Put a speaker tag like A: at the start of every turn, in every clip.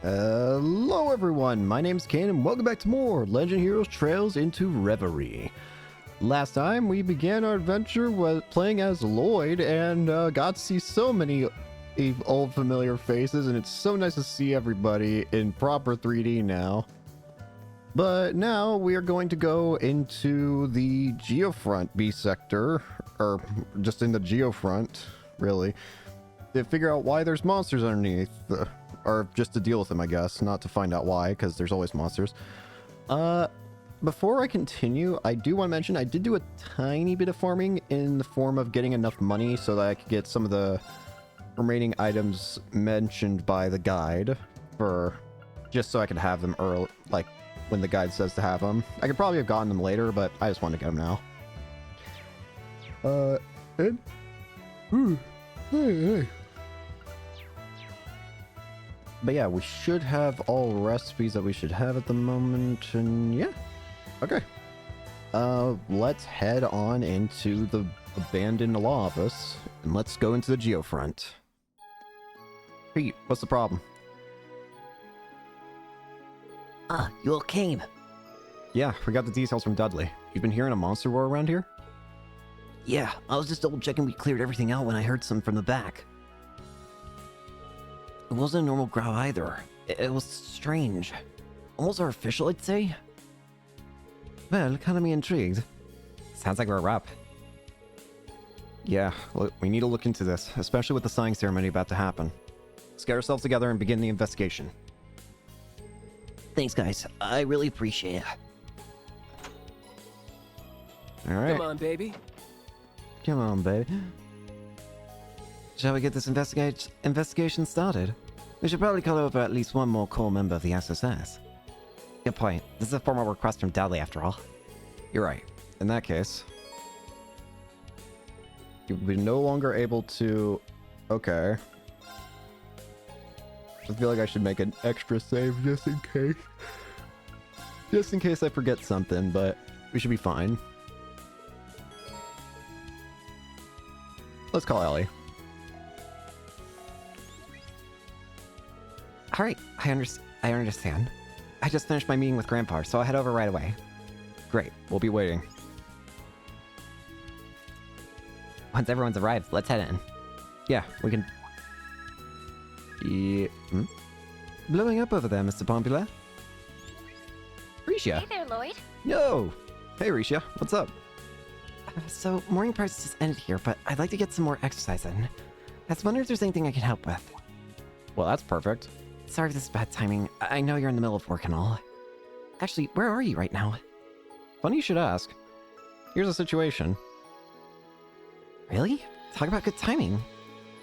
A: Hello everyone, my name's Kane and welcome back to more Legend Heroes Trails into Reverie. Last time we began our adventure with playing as Lloyd and got to see so many old familiar faces, and it's so nice to see everybody in proper 3D now. But now we are going to go into the Geofront B sector, or just in the Geofront, really, to figure out why there's monsters underneath. Or just to deal with them, I guess, not to find out why, because there's always monsters. Before I continue, I do want to mention I did do a tiny bit of farming in the form of getting enough money so that I could get some of the remaining items mentioned by the guide, for just so I could have them early, like when the guide says to have them. I could probably have gotten them later, but I just wanted to get them now. Hey. But yeah, we should have all recipes that we should have at the moment, and yeah. Okay. Let's head on into the abandoned law office, and let's go into the Geofront. Pete, what's the problem?
B: You all came.
A: Yeah, we got the details from Dudley. You've been hearing a monster roar around here?
B: Yeah, I was just double checking we cleared everything out when I heard some from the back. It wasn't a normal growl either. It was strange. Almost artificial, I'd say.
A: Well, kind of me intrigued.
B: Sounds like we're up.
A: Yeah, look, we need to look into this, especially with the signing ceremony about to happen. Let's get ourselves together and begin the investigation.
B: Thanks, guys. I really appreciate it.
A: Alright.
C: Come on, baby.
A: Come on, baby. Shall we get this investigation started? We should probably call over at least one more core member of the SSS.
B: Good point. This is a formal request from Dudley, after all.
A: You're right. In that case, you'll be no longer able to... Okay. I feel like I should make an extra save just in case. Just in case I forget something, but we should be fine. Let's call Ellie.
B: Alright, I understand. I just finished my meeting with Grandpa, so I'll head over right away.
A: Great, we'll be waiting.
B: Once everyone's arrived, let's head in.
A: Yeah, we can... Yeah. Blowing up over there, Mr. Pompula. Risha.
D: Hey there, Lloyd.
A: Yo! Hey, Risha, what's up?
B: So, morning practice just ended here, but I'd like to get some more exercise in. I was wondering if there's anything I can help with.
A: Well, that's perfect.
B: Sorry if this is bad timing. I know you're in the middle of work and all. Actually, where are you right now?
A: Funny you should ask. Here's the situation.
B: Really? Talk about good timing.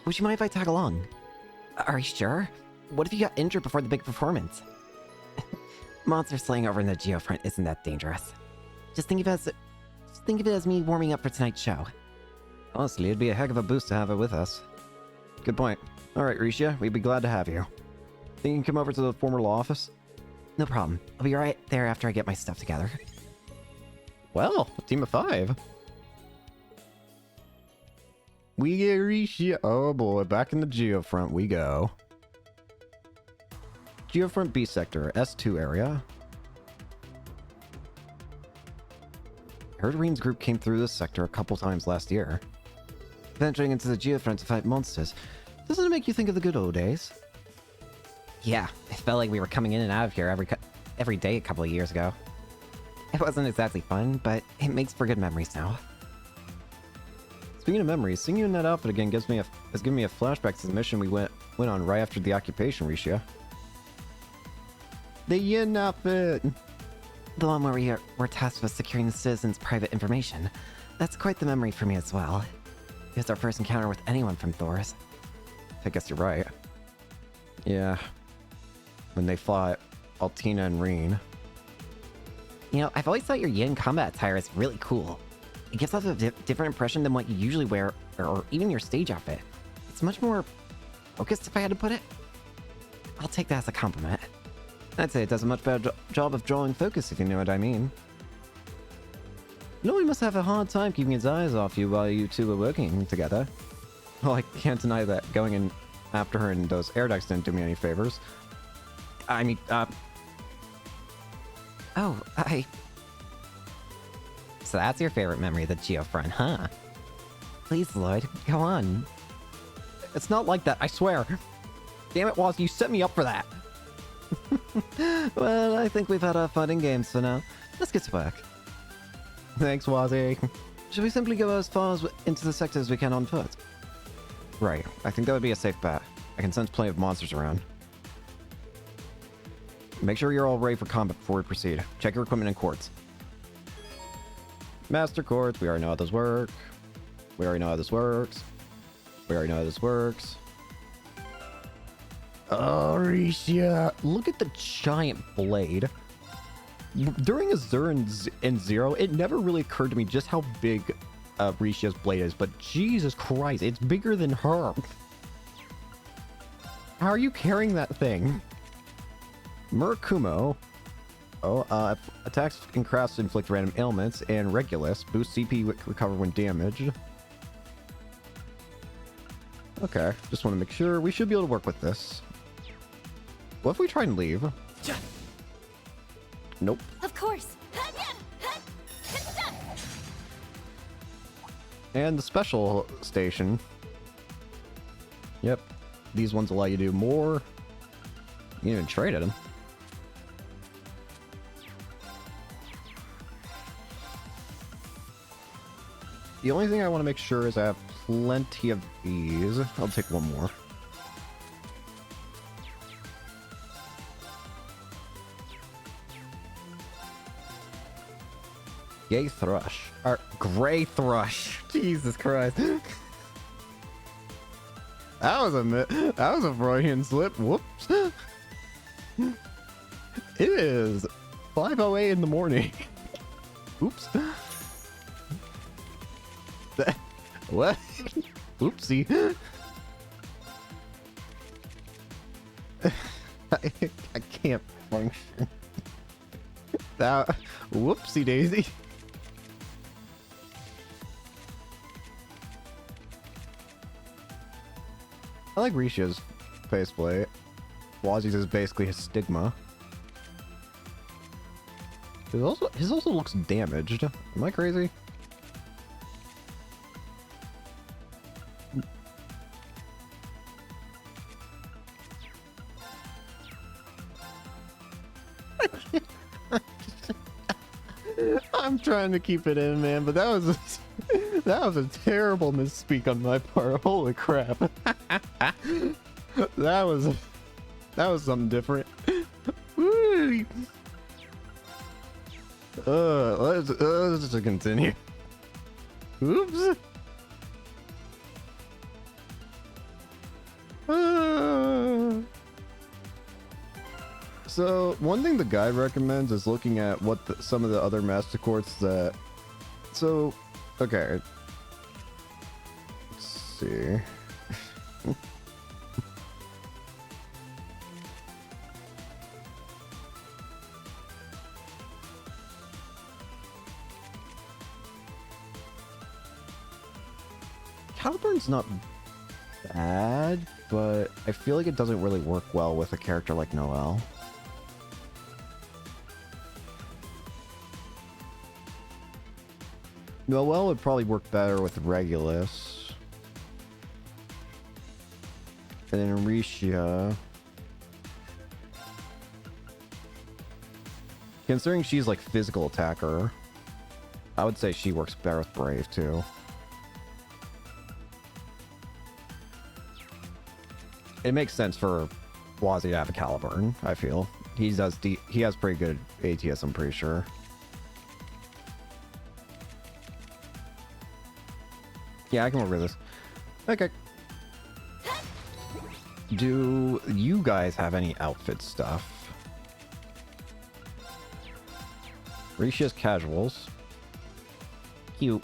B: Would you mind if I tag along? Are you sure? What if you got injured before the big performance? Monster slaying over in the Geofront isn't that dangerous. Just think of it as me warming up for tonight's show.
A: Honestly, it'd be a heck of a boost to have it with us. Good point. Alright, Risha, we'd be glad to have you. Think you can come over to the former law office?
B: No problem. I'll be right there after I get my stuff together.
A: Well, a team of 5. We get Risha. Oh boy, back in the Geofront we go. Geofront B sector, S2 area. Heard Reen's group came through this sector a couple times last year. Venturing into the Geofront to fight monsters. Doesn't it make you think of the good old days?
B: Yeah, it felt like we were coming in and out of here every day a couple of years ago. It wasn't exactly fun, but it makes for good memories now.
A: Speaking of memories, seeing you in that outfit again has given me a flashback to the mission we went on right after the occupation, Risha. The yin outfit!
B: The one where we're tasked with securing the citizens' private information. That's quite the memory for me as well. It was our first encounter with anyone from Thor's.
A: I guess you're right. Yeah. When they fought Altina and Reen.
B: You know, I've always thought your yin combat attire is really cool. It gives off a different impression than what you usually wear, or even your stage outfit. It's much more focused, if I had to put it. I'll take that as a compliment.
A: I'd say it does a much better job of drawing focus, if you know what I mean. Lloyd must have a hard time keeping his eyes off you while you two were working together. Well, I can't deny that going in after her in those air ducts didn't do me any favors.
B: I mean, Oh, So that's your favorite memory of the Geo front, huh? Please, Lloyd, go on.
A: It's not like that, I swear. Damn it, Woz, you set me up for that.
B: Well, I think we've had our fun in games for now. Let's get to work.
A: Thanks, Wazzy.
B: Should we simply go as far into the sector as we can on foot?
A: Right, I think that would be a safe bet. I can sense plenty of monsters around. Make sure you're all ready for combat before we proceed. Check your equipment and quartz. Master quartz, we already know how this works. We already know how this works. We already know how this works. Arisha, look at the giant blade. During Azure and Zero, it never really occurred to me just how big Rishia's blade is, but Jesus Christ, it's bigger than her. How are you carrying that thing? Murakumo. Attacks and crafts inflict random ailments, and Regulus boosts CP recover when damaged. Okay, just want to make sure. We should be able to work with this. What if we try and leave? Nope.
C: Of course.
A: And the special station. Yep. These ones allow you to do more. You can even trade at them. The only thing I want to make sure is I have plenty of these. I'll take one more. Yay, thrush. Or gray thrush. Jesus Christ. That was a Freudian slip. Whoops. It is 5:08 in the morning. Oops. What? Oopsie. I can't function. That, whoopsie daisy. I like Risha's faceplate. Wazzy's is basically his stigma. His also looks damaged. Am I crazy? I'm trying to keep it in, man, but that was a terrible misspeak on my part. Holy crap. that was something different. Woo. Let's just continue. Oops. So one thing the guide recommends is looking at what some of the other master quartz that. So, okay. Let's see. Caliburn's not bad, but I feel like it doesn't really work well with a character like Noelle. Noelle would probably work better with Regulus. And then Risha. Considering she's like physical attacker, I would say she works better with Brave too. It makes sense for Wazzy to have a Caliburn, I feel. He has pretty good ATS, I'm pretty sure. Yeah, I can work with this. Okay. Do you guys have any outfit stuff? Risha's casuals. Cute.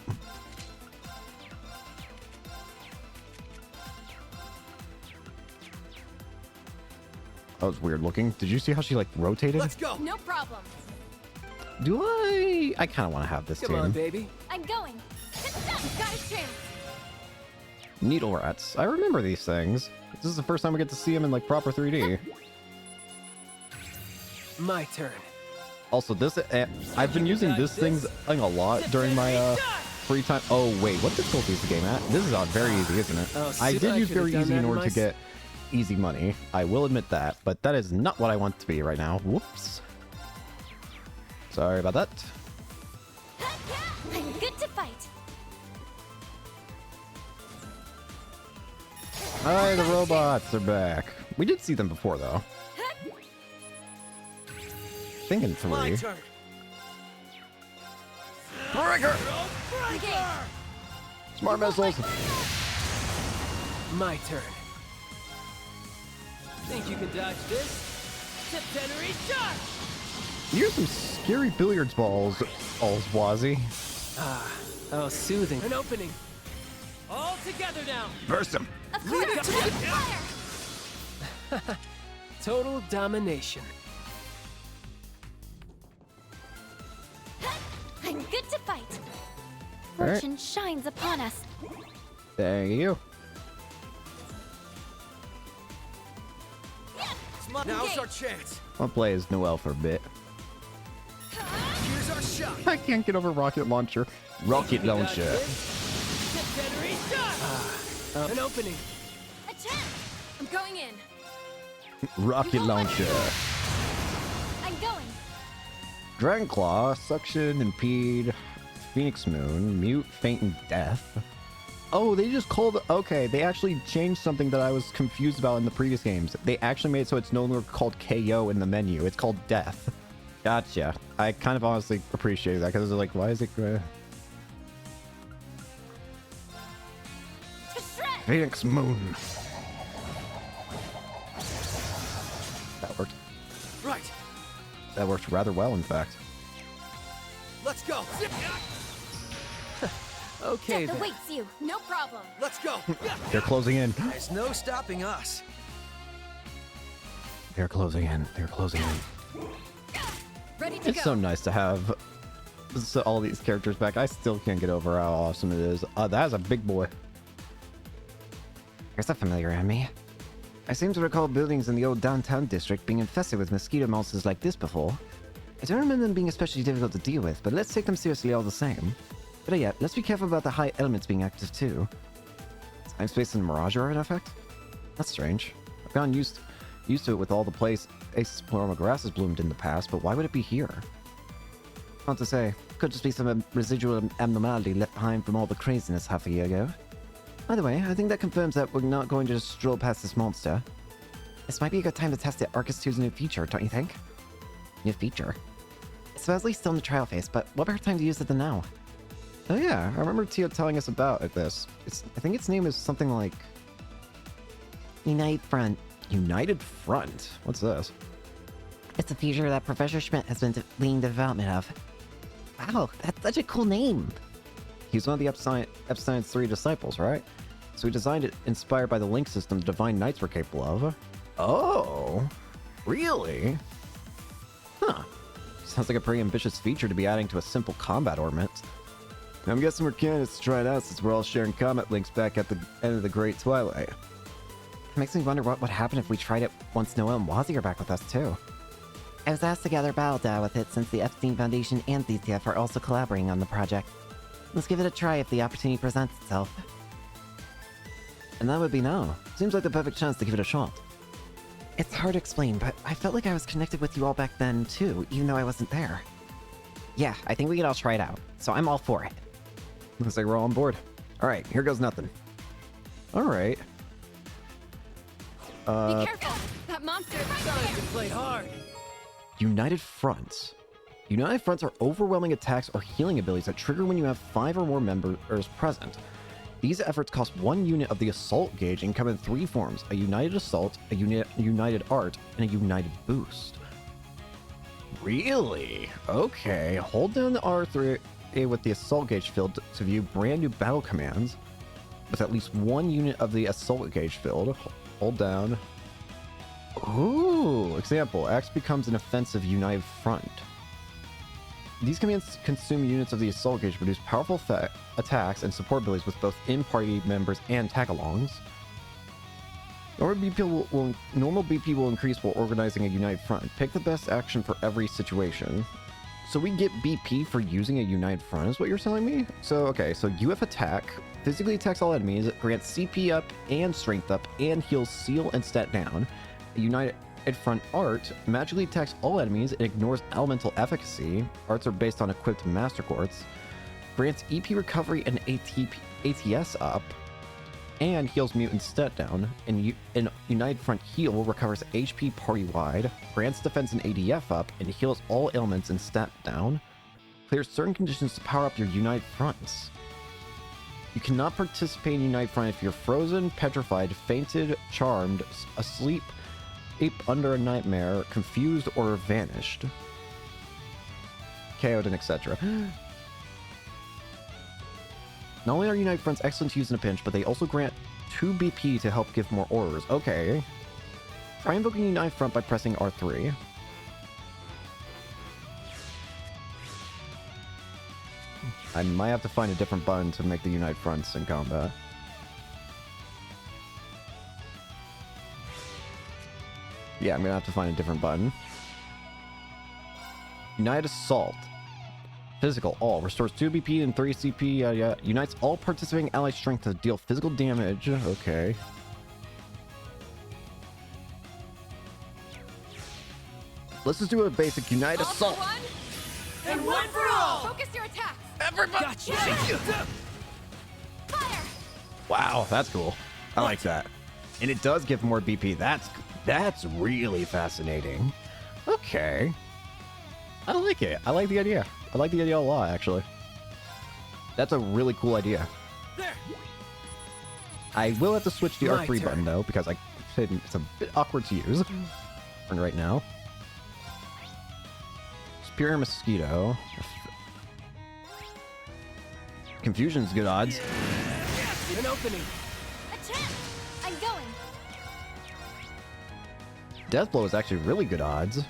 A: That was weird looking. Did you see how she like rotated?
D: Let's go.
C: No problem.
A: Do I kind of want to have this
D: Come
A: team.
D: on, baby.
C: I'm going. Got a chance.
A: Needle rats. I remember these things. This is the first time we get to see them in like proper 3D.
D: My turn.
A: Also, this I've been using this thing a lot during my free time. Oh wait, what difficulty is the game at? This is on very easy, isn't it?
D: Oh,
A: I
D: shoot,
A: did
D: I
A: use
D: could've
A: very
D: done
A: easy
D: that
A: in
D: in
A: order
D: my
A: to get easy money. I will admit that, but that is not what I want to be right now. Whoops. Sorry about that.
C: I'm good to fight.
A: Hi, the robots are back. We did see them before, though. Thinking
D: My
A: 3.
D: turn.
A: Breaker!
C: Engage.
A: Smart missiles.
D: My turn. Think you can dodge this? Septenary charge!
A: Here's some scary billiards balls, Wazzy.
D: Oh, soothing. An opening. All together now.
A: Burst them.
C: Of course. Fire.
D: Total domination.
C: I'm good to fight.
A: All right.
C: Fortune shines upon us.
A: Thank you.
D: Now's our chance.
A: I'll play as Noelle for a bit.
D: Here's our shot.
A: I can't get over rocket launcher. Rocket launcher.
D: Septenary charge. An opening.
C: A chance. I'm going in.
A: Rocket launcher.
C: I'm going.
A: Dragon Claw, Suction, Impede, Phoenix Moon, Mute, Faint, and Death. Oh, they just called... Okay, they actually changed something that I was confused about in the previous games. They actually made it so it's no longer called KO in the menu. It's called Death. Gotcha. I kind of honestly appreciated that because I was like, why is it...
C: To shred.
A: Phoenix Moon. That worked.
D: Right.
A: That worked rather well, in fact.
D: Let's go. Okay
C: Death
D: then.
C: awaits you. No problem.
D: Let's go.
A: They're closing in.
D: There's no stopping us.
A: They're closing in. They're closing in.
C: Ready to
A: It's
C: go.
A: so nice to have all these characters back. I still can't get over how awesome it is. That's a big boy.
B: There's a familiar enemy. I seem to recall buildings in the old downtown district being infested with mosquito monsters like this before. I don't remember them being especially difficult to deal with, but let's take them seriously all the same. Better yet, let's be careful about the high elements being active too. Time, space, and mirage are in effect? That's strange. I've gotten used to it with all the place Ace-Splorma grass has bloomed in the past, but why would it be here? Not to say, could just be some residual abnormality left behind from all the craziness half a year ago. Either way, I think that confirms that we're not going to just stroll past this monster. This might be a good time to test the Arcus 2's new feature, don't you think? New feature? It's supposedly still in the trial phase, but what better time to use it than now?
A: Oh yeah, I remember Tio telling us about this. I think its name is something like...
B: Unite Front.
A: United Front? What's this?
B: It's a feature that Professor Schmidt has been leading the development of. Wow, that's such a cool name.
A: He's one of the Epstein's 3 disciples, right? So he designed it inspired by the link system the Divine Knights were capable of. Oh, really? Huh. Sounds like a pretty ambitious feature to be adding to a simple combat ornament. I'm guessing we're candidates to try it out since we're all sharing combat links back at the end of the Great Twilight.
B: It makes me wonder what would happen if we tried it once Noelle and Wazzy are back with us too. I was asked to gather battle data with it since the Epstein Foundation and DTF are also collaborating on the project. Let's give it a try if the opportunity presents itself.
A: And that would be now. Seems like the perfect chance to give it a shot.
B: It's hard to explain, but I felt like I was connected with you all back then too, even though I wasn't there. Yeah, I think we could all try it out, so I'm all for it.
A: Looks like we're all on board. Alright, here goes nothing. Alright.
C: Be careful. That monster is right
D: Time
C: there.
D: to play hard.
A: United Fronts. United Fronts are overwhelming attacks or healing abilities that trigger when you have 5 or more members present. These efforts cost 1 unit of the assault gauge and come in 3 forms: a United Assault, a United Art, and a United Boost. Really? Okay. Hold down the R3 with the assault gauge filled to view brand new battle commands with at least 1 unit of the assault gauge filled. Hold down. Ooh, example, X becomes an offensive United Front. These commands consume units of the assault gauge to produce powerful attacks and support abilities with both in-party members and tag-alongs. Normal BP will increase while organizing a united front. Pick the best action for every situation. So we get BP for using a united front is what you're telling me? So, okay, so UF attack physically attacks all enemies, grants CP up and strength up, and heals seal and stat down. A united front art magically attacks all enemies and ignores elemental efficacy. Arts are based on equipped master quartz. Grants EP recovery and ATS up, and heals mutant stat down. And United Front heal recovers HP party-wide, grants defense and ADF up, and heals all ailments and stat down. Clears certain conditions to power up your United Fronts. You cannot participate in United Front if you're frozen, petrified, fainted, charmed, asleep, ape under a nightmare, confused, or vanished. KO'd and etc. Not only are United Fronts excellent to use in a pinch, but they also grant 2 BP to help give more orders. Okay. Try invoking United Front by pressing R3. I might have to find a different button to make the United Fronts in combat. Yeah, I'm gonna have to find a different button. United Assault. Physical, all. Restores 2 BP and 3 CP, yeah. Unites all participating ally strength to deal physical damage. Okay. Let's just do a basic Unite
C: All for
A: Assault.
C: one,
D: And one for all!
C: focus your attacks.
A: Everybody!
D: Gotcha!
C: Fire!
A: Wow, that's cool. I like that. And it does give more BP. That's really fascinating. Okay. I like it. I like the idea. I like the idea a lot, actually. That's a really cool idea.
D: There!
A: I will have to switch the
D: My
A: R3
D: turn.
A: button, though, because it's a bit awkward to use right now. Superior Mosquito. Confusion's good odds.
D: An opening!
C: A chance! I'm going!
A: Deathblow is actually really good odds.
C: To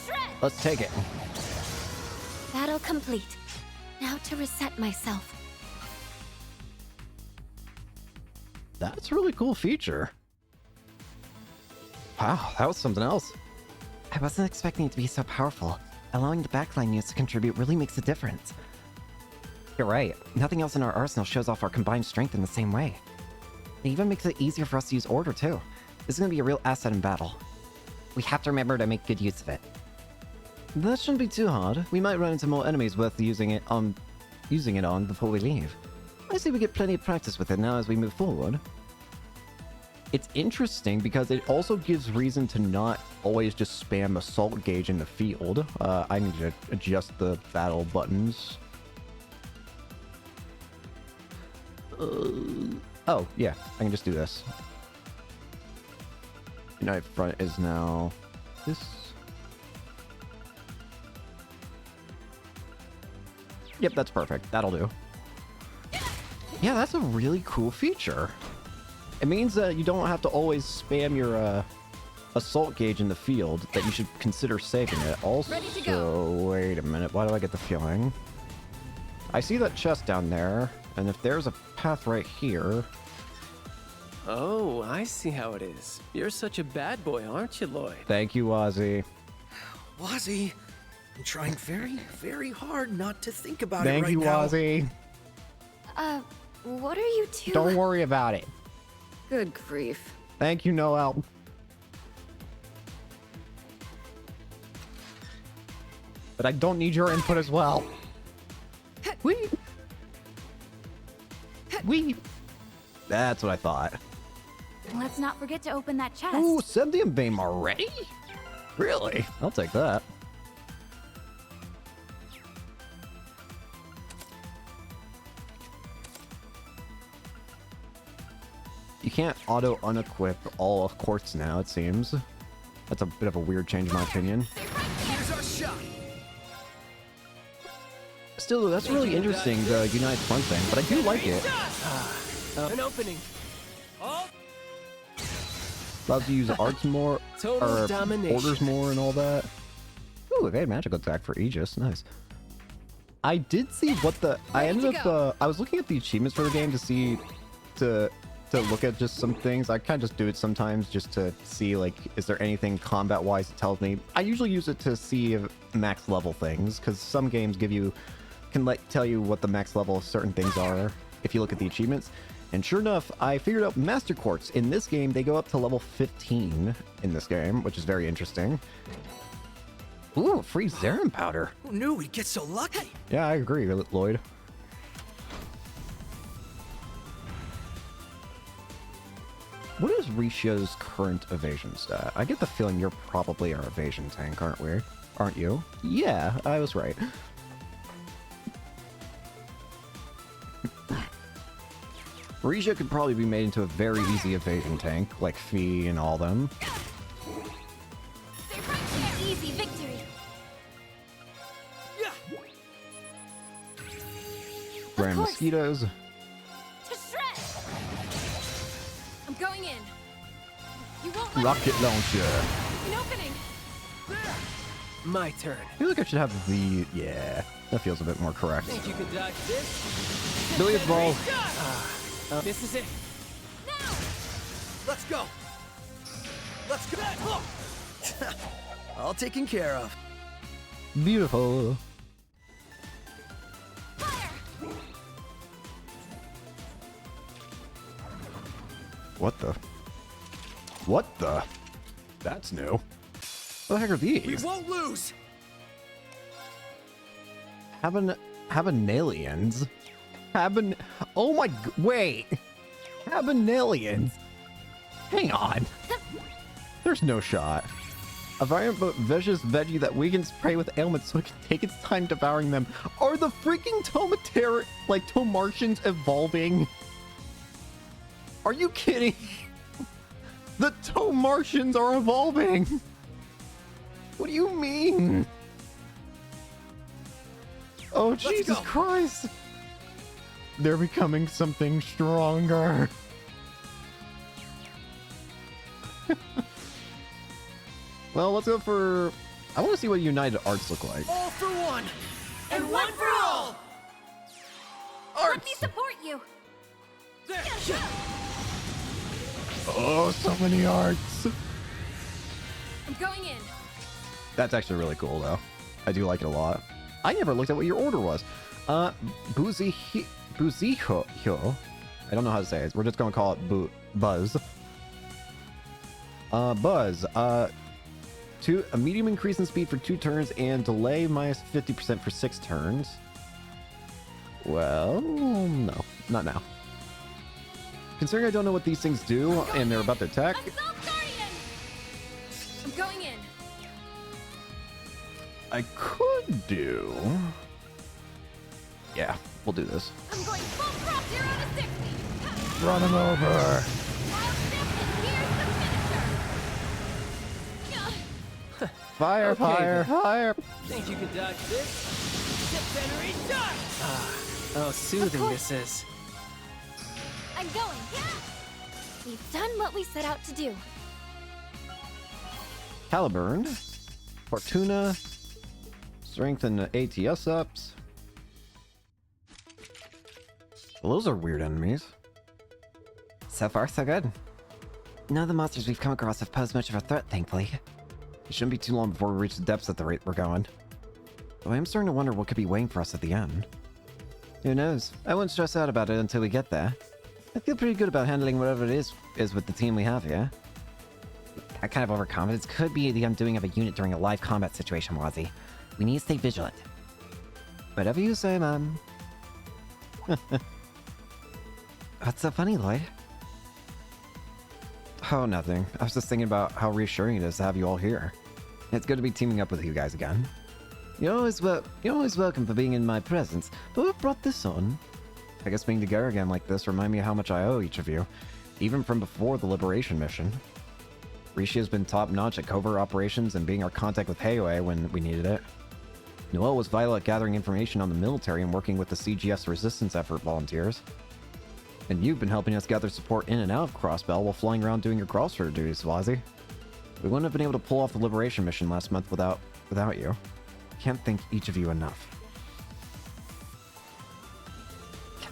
C: shred!
A: Let's take it.
C: Battle complete. Now to reset myself.
A: That's a really cool feature. Wow, that was something else.
B: I wasn't expecting it to be so powerful. Allowing the backline units to contribute really makes a difference. You're right. Nothing else in our arsenal shows off our combined strength in the same way. It even makes it easier for us to use order, too. This is going to be a real asset in battle. We have to remember to make good use of it.
A: That shouldn't be too hard. We might run into more enemies worth using it on before we leave. I say we get plenty of practice with it now as we move forward. It's interesting because it also gives reason to not always just spam assault gauge in the field. I need to adjust the battle buttons. Oh, yeah, I can just do this. United Front is now this. Yep, that's perfect. That'll do. Yeah, that's a really cool feature. It means that you don't have to always spam your assault gauge in the field, that you should consider saving it.
C: Ready to go.
A: Also, wait a minute. Why do I get the feeling? I see that chest down there, and if there's a path right here...
D: Oh, I see how it is. You're such a bad boy, aren't you, Lloyd?
A: Thank you, Ozzy.
E: Wazzy, I'm trying very, very hard not to think about
A: Thank
E: it right
A: you,
E: now.
A: Ozzy.
C: What are you two?
A: Don't worry about it.
C: Good grief.
A: Thank you, Noel. But I don't need your input as well. Wee. Wee. That's what I thought.
C: Let's not forget to open that chest.
A: Ooh, Sentium Beam already? Really? I'll take that. You can't auto unequip all quartz now, it seems. That's a bit of a weird change in my opinion.
E: Here's our shot.
A: Still, that's really interesting, the United Front thing, but I do like it.
D: An opening! Oh!
A: Allows you to use arts more,
D: Total
A: or
D: domination.
A: orders more and all that. Ooh, they had magical attack for Aegis, nice. I did see what the, I
C: Ready
A: ended
C: to
A: up,
C: go.
A: I was looking at the achievements for the game to see, to look at just some things. I kind of just do it sometimes just to see, like, is there anything combat-wise that tells me. I usually use it to see if max level things, because some games can tell you what the max level of certain things are if you look at the achievements. And sure enough, I figured out Master Quartz. In this game, they go up to level 15 in this game, which is very interesting. Ooh, free Zerum powder.
E: Who knew we'd get so lucky?
A: Yeah, I agree, Lloyd. What is Risha's current evasion stat? I get the feeling you're probably our evasion tank, aren't you? Yeah, I was right. Risha could probably be made into a very easy evasion tank, like Fee and all them.
C: They're right there. Easy victory.
A: Grand
C: course.
A: mosquitoes.
C: To shred. I'm going in. You won't let
A: Rocket launcher.
C: an opening.
D: My turn.
A: I feel like I should have the... Yeah, that feels a bit more correct.
D: Think you can dodge this?
A: Billiard ball.
D: This is it.
C: Now.
E: Let's go. Let's go. All taken care of.
A: Beautiful.
C: Fire.
A: What the? What the? That's new. What the heck are
E: We
A: these?
E: won't lose.
A: Habanalians? Oh my... Wait. Habanalians? Hang on. There's no shot. A variant but vicious veggie that weakens prey with ailments so it can take its time devouring them. Are the freaking Tomartians evolving? Are you kidding? The Tomartians are evolving! What do you mean? Oh, Jesus
E: go.
A: Christ! They're becoming something stronger. Well, let's go for... I want to see what United Arts look like.
E: All for one.
C: And one for all. Let me
A: Arts!
C: support you.
E: There.
A: Oh, so many arts!
C: I'm going in.
A: That's actually really cool, though. I do like it a lot. I never looked at what your order was. Buziho. I don't know how to say it. We're just going to call it Buzz. Buzz. A medium increase in speed for 2 turns and delay minus 50% for 6 turns. Well, no. Not now. Considering I don't know what these things do and they're about to attack,
C: Assault Guardian. I'm going in.
A: I could do... Yeah, we'll do this.
C: I'm going full thrust 0 to 60.
A: Run him over!
C: Wild Stick, and here's the finisher.
A: Fire,
D: Okay,
A: fire,
D: then.
A: fire!
D: Think you can dodge this? Generate shot! Oh, soothing
C: course.
D: this is.
C: I'm going. We've done what we set out to do.
A: Caliburn, Fortuna, strengthen the ATS ups. Well, those are weird enemies.
B: So far, so good. None of the monsters we've come across have posed much of a threat, thankfully.
A: It shouldn't be too long before we reach the depths at the rate we're going. Though I am starting to wonder what could be waiting for us at the end.
B: Who knows? I wouldn't stress out about it until we get there. I feel pretty good about handling whatever it is with the team we have here. That kind of overconfidence could be the undoing of a unit during a live combat situation, Wazzy. We need to stay vigilant.
A: Whatever you say, man.
B: What's so funny, Lloyd?
A: Oh, nothing. I was just thinking about how reassuring it is to have you all here. It's good to be teaming up with you guys again.
B: You're always welcome for being in my presence, but what brought this on?
A: I guess being together again like this remind me how much I owe each of you, even from before the Liberation mission. Rishi has been top-notch at covert operations and being our contact with Heioi when we needed it. Noel was vital at gathering information on the military and working with the CGF's resistance effort volunteers. And you've been helping us gather support in and out of Crossbell while flying around doing your crossfire duties, Swazi. We wouldn't have been able to pull off the Liberation mission last month without you. Can't thank each of you enough.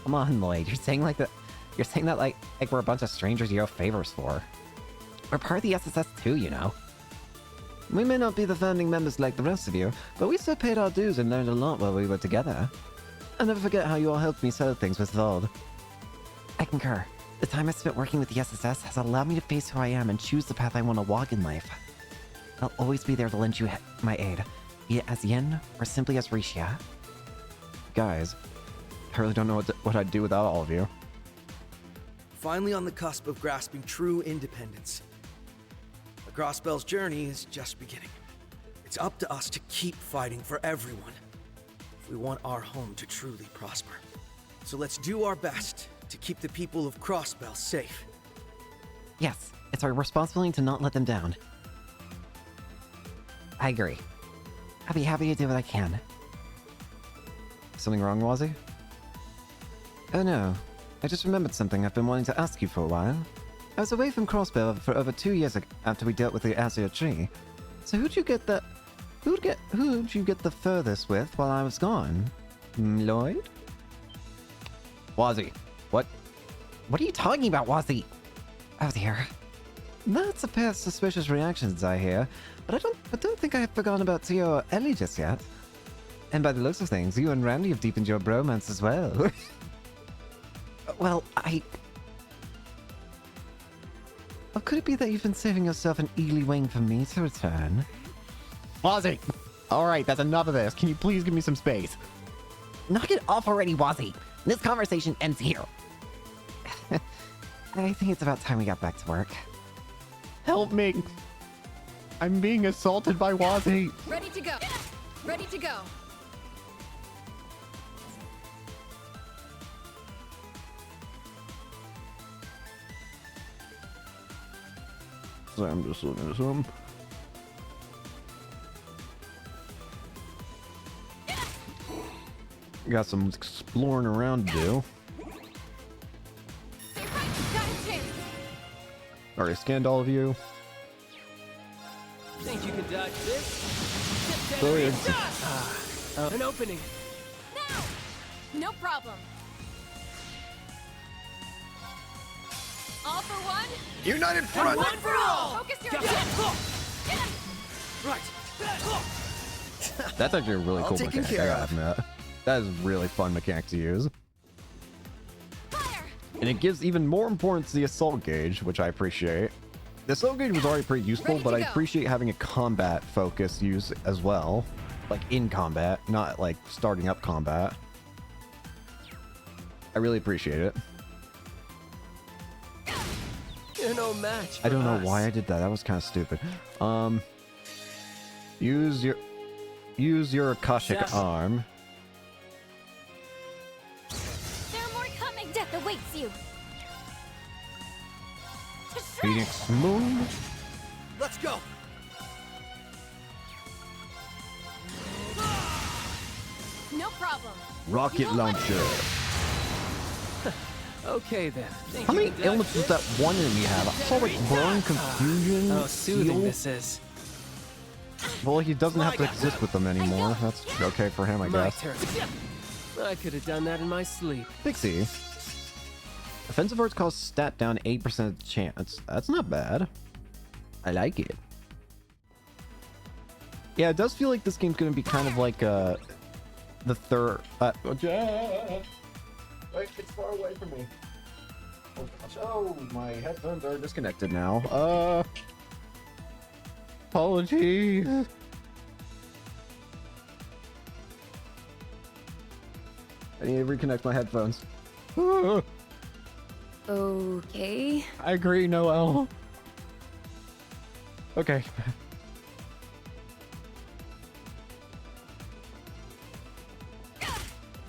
B: Come on, Lloyd, you're saying like that You're saying that like we're a bunch of strangers you owe favors for. We're part of the SSS too, you know. We may not be the founding members like the rest of you, but we still paid our dues and learned a lot while we were together. I'll never forget how you all helped me settle things with Vald. I concur. The time I spent working with the SSS has allowed me to face who I am and choose the path I want to walk in life. I'll always be there to lend you my aid, be it as Yin or simply as Risha. Guys, I really don't know what I'd do without all of you.
E: Finally on the cusp of grasping true independence. The Crossbell's journey is just beginning. It's up to us to keep fighting for everyone if we want our home to truly prosper. So let's do our best to keep the people of Crossbell safe.
B: Yes, it's our responsibility to not let them down. I agree. I'll be happy to do what I can.
A: Something wrong, Wazzy?
B: Oh no, I just remembered something I've been wanting to ask you for a while. I was away from Crossbell for over 2 years after we dealt with the Azure Tree. So who'd you get the furthest with while I was gone? Lloyd?
A: Wazzy, what?
B: What are you talking about, Wazzy? Oh dear. That's a pair of suspicious reactions I hear, but I don't think I have forgotten about Tio or Ellie just yet. And by the looks of things, you and Randy have deepened your bromance as well. Well, or could it be that you've been saving yourself an eagerly waiting for me to return?
A: Wazzy! Alright, that's enough of this. Can you please give me some space?
B: Knock it off already, Wazzy! This conversation ends here. I think it's about time we got back to work.
A: Help me! I'm being assaulted by Wazzy!
C: Ready to go. Ready to go.
A: So I'm just looking at some. Got some exploring around to do.
C: Stay right. Got a chance.
A: Already scanned all of you.
D: Think you can dodge this?
A: So it's
D: An opening.
C: Now. No problem. All for one.
A: United Front!
D: One for all.
C: Focus your
D: Got
C: attention.
E: Right.
A: That's actually a really
E: All
A: cool
E: taken
A: mechanic, I
E: care
A: gotta
E: of.
A: admit. That is a really fun mechanic to use.
C: Fire.
A: And it gives even more importance to the assault gauge, which I appreciate. The assault gauge was already pretty useful,
C: Ready
A: but
C: to
A: I
C: go.
A: appreciate having a combat focus use as well. Like in combat, not like starting up combat. I really appreciate it.
D: You're no match.
A: I don't
D: for
A: know
D: us.
A: why I did that. That was kind of stupid. Use your Akashic
D: Yes.
A: arm.
C: There are more coming. Death awaits you. To shred.
A: Phoenix Moon.
E: Let's go.
C: No problem.
A: Rocket launcher.
D: Okay then. Think
A: How
D: you
A: many
D: can dodge
A: elements does that
D: this?
A: one enemy have? I saw like burn, confusion,
D: Oh, soothing
A: heal.
D: this is.
A: Well, he doesn't have to exist with them anymore. That's okay for him, I
D: My
A: guess.
D: turn. I could have done that in my sleep.
A: Pixie. Offensive arts cause stat down 8% chance. That's not bad. I like it. Yeah, it does feel like this game's gonna be kind of like the third. Wait, it's far away from me. Oh gosh. Oh, my headphones are disconnected now. Apologies. I need to reconnect my headphones.
C: Okay.
A: I agree, Noel. Okay.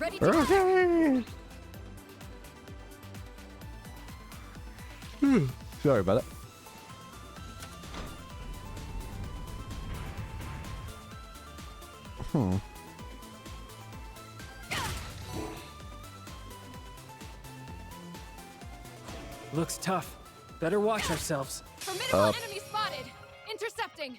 C: Ready to go.
A: Okay. Sorry about that.
D: Looks tough. Better watch ourselves.
C: Formidable enemy spotted. Intercepting.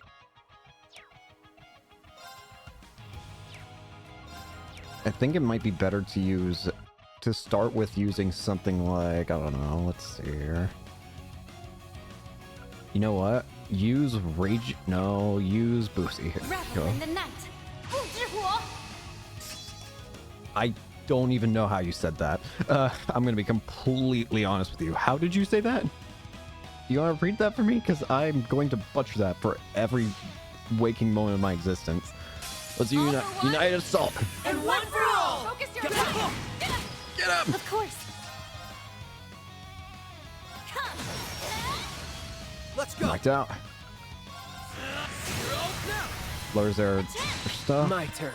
A: I think it might be better to to start with using something like, I don't know, let's see here. You know what? Use Rage... No, use Boosie. Here we
C: Revel
A: go.
C: in the night. 不知火.
A: I don't even know how you said that. I'm gonna be completely honest with you. How did you say that? You wanna read that for me? Because I'm going to butcher that for every waking moment of my existence. Let's
C: All for one.
A: unite assault.
C: And one for all. Focus your attack.
A: Get up!
C: Of course. Come.
E: Let's go.
A: Knocked out. Lowers their stuff.
D: My turn.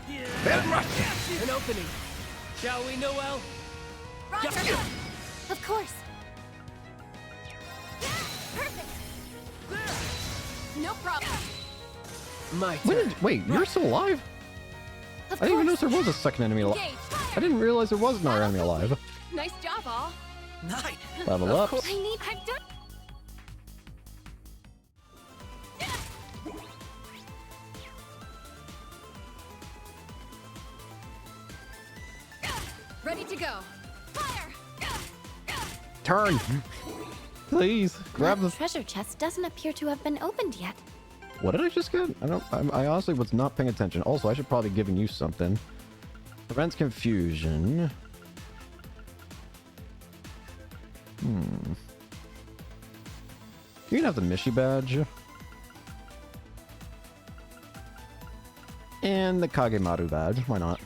D: An opening. Shall we, Noel?
C: Roger. Of course. Perfect. No problem.
D: My turn.
A: Wait, you're still alive?
C: Of
A: I didn't even know
C: course.
A: there was a second enemy alive.
C: Engage. Fire.
A: I didn't realize there was another enemy alive.
C: Nice job, all.
E: Nice.
A: Level up.
C: I need. I'm done. Ready to go. Fire.
A: Turn. Please grab the.
C: treasure chest doesn't appear to have been opened yet.
A: What did I just get? I honestly was not paying attention. Also, I should probably giving you something. Prevents confusion. You can have the Mishi badge. And the Kagemaru badge. Why not?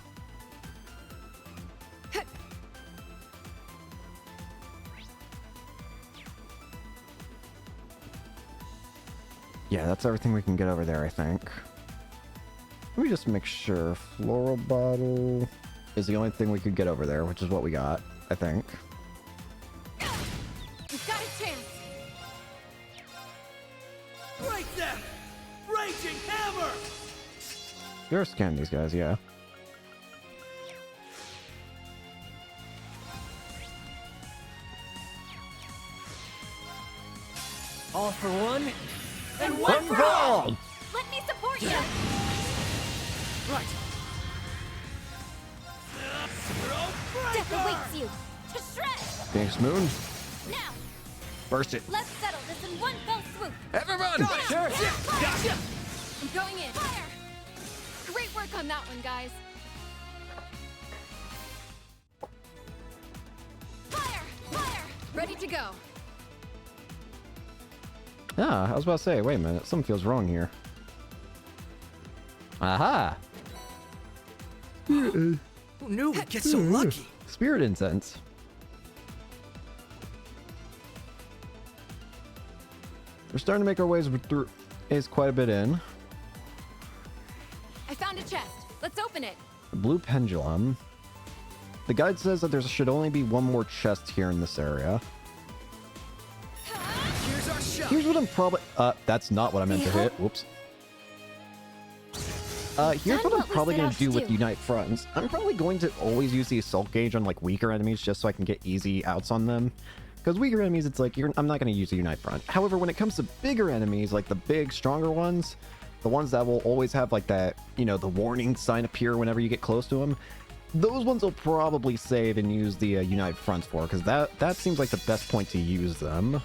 A: Yeah, that's everything we can get over there, I think. Let me just make sure. Floral bottle is the only thing we could get over there, which is what we got, I think.
C: You've got a chance.
E: Break them! Raging hammer!
A: You're scanning these guys, yeah.
D: All for one.
C: And one for all. Let me support you.
E: Right.
C: Death awaits you. To shred.
A: Thanks, Moon.
C: Now,
A: Burst it.
C: let's settle this in one fell swoop.
A: Everyone!
C: Sure. Gotcha. I'm going in. Fire. Great work on that one, guys. Fire. Fire. Ready to go.
A: Ah, I was about to say, wait a minute, something feels wrong here. Aha!
E: Who knew we'd get so lucky?
A: Spirit incense. We're starting to make our ways through is quite a bit in.
C: I found a chest. Let's open it.
A: The blue pendulum. The guide says that there should only be one more chest here in this area.
E: Here's our shot.
A: Here's what I'm probably... that's not what I meant to hit. Whoops. Here's what I'm probably going to do with Unite Fronts. I'm probably going to always use the Assault Gauge on, like, weaker enemies just so I can get easy outs on them. Because weaker enemies, it's like, I'm not going to use a Unite Front. However, when it comes to bigger enemies, like the big, stronger ones, the ones that will always have, like, that, you know, the warning sign appear whenever you get close to them, those ones will probably save and use the Unite Fronts for, because that seems like the best point to use them.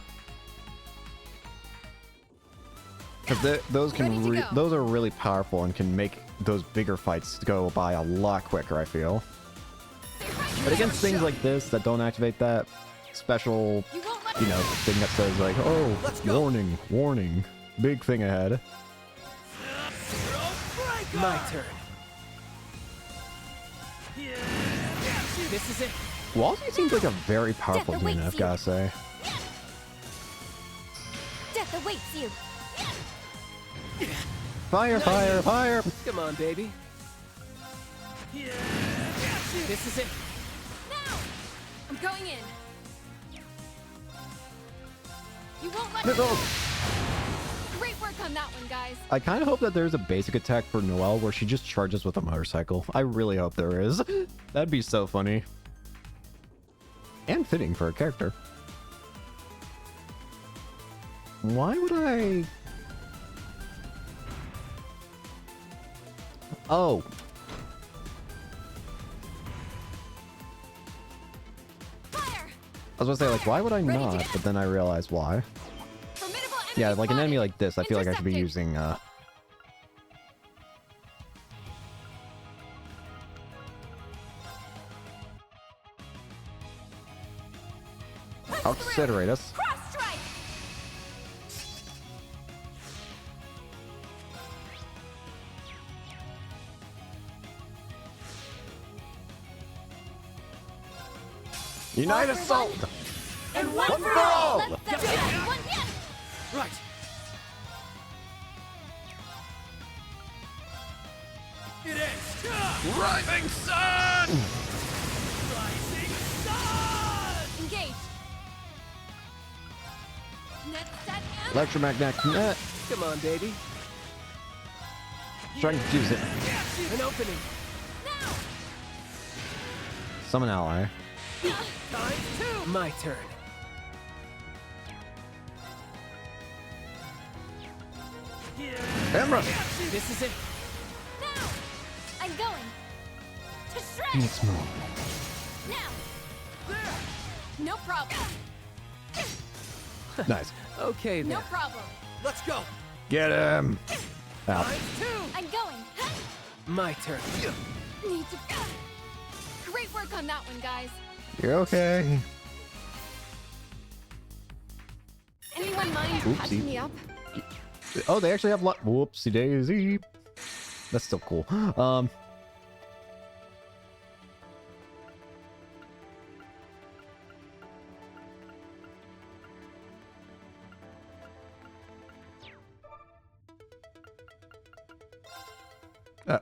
A: Because those are really powerful and can make those bigger fights go by a lot quicker, I feel. But against things like this that don't activate that special, you know, thing that says like, oh, warning, warning, big thing ahead.
D: My turn. This is it.
A: Walsey seems like a very powerful unit, I've gotta say.
C: Death awaits you.
A: Fire, fire, fire!
D: Come on, baby. This is it.
C: Now, I'm going in. You won't let me. Great work on that one, guys.
A: I kind of hope that there's a basic attack for Noelle where she just charges with a motorcycle. I really hope there is. That'd be so funny. And fitting for a character. Why would I... Oh. was gonna say, like, why would I
C: Ready to
A: not?
C: go.
A: But then I realized why.
C: Formidable enemy
A: Yeah, like an enemy
C: spotted.
A: like this, I feel like I should be
C: Intercepted.
A: using, Incinerate us.
C: Cross strike.
A: Unite
C: All for
A: Assault!
C: one. And one
A: One
C: for
A: for
C: all.
A: all.
C: Let them do one. Yes.
E: Right. It ends.
A: Rising Sun!
E: Rising sun!
C: Engage. Net set and
A: Electromagnetic net.
D: Come on, baby.
A: Trying to use it.
D: An opening.
C: now.
A: Summon ally.
D: Times two. My turn.
A: Emra!
D: This is it.
C: Now. I'm going. To shred.
A: Next move.
C: Now. No problem.
A: Nice.
D: Okay then.
C: No problem.
E: Let's go.
A: Get him! Out.
D: Times two.
C: I'm going.
D: My turn.
C: Need to. Great work on that one, guys.
A: You're okay.
C: Anyone mind
A: Oopsie.
C: patching me up?
A: Oh, they actually have whoopsie daisy. That's still cool.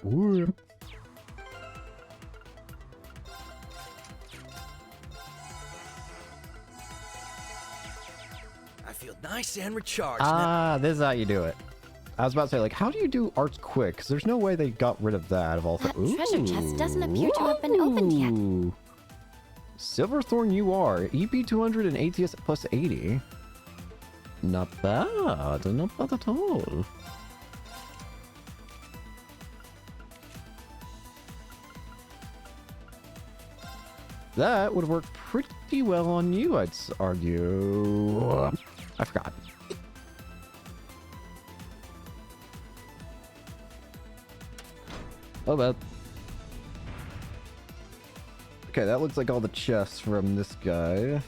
A: Whoop.
E: I feel nice and recharged.
A: Ah, this is how you do it. I was about to say, like, how do you do arts quick? Because there's no way they got rid of that of all
F: That treasure chest doesn't appear to have been opened yet.
A: Ooh. Silverthorn UR, EP 200 and ATS plus 80. Not bad. Not bad at all. That would work pretty well on you, I'd argue. I forgot. Oh, bad. Okay, that looks like all the chests from this guy.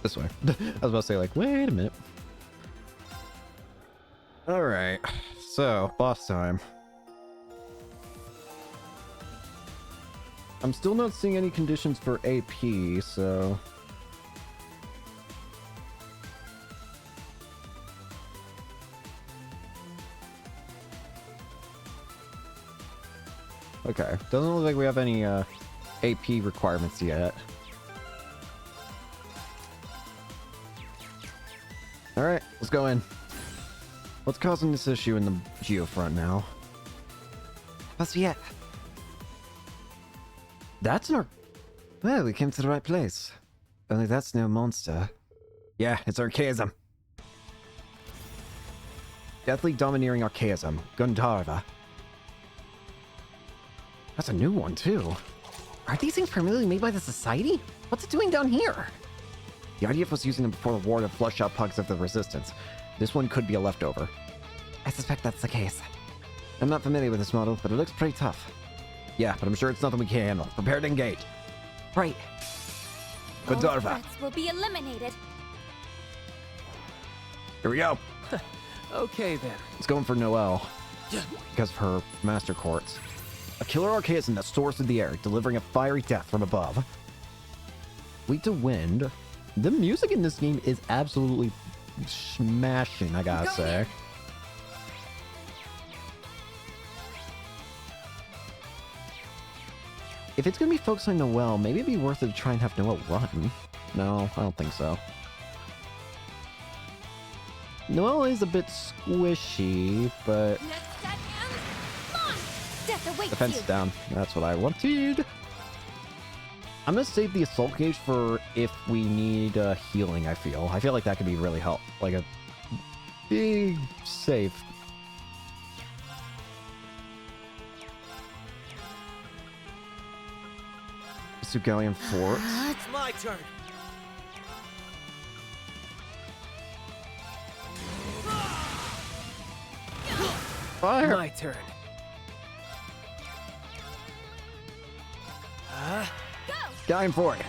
A: This way. I was about to say, like, wait a minute. Alright, so, boss time. I'm still not seeing any conditions for AP, so... Okay, doesn't look like we have any AP requirements yet. Alright, let's go in. What's causing this issue in the geofront now?
B: Must be it.
A: That's an
B: Well, we came to the right place. Only that's no monster.
A: Yeah, it's Archaism. Deathly Domineering Archaism. Gundharva. That's a new one, too.
B: Are these things primarily made by the Society? What's it doing down here?
A: The IDF was using them before the war to flush out pugs of the Resistance. This one could be a leftover.
B: I suspect that's the case. I'm not familiar with this model, but it looks pretty tough.
A: Yeah, but I'm sure it's nothing we can't handle. Prepare to engage.
B: Right.
C: All
A: Gundharva.
C: threats will be eliminated.
A: Here we go.
D: Okay then.
A: It's going for Noelle. Because of her Master Quartz. A killer Archaism that soars through the air, delivering a fiery death from above. Weak to wind. The music in this game is absolutely smashing, I gotta
C: Go
A: say.
C: in.
A: If it's gonna be focused on Noelle, maybe it'd be worth it to try and have Noelle run. No, I don't think so. Noelle is a bit squishy, but
C: Net set and launch. Death awaits
A: defense
C: you.
A: down. That's what I wanted. I'm gonna save the assault gauge for if we need healing. I feel like that could be really help, like a Be safe. Sugalian Forts.
E: It's my turn.
A: Fire!
D: My turn.
A: Going for it.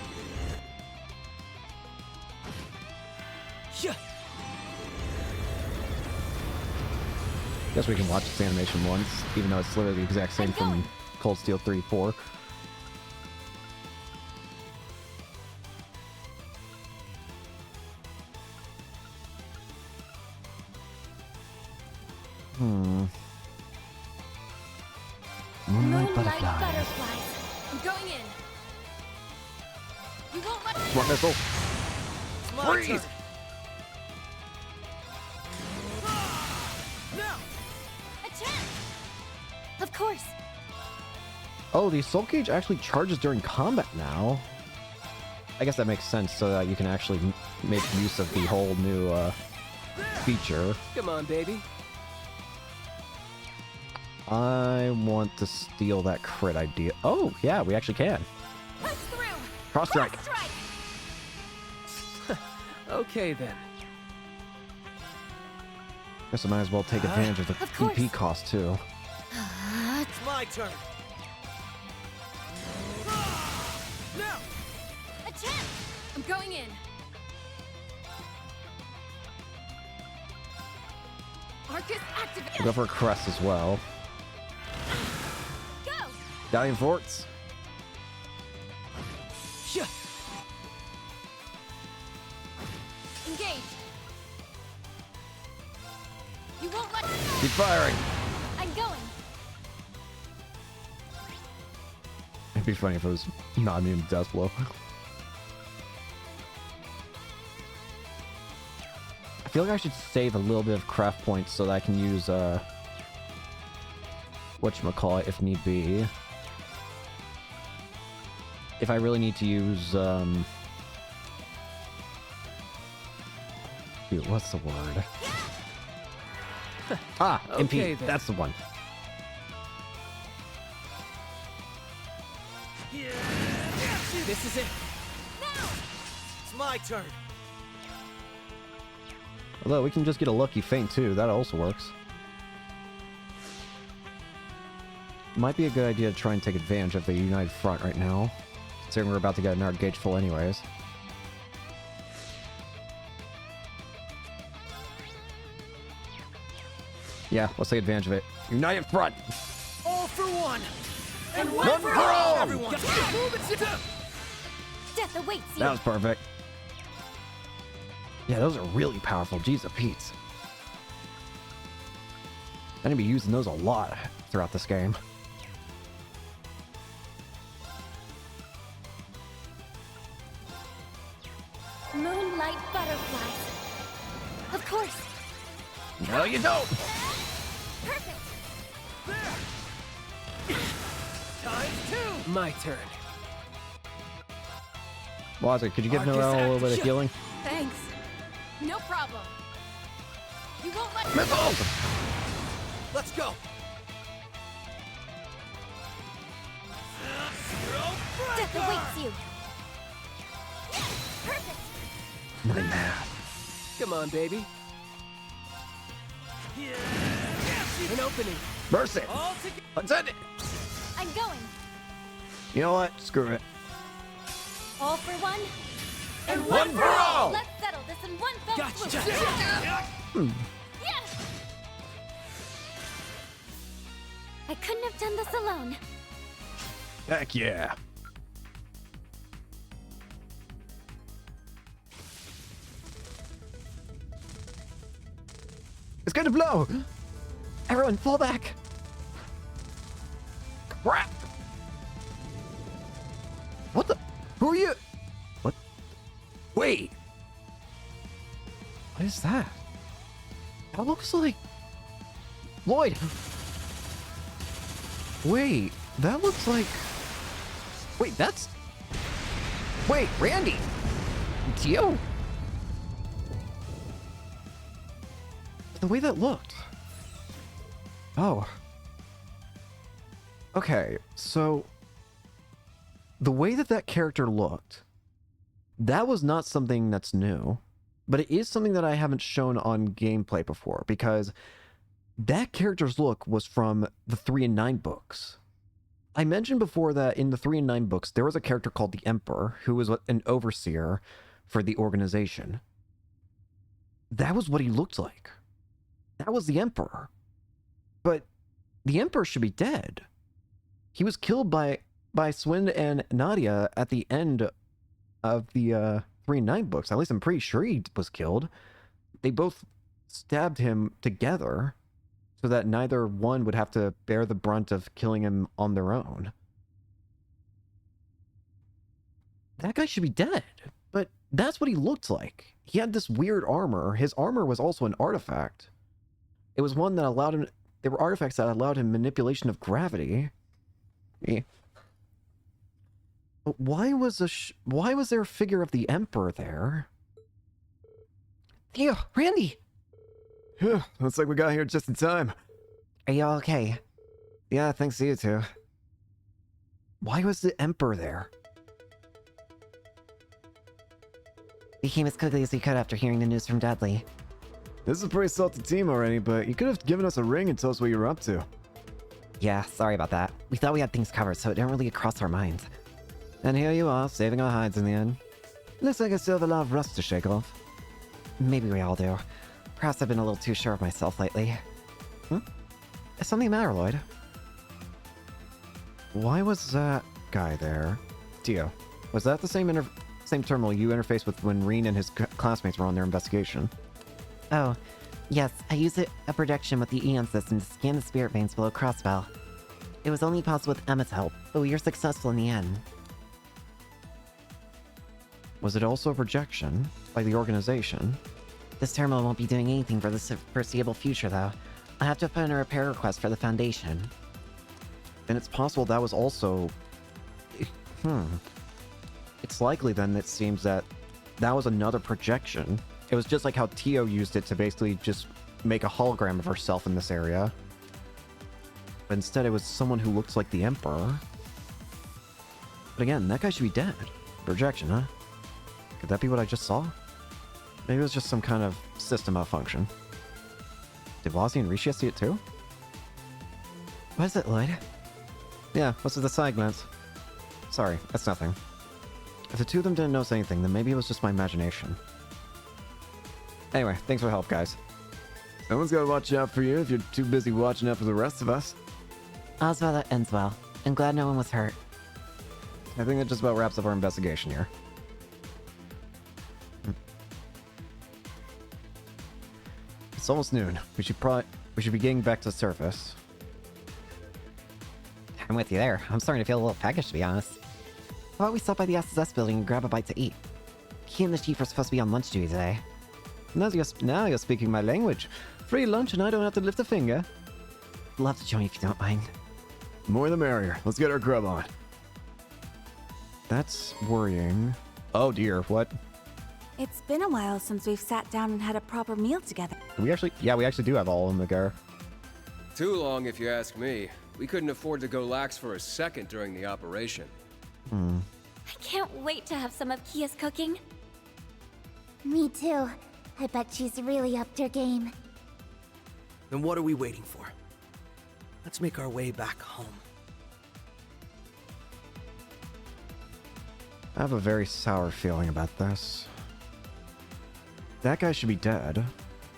E: Yeah.
A: Guess we can watch this animation once, even though it's literally the exact same from Cold Steel 3-4. Moonlight Butterfly.
C: I'm going in. You won't let
A: Smart missile.
E: It's my
A: Freeze!
E: turn. Now.
C: attack.
F: Of course.
A: Oh, the Soul Cage actually charges during combat now. I guess that makes sense so that you can actually make use of the whole new feature.
D: Come on, baby.
A: I want to steal that crit idea. Oh, yeah, we actually can.
C: Push through.
A: Cross strike.
D: Okay then.
A: Guess I might as well take advantage of the
F: Of course.
A: PP cost too.
E: It's my turn. Now.
C: Attack. I'm going in. Arcus activate.
A: We'll go for a crest as well.
C: Go.
A: Galleon Forts.
E: Yeah.
C: Engage. You won't let.
A: Keep firing.
C: I'm going.
A: It'd be funny if it was not immune to Death Blow. I feel like I should save a little bit of craft points so that I can use whatchamacallit if need be. If I really need to use shoot, what's the word?
D: Okay,
A: MP.
D: then.
A: That's the one.
D: This is it.
E: It's my turn.
A: Although we can just get a lucky feint too. That also works. Might be a good idea to try and take advantage of the United Front right now. Considering we're about to get an art gauge full anyways. Yeah, let's take advantage of it. United Front!
E: All for one.
C: And
A: One for all!
E: Everyone.
F: Death awaits you.
A: That was perfect. Yeah, those are really powerful. Jeez, Pete's. I'm gonna be using those a lot throughout this game.
F: Moonlight butterflies. Of course.
A: No, you don't!
F: Perfect.
D: My turn.
A: Wazza, could you give
E: Arcus
A: Noelle a little bit of
E: action.
A: healing?
C: Thanks. No problem. You won't let.
A: Missiles!
E: Let's go.
F: Death awaits you.
C: Perfect.
A: Nothing bad.
D: Come on, baby. An opening.
A: Burst it!
E: All together.
A: Let's end it!
F: I'm going.
A: You know what? Screw it.
F: All for one.
C: And
A: One for all!
F: Let's settle this in one fell
E: Gotcha.
F: swoop.
C: Yeah.
F: I couldn't have done this alone.
A: Heck yeah. It's gonna blow!
B: Everyone, fall back!
A: Crap! What the? Who are you? What? Wait! What is that? That looks like... Lloyd! Wait, that looks like... Wait, that's... Wait, Randy! It's you! the way that looked. Oh. Okay, so the way that that character looked, that was not something that's new, but it is something that I haven't shown on gameplay before, because that character's look was from the 3 and 9 books. I mentioned before that in the 3 and 9 books, there was a character called the Emperor, who was an overseer for the organization. That was what he looked like. That was the Emperor. But the Emperor should be dead. He was killed by Swin and Nadia at the end of the 3 and 9 books. At least I'm pretty sure he was killed. They both stabbed him together so that neither one would have to bear the brunt of killing him on their own. That guy should be dead, but that's what he looked like. He had this weird armor. His armor was also an artifact. It was one that allowed him... There were artifacts that allowed him manipulation of gravity. Yeah. But why was there a figure of the Emperor there?
B: Theo, Randy!
A: Phew, looks like we got here just in time.
B: Are you all okay?
A: Yeah, thanks to you two. Why was the Emperor there?
B: We came as quickly as we could after hearing the news from Dudley.
A: This is a pretty salty team already, but you could have given us a ring and told us what you were up to.
B: Yeah, sorry about that. We thought we had things covered, so it didn't really cross our minds.
A: And here you are, saving our hides in the end. Looks like I still have a lot of rust to shake off.
B: Maybe we all do. Perhaps I've been a little too sure of myself lately. Is something the matter, Lloyd?
A: Why was that guy there? Tio, was that the same terminal you interfaced with when Reen and his classmates were on their investigation?
B: Oh, yes, I used a projection with the Eon system to scan the spirit veins below Crossbell. It was only possible with Emma's help, but we were successful in the end.
A: Was it also a projection by the organization?
B: This terminal won't be doing anything for the foreseeable future, though. I have to put in a repair request for the Foundation.
A: Then it's possible that was also... It's likely then it seems that was another projection. It was just like how Tio used it to basically just make a hologram of herself in this area. But instead it was someone who looks like the Emperor. But again, that guy should be dead. Projection, huh? Could that be what I just saw? Maybe it was just some kind of system malfunction. Did Wazzy and Risha see it too?
B: What is it, Lloyd?
A: Yeah, what's with the side glance? Sorry, that's nothing. If the two of them didn't notice anything, then maybe it was just my imagination. Anyway, thanks for the help, guys. Someone's gotta watch out for you if you're too busy watching out for the rest of us.
B: All's well that ends well. I'm glad no one was hurt.
A: I think that just about wraps up our investigation here. It's almost noon. We should be getting back to the surface.
B: I'm with you there. I'm starting to feel a little peckish, to be honest. How about we stop by the SSS building and grab a bite to eat? He and the chief are supposed to be on lunch duty today.
A: Now you're speaking my language. Free lunch and I don't have to lift a finger.
B: Love to join if you don't mind.
A: More the merrier. Let's get our grub on. That's worrying. Oh dear, what?
G: It's been a while since we've sat down and had a proper meal together.
A: We actually do have all of them, Nagar.
H: Too long, if you ask me. We couldn't afford to go lax for a second during the operation.
F: I can't wait to have some of Kia's cooking. Me too. I bet she's really upped her game.
E: Then what are we waiting for? Let's make our way back home.
A: I have a very sour feeling about this. That guy should be dead.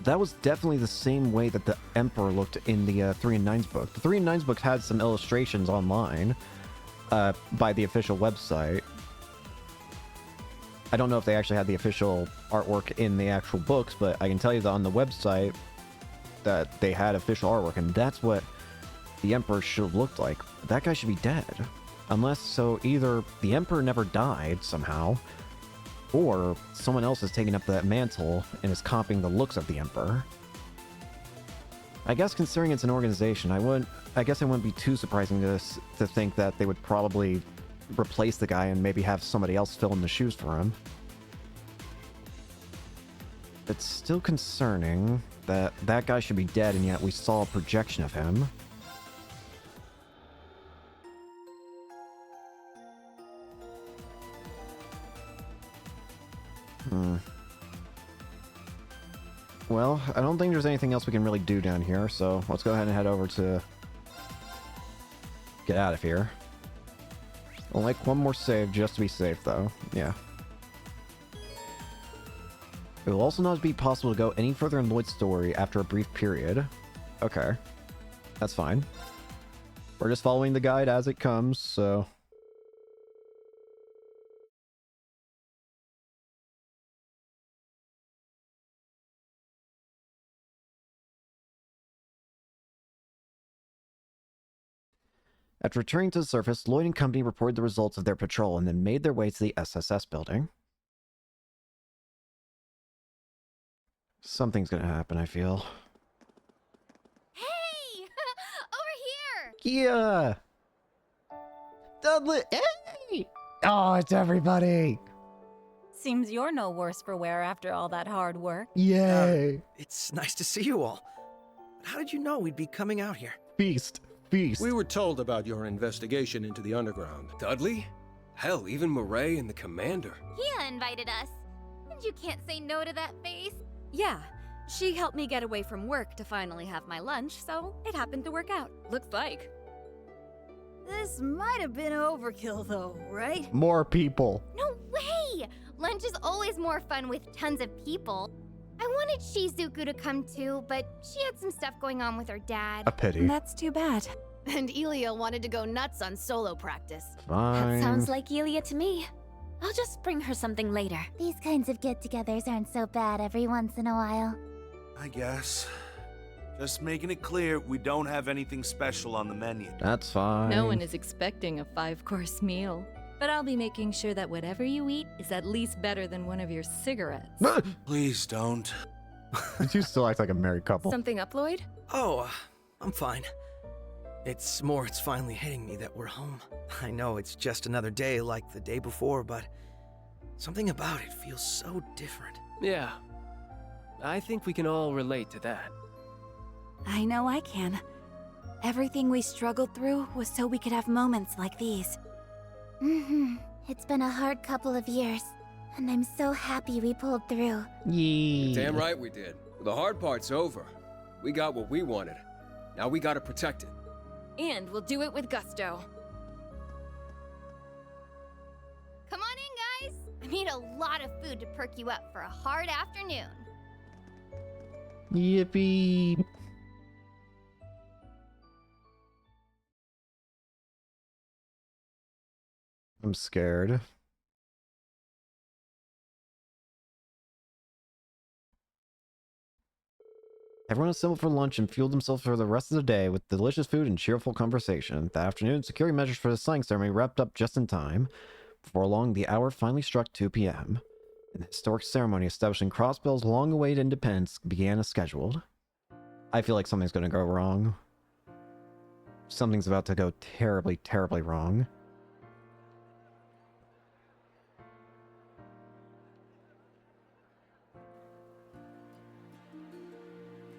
A: That was definitely the same way that the Emperor looked in the 3 and 9's book. The 3 and 9's book had some illustrations online by the official website. I don't know if they actually had the official artwork in the actual books, but I can tell you that on the website that they had official artwork, and that's what the Emperor should have looked like. That guy should be dead. Unless, so either the Emperor never died somehow, or someone else is taking up that mantle and is copying the looks of the Emperor. I guess considering it's an organization, I guess it wouldn't be too surprising to think that they would probably replace the guy and maybe have somebody else fill in the shoes for him. It's still concerning that that guy should be dead, and yet we saw a projection of him. Well, I don't think there's anything else we can really do down here, so let's go ahead and head over to get out of here. I'll like one more save just to be safe, though. Yeah. It will also not be possible to go any further in Lloyd's story after a brief period. Okay. That's fine. We're just following the guide as it comes, so... After returning to the surface, Lloyd and company reported the results of their patrol and then made their way to the SSS building. Something's gonna happen, I feel.
C: Hey! Over here!
A: Yeah! Dudley! Hey! Oh, it's everybody!
I: Seems you're no worse for wear after all that hard work.
A: Yay!
E: It's nice to see you all. But how did you know we'd be coming out here?
A: Feast! Feast!
J: We were told about your investigation into the underground.
H: Dudley? Hell, even Murray and the commander.
F: Kia invited us. And you can't say no to that face.
C: Yeah, she helped me get away from work to finally have my lunch, so it happened to work out. Looks like.
I: This might have been overkill though, right?
A: More people!
F: No way! Lunch is always more fun with tons of people. I wanted Shizuku to come too, but she had some stuff going on with her dad.
A: A pity.
G: That's too bad.
C: And Elia wanted to go nuts on solo practice.
A: Fine.
F: That sounds like Elia to me. I'll just bring her something later.
K: These kinds of get-togethers aren't so bad every once in a while.
L: I guess. Just making it clear, we don't have anything special on the menu.
A: That's fine.
I: No one is expecting a 5-course meal. But I'll be making sure that whatever you eat is at least better than one of your cigarettes.
L: Please don't.
A: You still act like a married couple.
C: Something up, Lloyd?
E: Oh, I'm fine. It's finally hitting me that we're home. I know it's just another day like the day before, but something about it feels so different.
D: Yeah. I think we can all relate to that.
G: I know I can. Everything we struggled through was so we could have moments like these.
K: It's been a hard couple of years, and I'm so happy we pulled through.
A: Yeah.
H: Damn right we did. The hard part's over. We got what we wanted. Now we gotta protect it.
C: And we'll do it with gusto.
F: Come on in, guys. I made a lot of food to perk you up for a hard afternoon.
A: Yippee! I'm scared. Everyone assembled for lunch and fueled themselves for the rest of the day with delicious food and cheerful conversation. The afternoon, security measures for the signing ceremony wrapped up just in time. Before long, the hour finally struck 2 p.m. and the historic ceremony establishing Crossbell's long-awaited independence began as scheduled. I feel like something's going to go wrong. Something's about to go terribly, terribly wrong.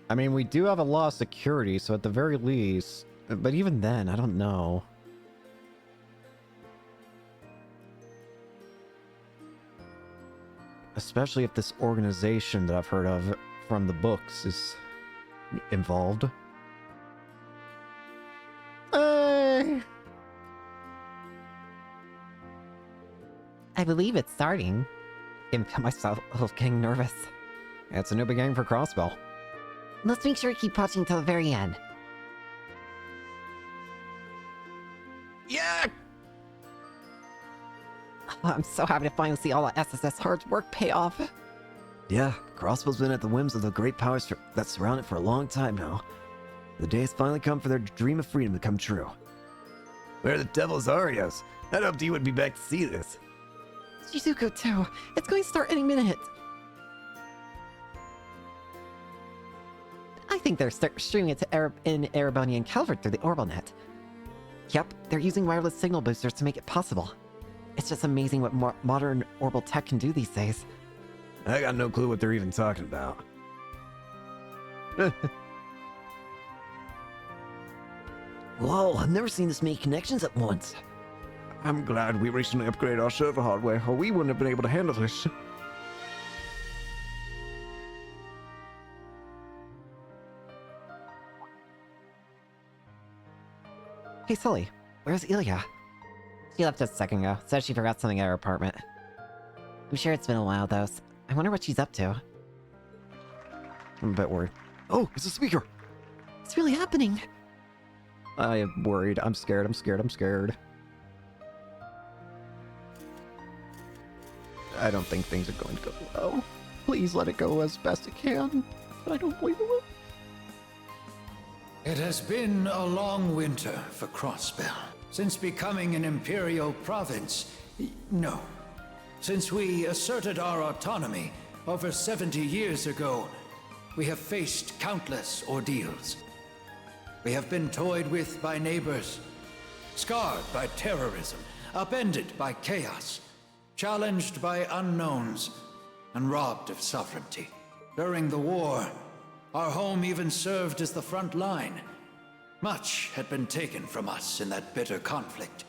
A: I mean, we do have a lot of security, so at the very least... But even then, I don't know. Especially if this organization that I've heard of from the books is involved.
B: I believe it's starting. I feel myself getting nervous.
A: It's a new beginning for Crossbell.
B: Let's make sure to keep watching till the very end.
A: Yeah!
B: Oh, I'm so happy to finally see all that SSS hard work pay off.
A: Yeah, Crossbell's been at the whims of the great powers that surround it for a long time now. The day has finally come for their dream of freedom to come true. Where the devil's Arias? I'd hoped you would be back to see this.
B: Shizuku too. It's going to start any minute. I think they're streaming it to in Erebony and Calvert through the Orbital Net. Yep, they're using wireless signal boosters to make it possible. It's just amazing what modern orbital tech can do these days.
A: I got no clue what they're even talking about.
B: Whoa, I've never seen this many connections at once.
A: I'm glad we recently upgraded our server hardware, or we wouldn't have been able to handle this.
B: Hey, Sully, where's Ilya? She left just a second ago. Said she forgot something at her apartment. I'm sure it's been a while, though. So I wonder what she's up to.
A: I'm a bit worried. Oh, it's a speaker!
B: It's really happening.
A: I am worried. I'm scared. I'm scared. I'm scared. I don't think things are going to go well. Please let it go as best it can. But I don't believe it will.
M: It has been a long winter for Crossbell. Since becoming an imperial province, no. Since we asserted our autonomy over 70 years ago, we have faced countless ordeals. We have been toyed with by neighbors, scarred by terrorism, upended by chaos, challenged by unknowns, and robbed of sovereignty. During the war, our home even served as the front line. Much had been taken from us in that bitter conflict.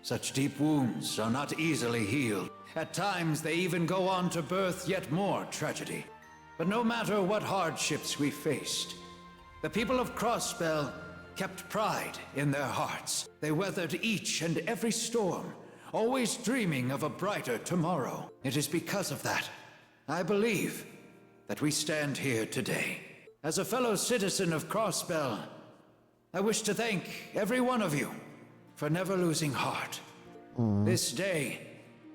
M: Such deep wounds are not easily healed. At times, they even go on to birth yet more tragedy. But no matter what hardships we faced, the people of Crossbell kept pride in their hearts. They weathered each and every storm, always dreaming of a brighter tomorrow. It is because of that, I believe, that we stand here today. As a fellow citizen of Crossbell, I wish to thank every one of you for never losing heart. This day,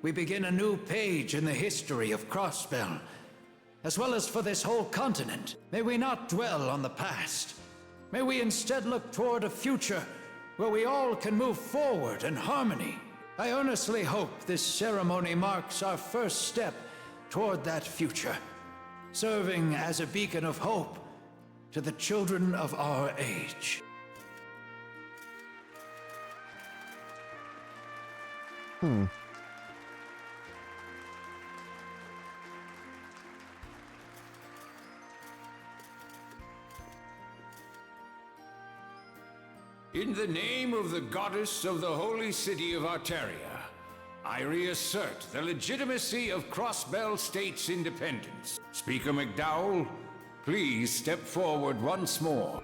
M: we begin a new page in the history of Crossbell, as well as for this whole continent. May we not dwell on the past. May we instead look toward a future where we all can move forward in harmony. I earnestly hope this ceremony marks our first step toward that future, serving as a beacon of hope to the children of our age.
N: In the name of the goddess of the holy city of Arteria, I reassert the legitimacy of Crossbell State's independence. Speaker McDowell, please step forward once more.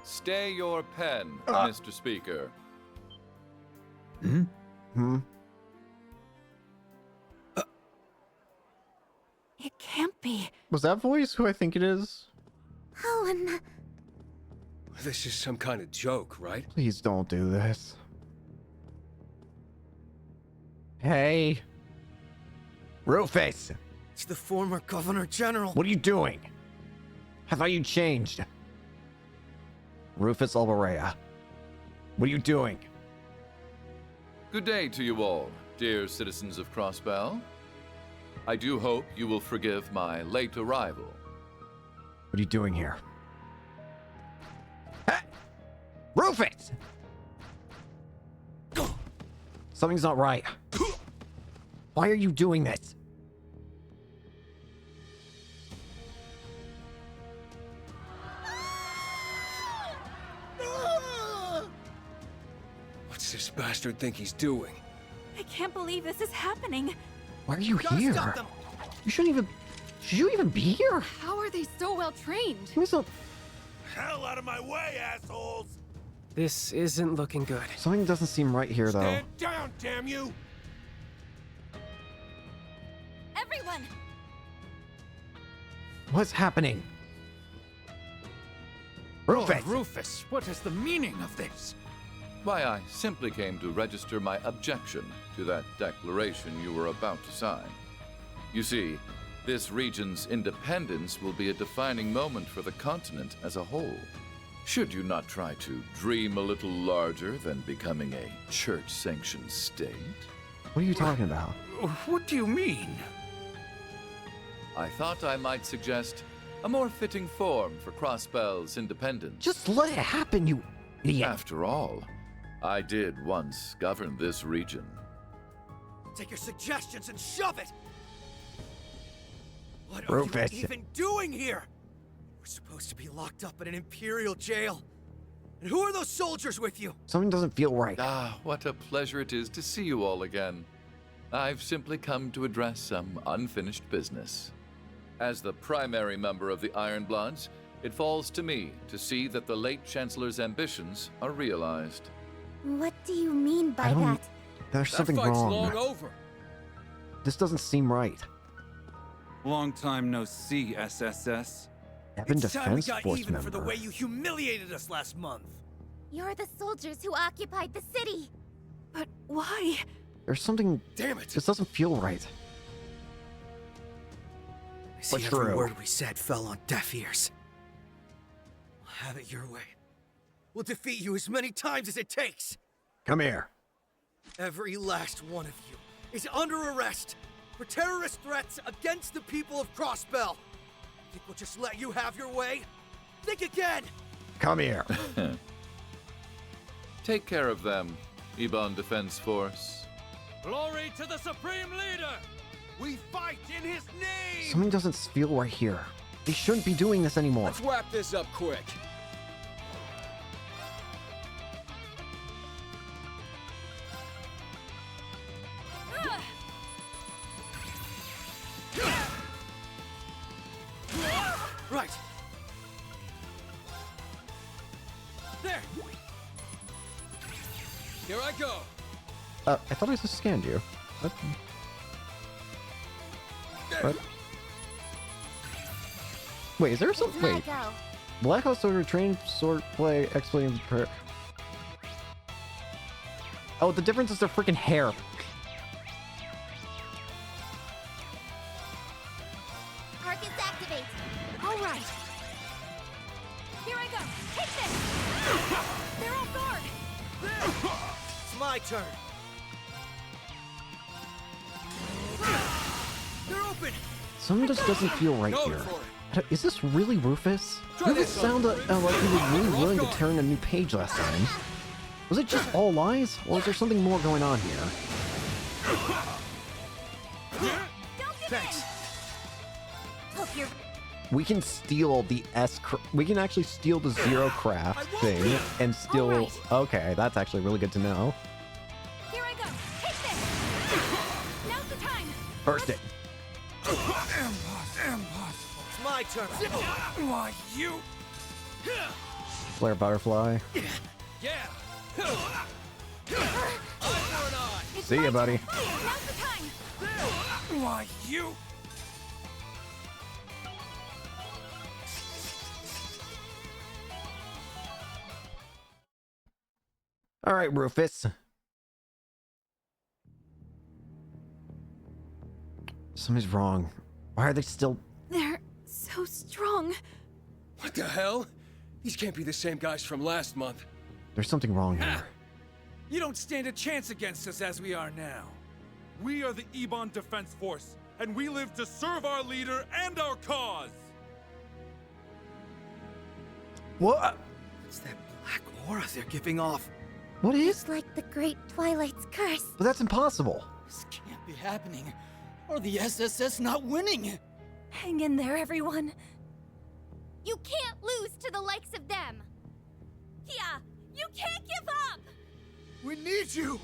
O: Stay your pen, Mr. Speaker.
G: It can't be.
A: Was that voice who I think it is?
K: Oh,
H: This is some kind of joke, right?
A: Please don't do this. Hey. Rufus!
E: It's the former Governor General.
A: What are you doing? I thought you changed. Rufus Alvarez. What are you doing?
O: Good day to you all, dear citizens of Crossbell. I do hope you will forgive my late arrival.
A: What are you doing here? Hey! Rufus! Something's not right. Why are you doing this?
H: What's this bastard think he's doing?
G: I can't believe this is happening.
A: Why are you here? You shouldn't even... Should you even be here?
C: How are they so well trained?
L: Hell out of my way, assholes!
D: This isn't looking good.
A: Something doesn't seem right here, though.
L: Stand down, damn you!
C: Everyone!
A: What's happening? Rufus!
M: Lord Rufus, what is the meaning of this?
O: Why, I simply came to register my objection to that declaration you were about to sign. You see, this region's independence will be a defining moment for the continent as a whole. Should you not try to dream a little larger than becoming a church-sanctioned state?
A: What are you talking about?
N: What do you mean?
O: I thought I might suggest a more fitting form for Crossbell's independence.
A: Just let it happen, you idiot.
O: After all, I did once govern this region.
E: Take your suggestions and shove it! What
A: Rufus.
E: are you even doing here? We're supposed to be locked up in an Imperial jail. And who are those soldiers with you?
A: Something doesn't feel right.
O: Ah, what a pleasure it is to see you all again. I've simply come to address some unfinished business. As the primary member of the Ironbloods, it falls to me to see that the late Chancellor's ambitions are realized.
K: What do you mean by that?
A: There's something
L: that fight's
A: wrong.
L: long over.
A: This doesn't seem right.
P: Long time no see, SSS.
A: Evan
E: It's time we
A: Defense
E: got
A: Force
E: even
A: member.
E: for the way you humiliated us last month.
K: You're the soldiers who occupied the city.
G: But why?
A: There's something.
E: Damn it!
A: This doesn't feel right.
E: I see
A: But
E: every
A: true.
E: word we said fell on deaf ears. We'll have it your way. We'll defeat you as many times as it takes.
A: Come here.
E: Every last one of you is under arrest for terrorist threats against the people of Crossbell. Think we'll just let you have your way? Think again!
A: Come here.
O: Take care of them, Ebon Defense Force.
L: Glory to the Supreme Leader! We fight in his name!
A: Something doesn't feel right here. They shouldn't be doing this anymore.
H: Let's wrap this up quick.
E: Right. There.
H: Here I go.
A: I thought I just scanned you. What? What? Wait, is there some?
K: It's my
A: Wait.
K: go.
A: Black Ops Soldier train sword play explains prayer. Oh, the difference is their freaking hair.
K: Targets activate.
F: All right. Here I go. Hit this! They're off guard!
E: It's my turn. They're open.
A: Something just doesn't feel right
H: Go
A: here.
H: for it.
A: Is this really Rufus?
H: Try
A: Rufus
H: this one.
A: sounded like he was really
H: Rough
A: willing to
H: going.
A: turn a new page last time. Was it just all lies, or is there something more going on here?
E: Thanks.
F: Hope you're...
A: We can steal the we can actually steal the Zero Craft thing and still.
F: Alright.
A: Okay, that's actually really good to know.
F: Here I go. Hit this! Now's the time!
A: Burst it.
E: It's my turn.
L: Why, you?
A: Flare Butterfly.
L: Yeah!
A: See ya, buddy.
F: Now's the time!
L: Why, you?
A: All right, Rufus. Something's wrong. Why are they still?
G: They're so strong.
H: What the hell? These can't be the same guys from last month.
A: There's something wrong here.
L: You don't stand a chance against us as we are now. We are the Ebon Defense Force, and we live to serve our leader and our cause!
A: What?
E: What's that black aura they're giving off?
A: What is?
K: It's like the Great Twilight's curse.
A: But that's impossible.
Q: This can't be happening. Or the SSS not winning.
G: Hang in there, everyone.
F: You can't lose to the likes of them! Yeah, you can't give up!
E: We need you!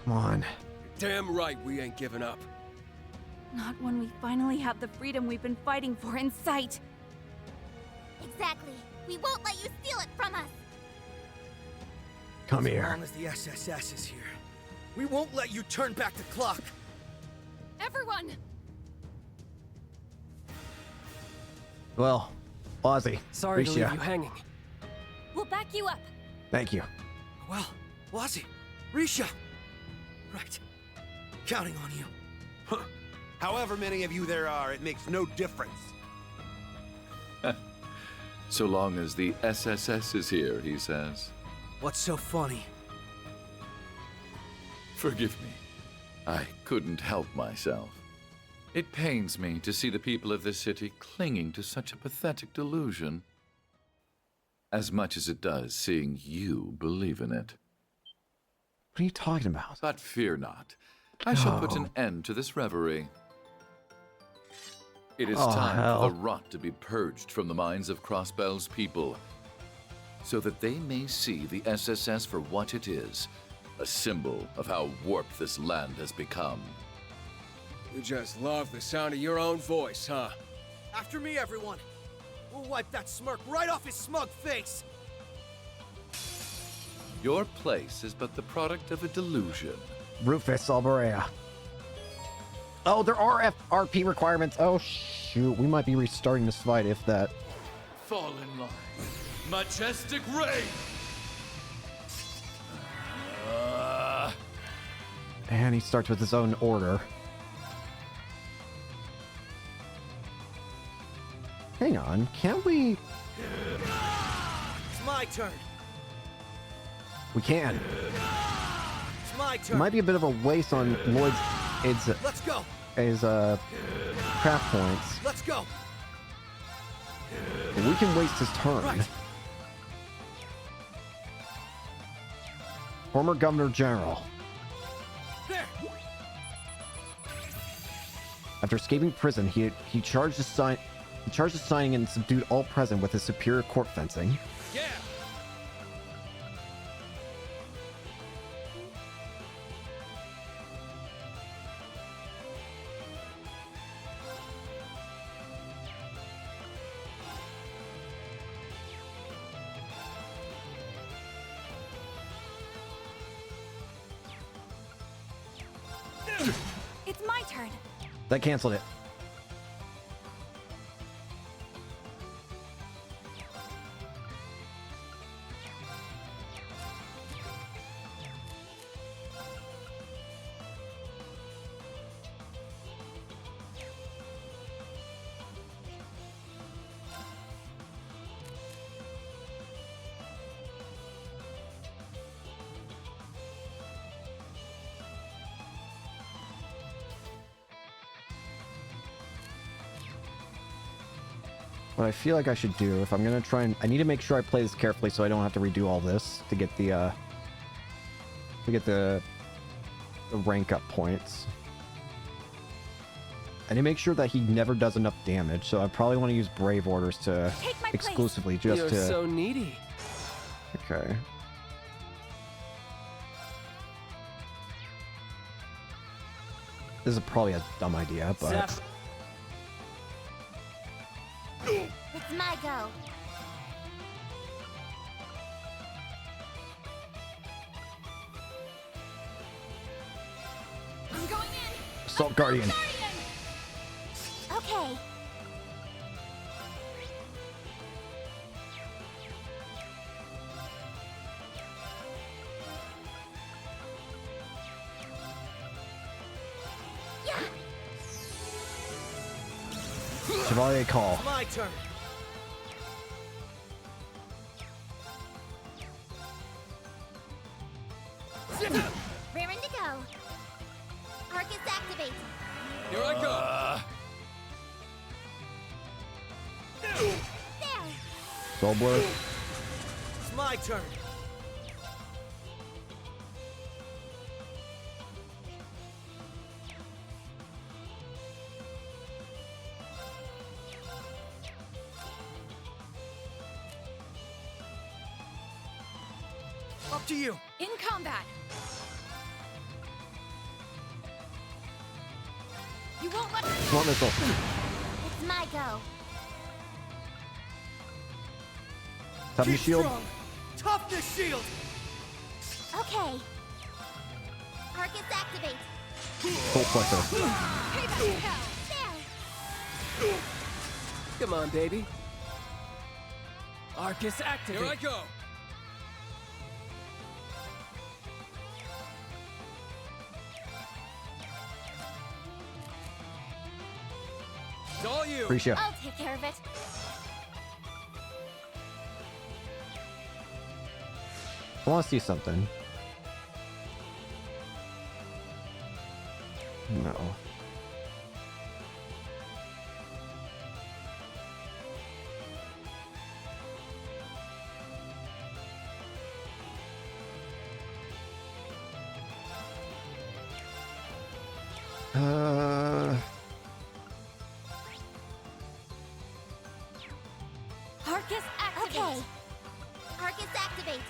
A: Come on.
H: Damn right we ain't giving up.
G: Not when we finally have the freedom we've been fighting for in sight.
F: Exactly. We won't let you steal it from us!
A: Come
E: As
A: here.
E: long as the SSS is here, we won't let you turn back the clock.
F: Everyone!
A: Well, Ozzy.
D: Sorry to
A: Risha,
D: leave you hanging.
F: We'll back you up!
A: thank you.
E: Well, Wazzy, Risha. Right. Counting on you.
L: However many of you there are, it makes no difference.
O: So long as the SSS is here, he says.
E: What's so funny?
O: Forgive me. I couldn't help myself. It pains me to see the people of this city clinging to such a pathetic delusion, as much as it does seeing you believe in it.
A: What are you talking about?
O: But fear not. I shall put an end to this reverie. It is time for the rot to be purged from the minds of Crossbell's people, so that they may see the SSS for what it is, a symbol of how warped this land has become.
H: You just love the sound of your own voice, huh?
E: After me, everyone. We'll wipe that smirk right off his smug face.
O: Your place is but the product of a delusion.
A: Rufus Alberea. Oh, there are RP requirements. Oh, shoot. We might be restarting this fight if that.
L: Fall in line. Majestic Ray!
A: And he starts with his own order. Hang on. Can't we...
E: It's my turn.
A: We can.
E: It's my
A: It
E: turn.
A: might be a bit of a waste on Lloyd's...
E: Let's go.
A: His, craft points.
E: Let's go.
A: But we can waste his turn.
E: Right.
A: Former Governor General.
E: There.
A: After escaping prison, he charged assigning and subdued all present with his superior court fencing.
E: Yeah.
G: It's my turn.
A: That canceled it. What I feel like I should do, if I'm gonna try and... I need to make sure I play this carefully so I don't have to redo all this to get the, the rank up points. I need to make sure that he never does enough damage, so I probably want to use Brave Orders to exclusively just
D: You're
A: to...
D: so needy.
A: Okay. This is probably a dumb idea, but...
K: It's my go.
G: I'm going in.
A: Assault Guardian.
K: Okay.
A: Chevalier Call.
E: It's my turn.
K: Raring to go. Arcus activate.
L: Here I go.
K: There.
A: Soul Blur.
E: It's my turn. Up to you.
G: In combat. You won't let me.
A: Smart missile.
K: It's my go.
A: Top your shield.
E: Strong. Toughness shield.
K: Okay. Arcus activate.
A: Colt Flexor.
G: Payback to hell.
K: There.
D: Come on, baby. Arcus activate.
L: Here I go. It's all you.
A: Appreciate.
K: I'll take care of it.
A: I want to see something. No.
K: Okay. Arcus activate.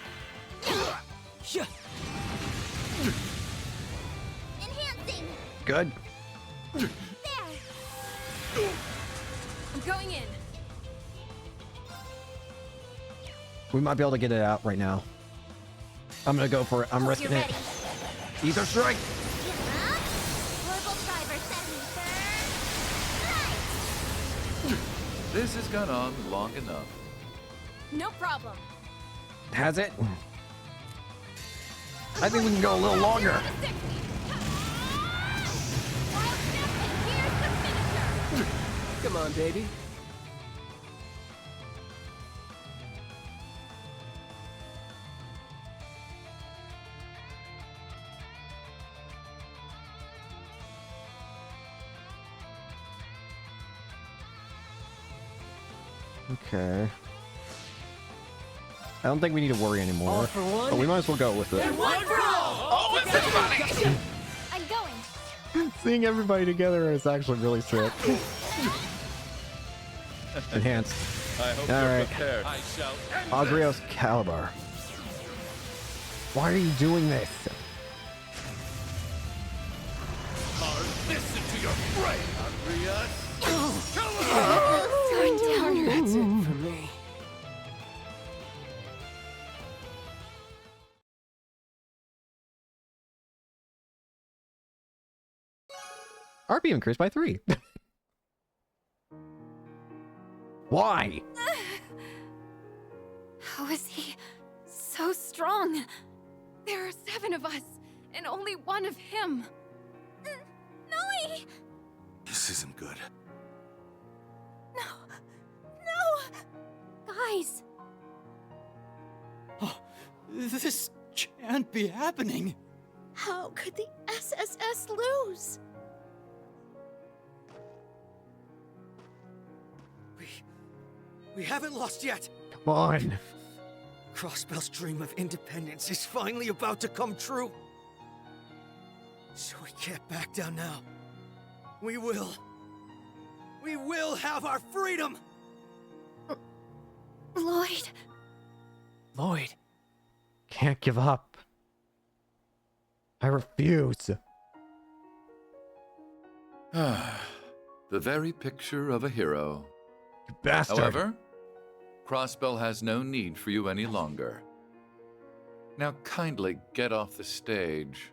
K: Enhancing.
A: Good.
K: There.
C: I'm going in.
A: We might be able to get it out right now. I'm gonna go for it. I'm risking it. Ether strike.
K: Orbital driver setting third.
O: This has gone on long enough.
C: No problem.
A: Has it? I think we can go a little longer.
D: Come on, baby.
A: Okay. I don't think we need to worry anymore.
D: All for one.
A: But we might as well go with it.
D: And one for all! Oh, it's everybody!
K: I'm going.
A: Seeing everybody together is actually really sick. Enhanced.
O: I hope
A: All
O: you're
A: right.
O: prepared. I shall end
A: Agrios Caliber. Why are you doing this?
N: Listen to your brain, Andreas.
C: Going down.
D: That's it for me.
A: RP increased by 3. Why?
C: How is he so strong? There are 7 of us, and only one of him.
K: Noe!
L: This isn't good.
K: No! Guys!
Q: Oh, this can't be happening.
K: How could the SSS lose?
E: We haven't lost yet.
A: Come on.
E: Crossbell's dream of independence is finally about to come true. So we can't back down now. We will. We will have our freedom!
K: Lloyd.
D: Lloyd.
A: Can't give up. I refuse.
O: The very picture of a hero.
A: You bastard.
O: However, Crossbell has no need for you any longer. Now kindly get off the stage.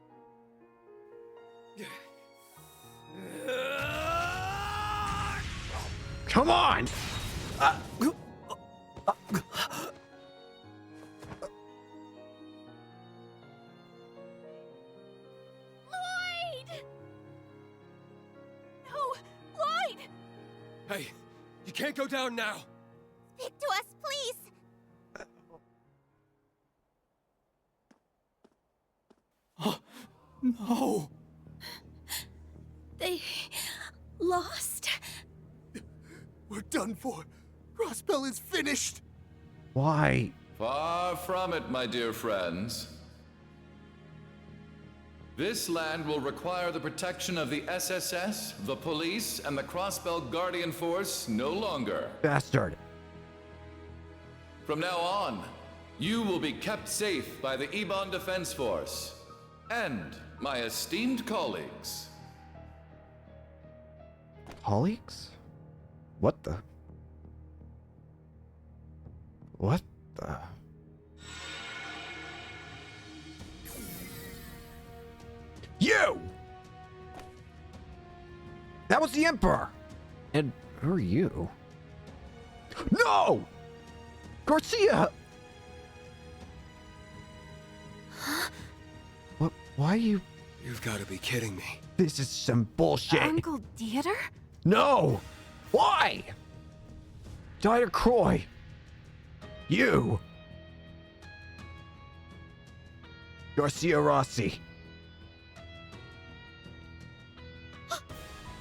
A: Come on!
K: Lloyd! No! Lloyd!
H: Hey, you can't go down now.
K: Speak to us, please!
Q: Oh, no.
K: They lost.
L: We're done for. Crossbell is finished.
A: Why?
O: Far from it, my dear friends. This land will require the protection of the SSS, the police, and the Crossbell Guardian Force no longer.
A: Bastard.
O: From now on, you will be kept safe by the Ebon Defense Force and my esteemed colleagues.
A: Colleagues? What the? What the? You! That was the Emperor! And who are you? No! Garcia! What? Why are you?
H: You've got to be kidding me.
A: This is some bullshit.
G: Uncle Dieter?
A: No! Why? Dieter Croy! You! Garcia Rossi.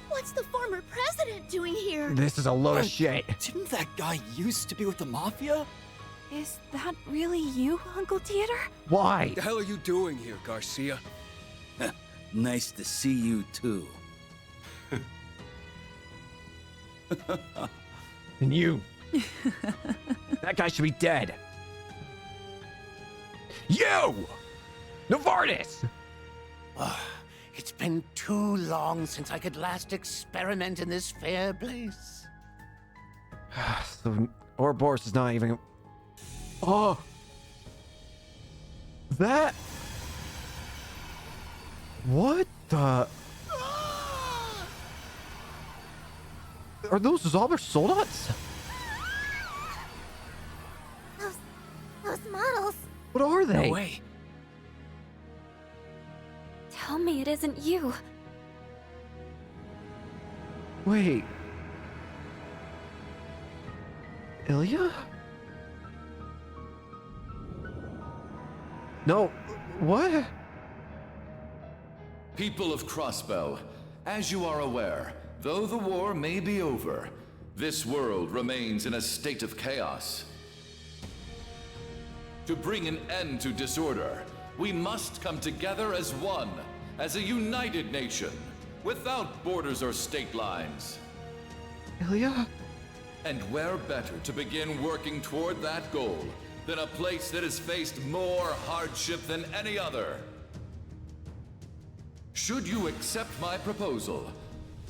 K: What's the former president doing here?
A: This is a load of shit.
Q: Didn't that guy used to be with the Mafia?
G: Is that really you, Uncle Dieter?
A: Why?
H: What the hell are you doing here, Garcia?
R: Nice to see you, too.
A: And you,
B: That guy should be dead. You! Novartis!
S: It's been too long since I could last experiment in this fair place.
B: The Ouroboros is not even... Oh! That... What the... Are those Zauber soldats?
K: Those models.
B: What are they?
S: No way.
G: Tell me it isn't you.
B: Wait. Ilya? No. What?
O: People of Crossbell, as you are aware, though the war may be over, this world remains in a state of chaos. To bring an end to disorder, we must come together as one, as a united nation, without borders or state lines.
B: Ilya?
O: And where better to begin working toward that goal than a place that has faced more hardship than any other? Should you accept my proposal,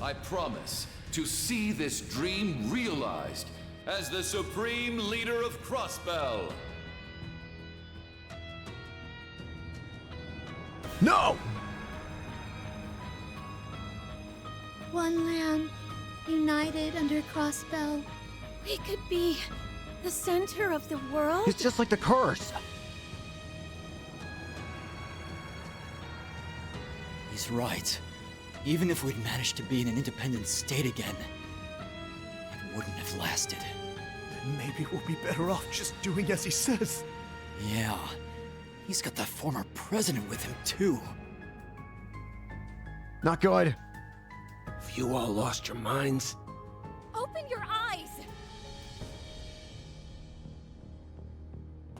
O: I promise to see this dream realized as the supreme leader of Crossbell.
B: No!
K: One land, united under Crossbell.
G: We could be the center of the world?
B: It's just like the curse.
Q: He's right. Even if we'd managed to be in an independent state again, it wouldn't have lasted.
E: Then maybe we'll be better off just doing as he says.
Q: Yeah. He's got the former president with him, too.
B: Not good.
H: Have you all lost your minds?
C: Open your eyes!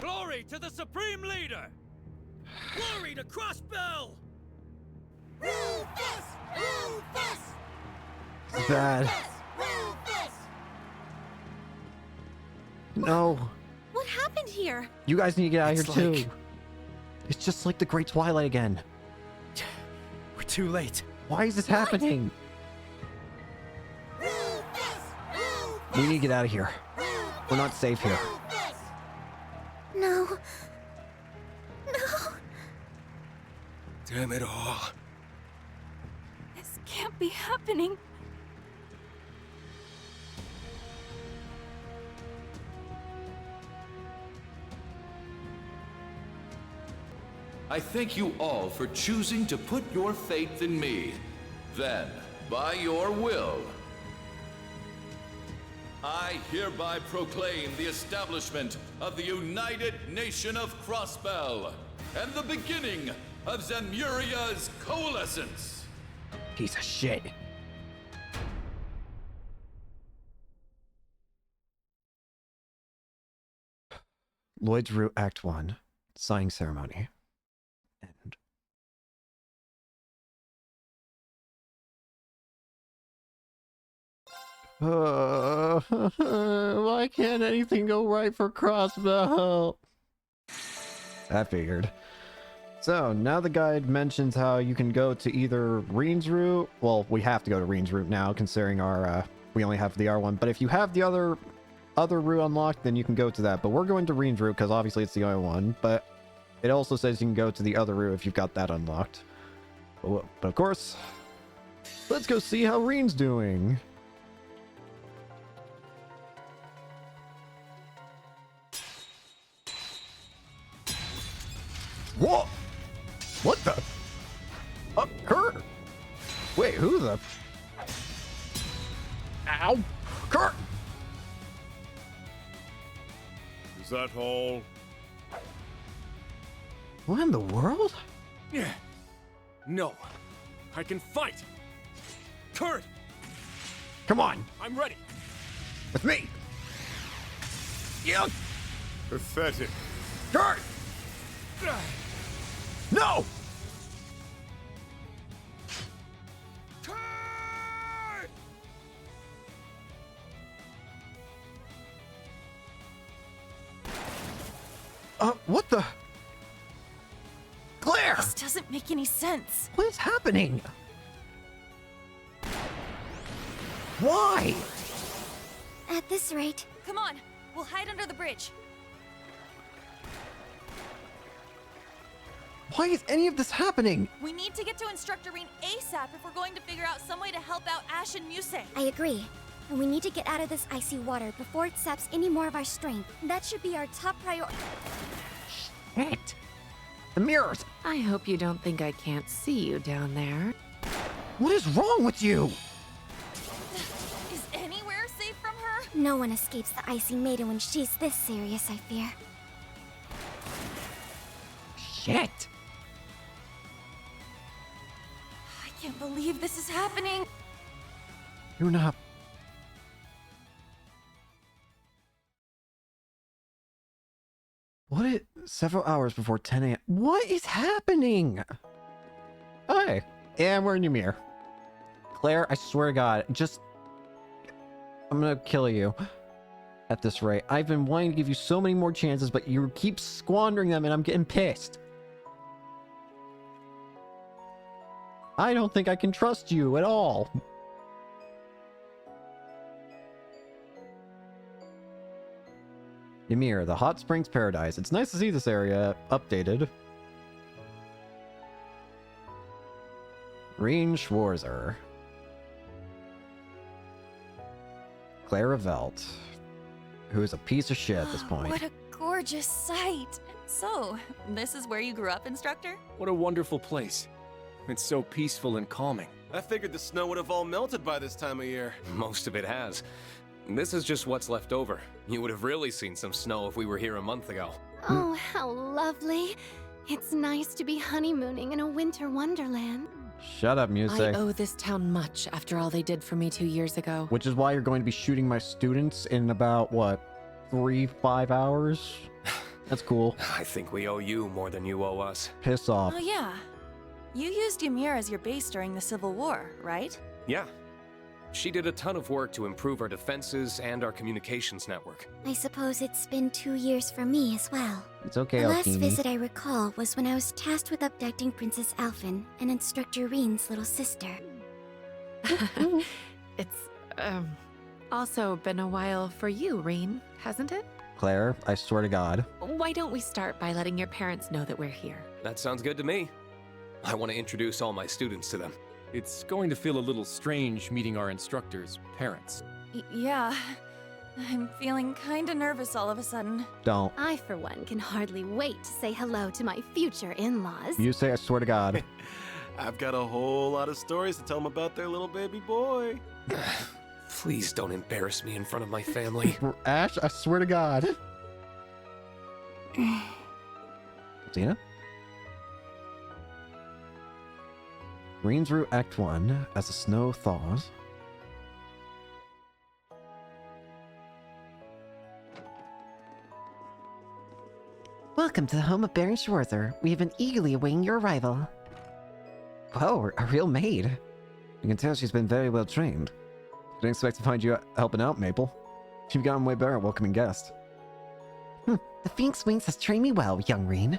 L: Glory to the Supreme Leader! Glory to Crossbell!
K: Rufus! Rufus!
B: Bad.
K: Rufus!
B: No.
C: What happened here?
B: You guys need to get out of
E: It's
B: here
E: like-
B: too. It's just like the Great Twilight again.
E: We're too late.
B: Why is this happening? We need to get out of here. We're not safe here.
K: No. No.
H: Damn it all.
G: This can't be happening.
O: I thank you all for choosing to put your faith in me. Then, by your will, I hereby proclaim the establishment of the United Nation of Crossbell and the beginning of Zemuria's coalescence.
B: Piece of shit. Lloyd's Root Act 1. Signing ceremony. End. Why can't anything go right for Crossbell? I figured. So, now the guide mentions how you can go to either Reen's route. Well, we have to go to Reen's route now, considering our, we only have the R1. But if you have the other route unlocked, then you can go to that. But we're going to Reen's route, because obviously it's the only one. But it also says you can go to the other route if you've got that unlocked. But of course, let's go see how Reen's doing. Whoa! What the? Kurt! Wait, who the? Ow! Kurt!
L: Is that all?
B: What in the world?
L: Yeah. No. I can fight. Kurt!
B: Come on!
L: I'm ready.
B: With me! Yeah!
L: Pathetic.
B: Kurt! No!
A: What the? Claire!
I: This doesn't make any sense.
A: What is happening? Why?
K: At this rate...
I: Come on, we'll hide under the bridge.
A: Why is any of this happening?
I: We need to get to Instructor Reen ASAP if we're going to figure out some way to help out Ash and Muse.
K: I agree. And we need to get out of this icy water before it saps any more of our strength. That should be our top priority.
A: Shit. The mirrors.
T: I hope you don't think I can't see you down there.
A: What is wrong with you?
I: Is anywhere safe from her?
K: No one escapes the icy maiden when she's this serious, I fear.
A: Shit.
I: I can't believe this is happening.
A: You're not. What is several hours before 10 a.m.? What is happening? Hi. And we're in Ymir. Claire, I swear to God, I'm gonna kill you at this rate. I've been wanting to give you so many more chances, but you keep squandering them and I'm getting pissed. I don't think I can trust you at all. Ymir, the hot springs paradise. It's nice to see this area updated. Reen Schwarzer. Clara Velt, who is a piece of shit at this point.
I: What a gorgeous sight. So, this is where you grew up, Instructor?
D: What a wonderful place. It's so peaceful and calming.
U: I figured the snow would have all melted by this time of year.
D: Most of it has. This is just what's left over. You would have really seen some snow if we were here a month ago.
K: Oh, how lovely. It's nice to be honeymooning in a winter wonderland.
A: Shut up, Muse.
T: I owe this town much after all they did for me 2 years ago.
A: Which is why you're going to be shooting my students in about, what, 3-5 hours? That's cool.
D: I think we owe you more than you owe us.
A: Piss off.
I: Oh yeah. You used Ymir as your base during the Civil War, right?
D: Yeah. She did a ton of work to improve our defenses and our communications network.
K: I suppose it's been 2 years for me as well.
A: It's okay,
K: The last
A: Alkini.
K: visit I recall was when I was tasked with abducting Princess Alphen and Instructor Reen's little sister.
T: It's, also been a while for you, Reen, hasn't it?
A: Claire, I swear to God.
T: Why don't we start by letting your parents know that we're here?
D: That sounds good to me. I want to introduce all my students to them.
V: It's going to feel a little strange meeting our instructors' parents.
I: Yeah. I'm feeling kinda nervous all of a sudden.
A: Don't.
K: I, for one, can hardly wait to say hello to my future in-laws.
A: Muse, I swear to God.
U: I've got a whole lot of stories to tell them about their little baby boy.
D: Please don't embarrass me in front of my family.
A: Ash, I swear to God. Tina? Reen's Route Act 1, as the snow thaws.
B: Welcome to the home of Baron Schwarzer. We have been eagerly awaiting your arrival.
A: Whoa, a real maid. You can tell she's been very well trained. I didn't expect to find you helping out, Maple. You've gotten way better at welcoming guests.
B: The Phoenix Wings has trained me well, young Reen.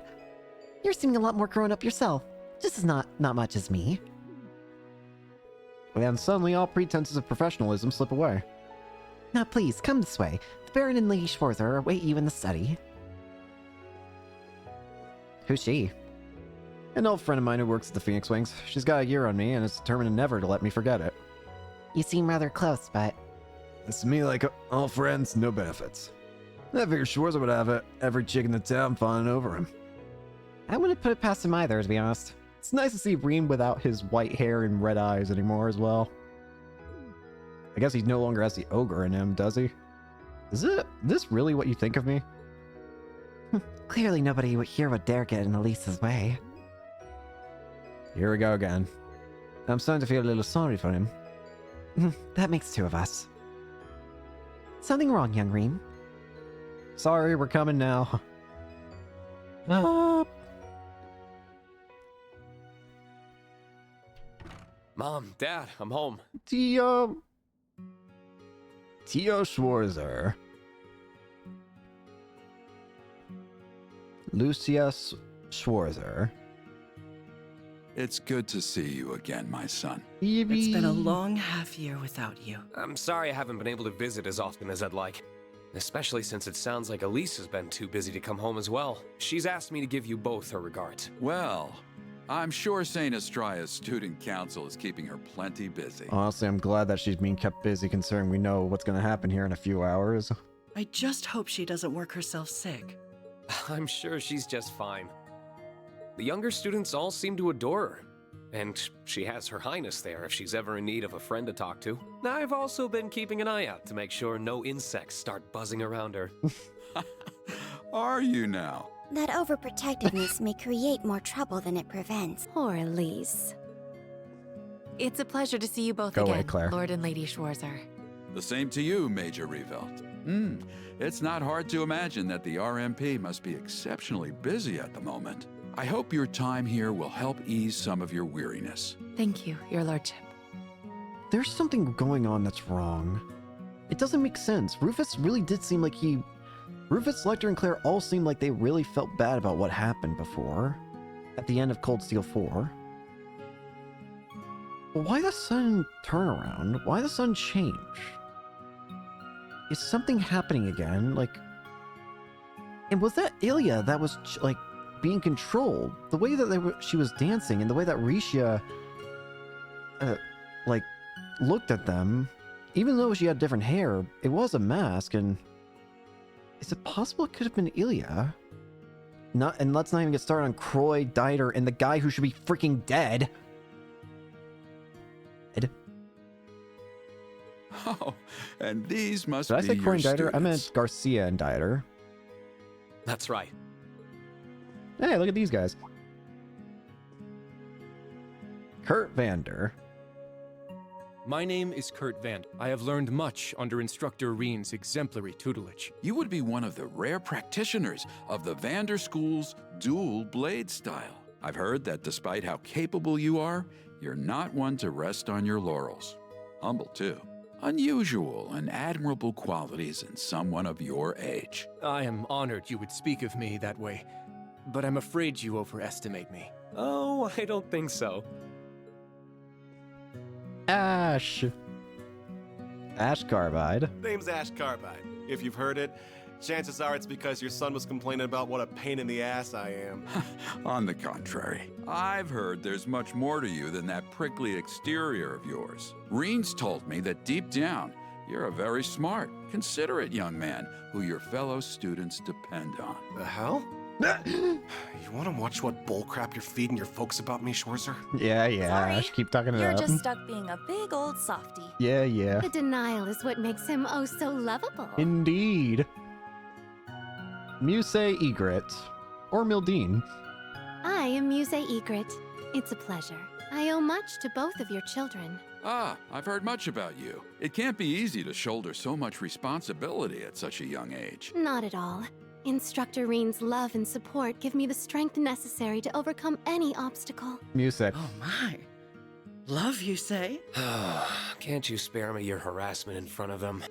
B: You're seeming a lot more grown up yourself. Just as not much as me.
A: And suddenly all pretenses of professionalism slip away.
B: Now please, come this way. The Baron and Lady Schwarzer await you in the study.
A: Who's she? An old friend of mine who works at the Phoenix Wings. She's got a year on me and is determined never to let me forget it.
B: You seem rather close, but...
A: It's to me like all friends, no benefits. I figured Schwarzer would have it. Every chick in the town fawning over him.
B: I wouldn't put it past him either, to be honest.
A: It's nice to see Reen without his white hair and red eyes anymore as well. I guess he no longer has the ogre in him, does he? Is this really what you think of me?
B: Clearly nobody here would dare get in Elise's way.
A: Here we go again. I'm starting to feel a little sorry for him.
B: That makes two of us. Something wrong, young Reen?
A: Sorry, we're coming now.
D: Mom, Dad, I'm home.
A: Tio Schwarzer. Lucius Schwarzer.
J: It's good to see you again, my son.
M: It's been a long half year without you.
W: I'm sorry I haven't been able to visit as often as I'd like. Especially since it sounds like Elise has been too busy to come home as well. She's asked me to give you both her regards.
J: Well, I'm sure St. Estria's student council is keeping her plenty busy.
A: Honestly, I'm glad that she's being kept busy considering we know what's going to happen here in a few hours.
M: I just hope she doesn't work herself sick.
W: I'm sure she's just fine. The younger students all seem to adore her. And she has Her Highness there if she's ever in need of a friend to talk to. I've also been keeping an eye out to make sure no insects start buzzing around her.
J: Are you now?
K: That overprotectiveness may create more trouble than it prevents.
T: Poor Elise. It's a pleasure to see you both
A: Go
T: again,
A: away, Claire.
T: Lord and Lady Schwarzer.
J: The same to you, Major Revelt. It's not hard to imagine that the RMP must be exceptionally busy at the moment. I hope your time here will help ease some of your weariness.
T: Thank you, Your Lordship.
A: There's something going on that's wrong. It doesn't make sense. Rufus really did seem like Rufus, Lecter, and Claire all seemed like they really felt bad about what happened before. At the end of Cold Steel 4. But why the sudden turnaround? Why the sudden change? Is something happening again? Like... And was that Ilya that was, like, being controlled? The way that she was dancing and the way that Risha, like, looked at them, even though she had different hair, it was a mask, and... Is it possible it could have been Ilya? And let's not even get started on Croy, Dieter, and the guy who should be freaking dead.
J: Oh, and these must
A: Did I
J: be
A: say Croy
J: your
A: and Dieter?
J: students.
A: I meant Garcia and Dieter.
W: That's right.
A: Hey, look at these guys. Kurt Vander.
V: My name is Kurt Vander. I have learned much under Instructor Reen's exemplary tutelage.
J: You would be one of the rare practitioners of the Vander School's dual blade style. I've heard that despite how capable you are, you're not one to rest on your laurels. Humble, too. Unusual and admirable qualities in someone of your age.
V: I am honored you would speak of me that way, but I'm afraid you overestimate me.
W: Oh, I don't think so.
A: Ash. Ash Carbide.
U: Name's Ash Carbide. If you've heard it, chances are it's because your son was complaining about what a pain in the ass I am.
J: On the contrary, I've heard there's much more to you than that prickly exterior of yours. Reen's told me that deep down, you're a very smart, considerate young man who your fellow students depend on.
U: The hell? You want to watch what bullcrap you're feeding your folks about me, Schwarzer?
A: Yeah,
X: Sorry,
A: Ash, keep talking it
X: You're
A: up.
X: just stuck being a big old softie.
A: Yeah.
X: The denial is what makes him oh so lovable.
A: Indeed. Muse Egret. Or Mildine.
X: I am Muse Egret. It's a pleasure. I owe much to both of your children.
J: Ah, I've heard much about you. It can't be easy to shoulder so much responsibility at such a young age.
X: Not at all. Instructor Reen's love and support give me the strength necessary to overcome any obstacle.
A: Music.
M: Oh my. Love, you say?
W: Can't you spare me your harassment in front of them?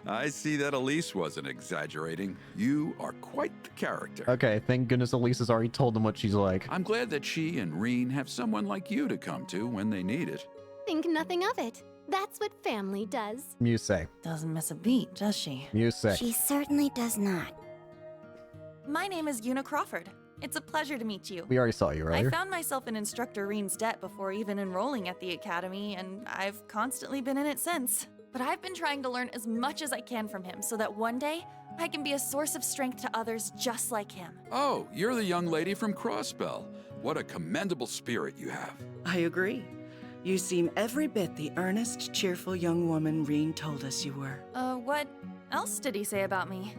J: I see that Elise wasn't exaggerating. You are quite the character.
A: Okay, thank goodness Elise has already told them what she's like.
J: I'm glad that she and Reen have someone like you to come to when they need it.
X: Think nothing of it. That's what family does.
A: Muse.
X: Doesn't miss a beat, does she?
A: Muse.
K: She certainly does not.
X: My name is Una Crawford. It's a pleasure to meet you.
A: We already saw you earlier.
X: I found myself in Instructor Reen's debt before even enrolling at the academy, and I've constantly been in it since. But I've been trying to learn as much as I can from him so that one day I can be a source of strength to others just like him.
J: Oh, you're the young lady from Crossbell. What a commendable spirit you have.
M: I agree. You seem every bit the earnest, cheerful young woman Reen told us you were.
X: What else did he say about me?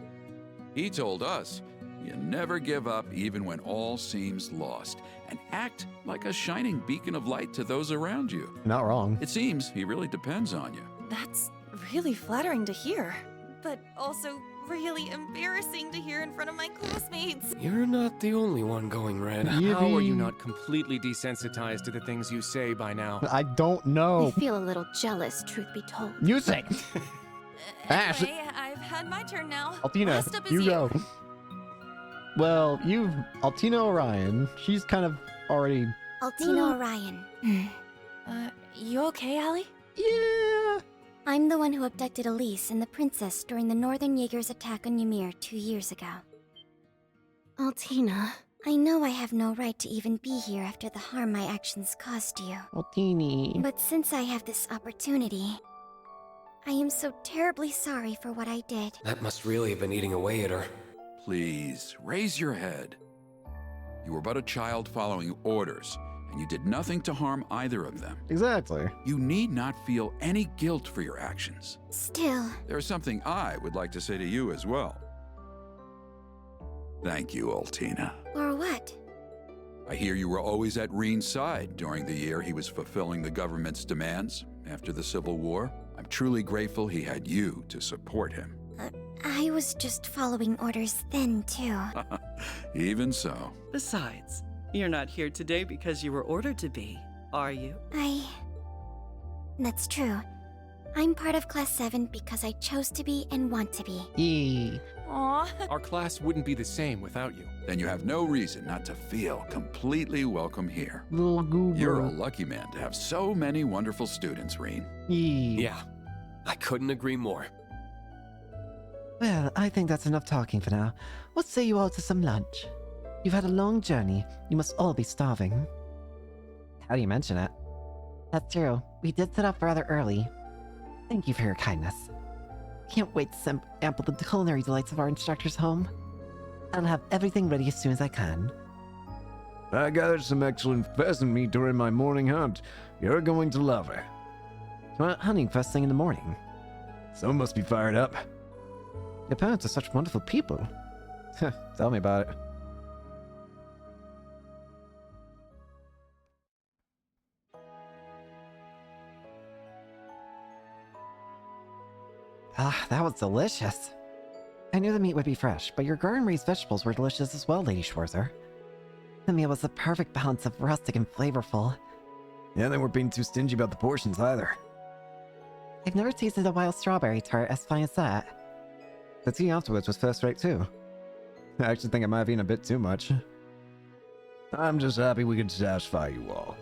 J: He told us, you never give up even when all seems lost, and act like a shining beacon of light to those around you.
A: Not wrong.
J: It seems he really depends on you.
X: That's really flattering to hear, but also really embarrassing to hear in front of my classmates.
W: You're not the only one going red.
V: How are you not completely desensitized to the things you say by now?
A: I don't know.
X: I feel a little jealous, truth be told.
A: Music. Ash.
X: Anyway, I've had my turn now.
A: Altina,
X: Last up is
A: you go. Well, you've Altina Orion. She's kind of already.
K: Altina Orion.
X: You okay, Allie?
A: Yeah.
K: I'm the one who abducted Elise and the princess during the Northern Jaegers' attack on Ymir 2 years ago. Altina. I know I have no right to even be here after the harm my actions caused you.
A: Altini.
K: But since I have this opportunity, I am so terribly sorry for what I did.
W: That must really have been eating away at her.
J: Please, raise your head. You were but a child following orders, and you did nothing to harm either of them.
A: Exactly.
J: You need not feel any guilt for your actions.
K: Still.
J: There's something I would like to say to you as well. Thank you, Altina.
K: Or what?
J: I hear you were always at Reen's side during the year he was fulfilling the government's demands after the Civil War. I'm truly grateful he had you to support him.
K: I was just following orders then, too.
J: Even so.
M: Besides, you're not here today because you were ordered to be, are you?
K: That's true. I'm part of Class 7 because I chose to be and want to be.
A: Yee.
X: Aww.
V: Our class wouldn't be the same without you.
J: Then you have no reason not to feel completely welcome here.
A: Little goober.
J: You're a lucky man to have so many wonderful students, Reen.
A: Yee.
W: Yeah, I couldn't agree more.
B: Well, I think that's enough talking for now. What say you all to some lunch? You've had a long journey. You must all be starving. How do you mention it? That's true. We did set off rather early. Thank you for your kindness. Can't wait to sample the culinary delights of our instructors home. I'll have everything ready as soon as I can.
A: I gathered some excellent pheasant meat during my morning hunt. You're going to love it.
B: You went hunting first thing in the morning.
A: Some must be fired up.
B: Your parents are such wonderful people.
A: Tell me about it.
B: Ah, that was delicious. I knew the meat would be fresh, but your garden-raised vegetables were delicious as well, Lady Schwarzer. The meal was the perfect balance of rustic and flavorful.
A: Yeah, they weren't being too stingy about the portions either.
B: I've never tasted a wild strawberry tart as fine as that.
A: The tea afterwards was first rate too. I actually think I might have eaten a bit too much. I'm just happy we could satisfy you all.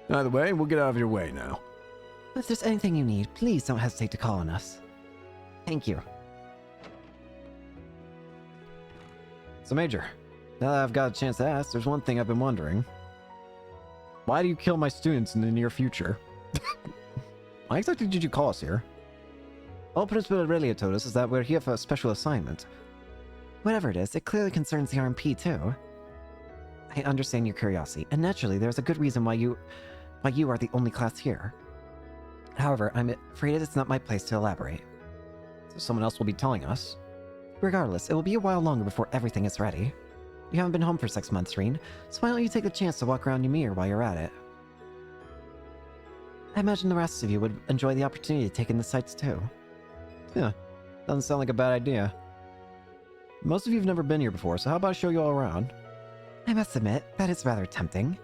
A: Either way, we'll get out of your way now.
B: If there's anything you need, please don't hesitate to call on us. Thank you.
A: So, Major, now that I've got a chance to ask, there's one thing I've been wondering. Why do you kill my students in the near future? Why exactly did you call us here?
B: All Principal Aurelia told us is that we're here for a special assignment. Whatever it is, it clearly concerns the RMP too. I understand your curiosity, and naturally there's a good reason why you are the only class here. However, I'm afraid it's not my place to elaborate.
A: So someone else will be telling us.
B: Regardless, it will be a while longer before everything is ready. You haven't been home for 6 months, Reen, so why don't you take the chance to walk around Ymir while you're at it? I imagine the rest of you would enjoy the opportunity to take in the sights too.
A: Yeah, doesn't sound like a bad idea. Most of you have never been here before, so how about I show you all around?
B: I must admit, that is rather tempting.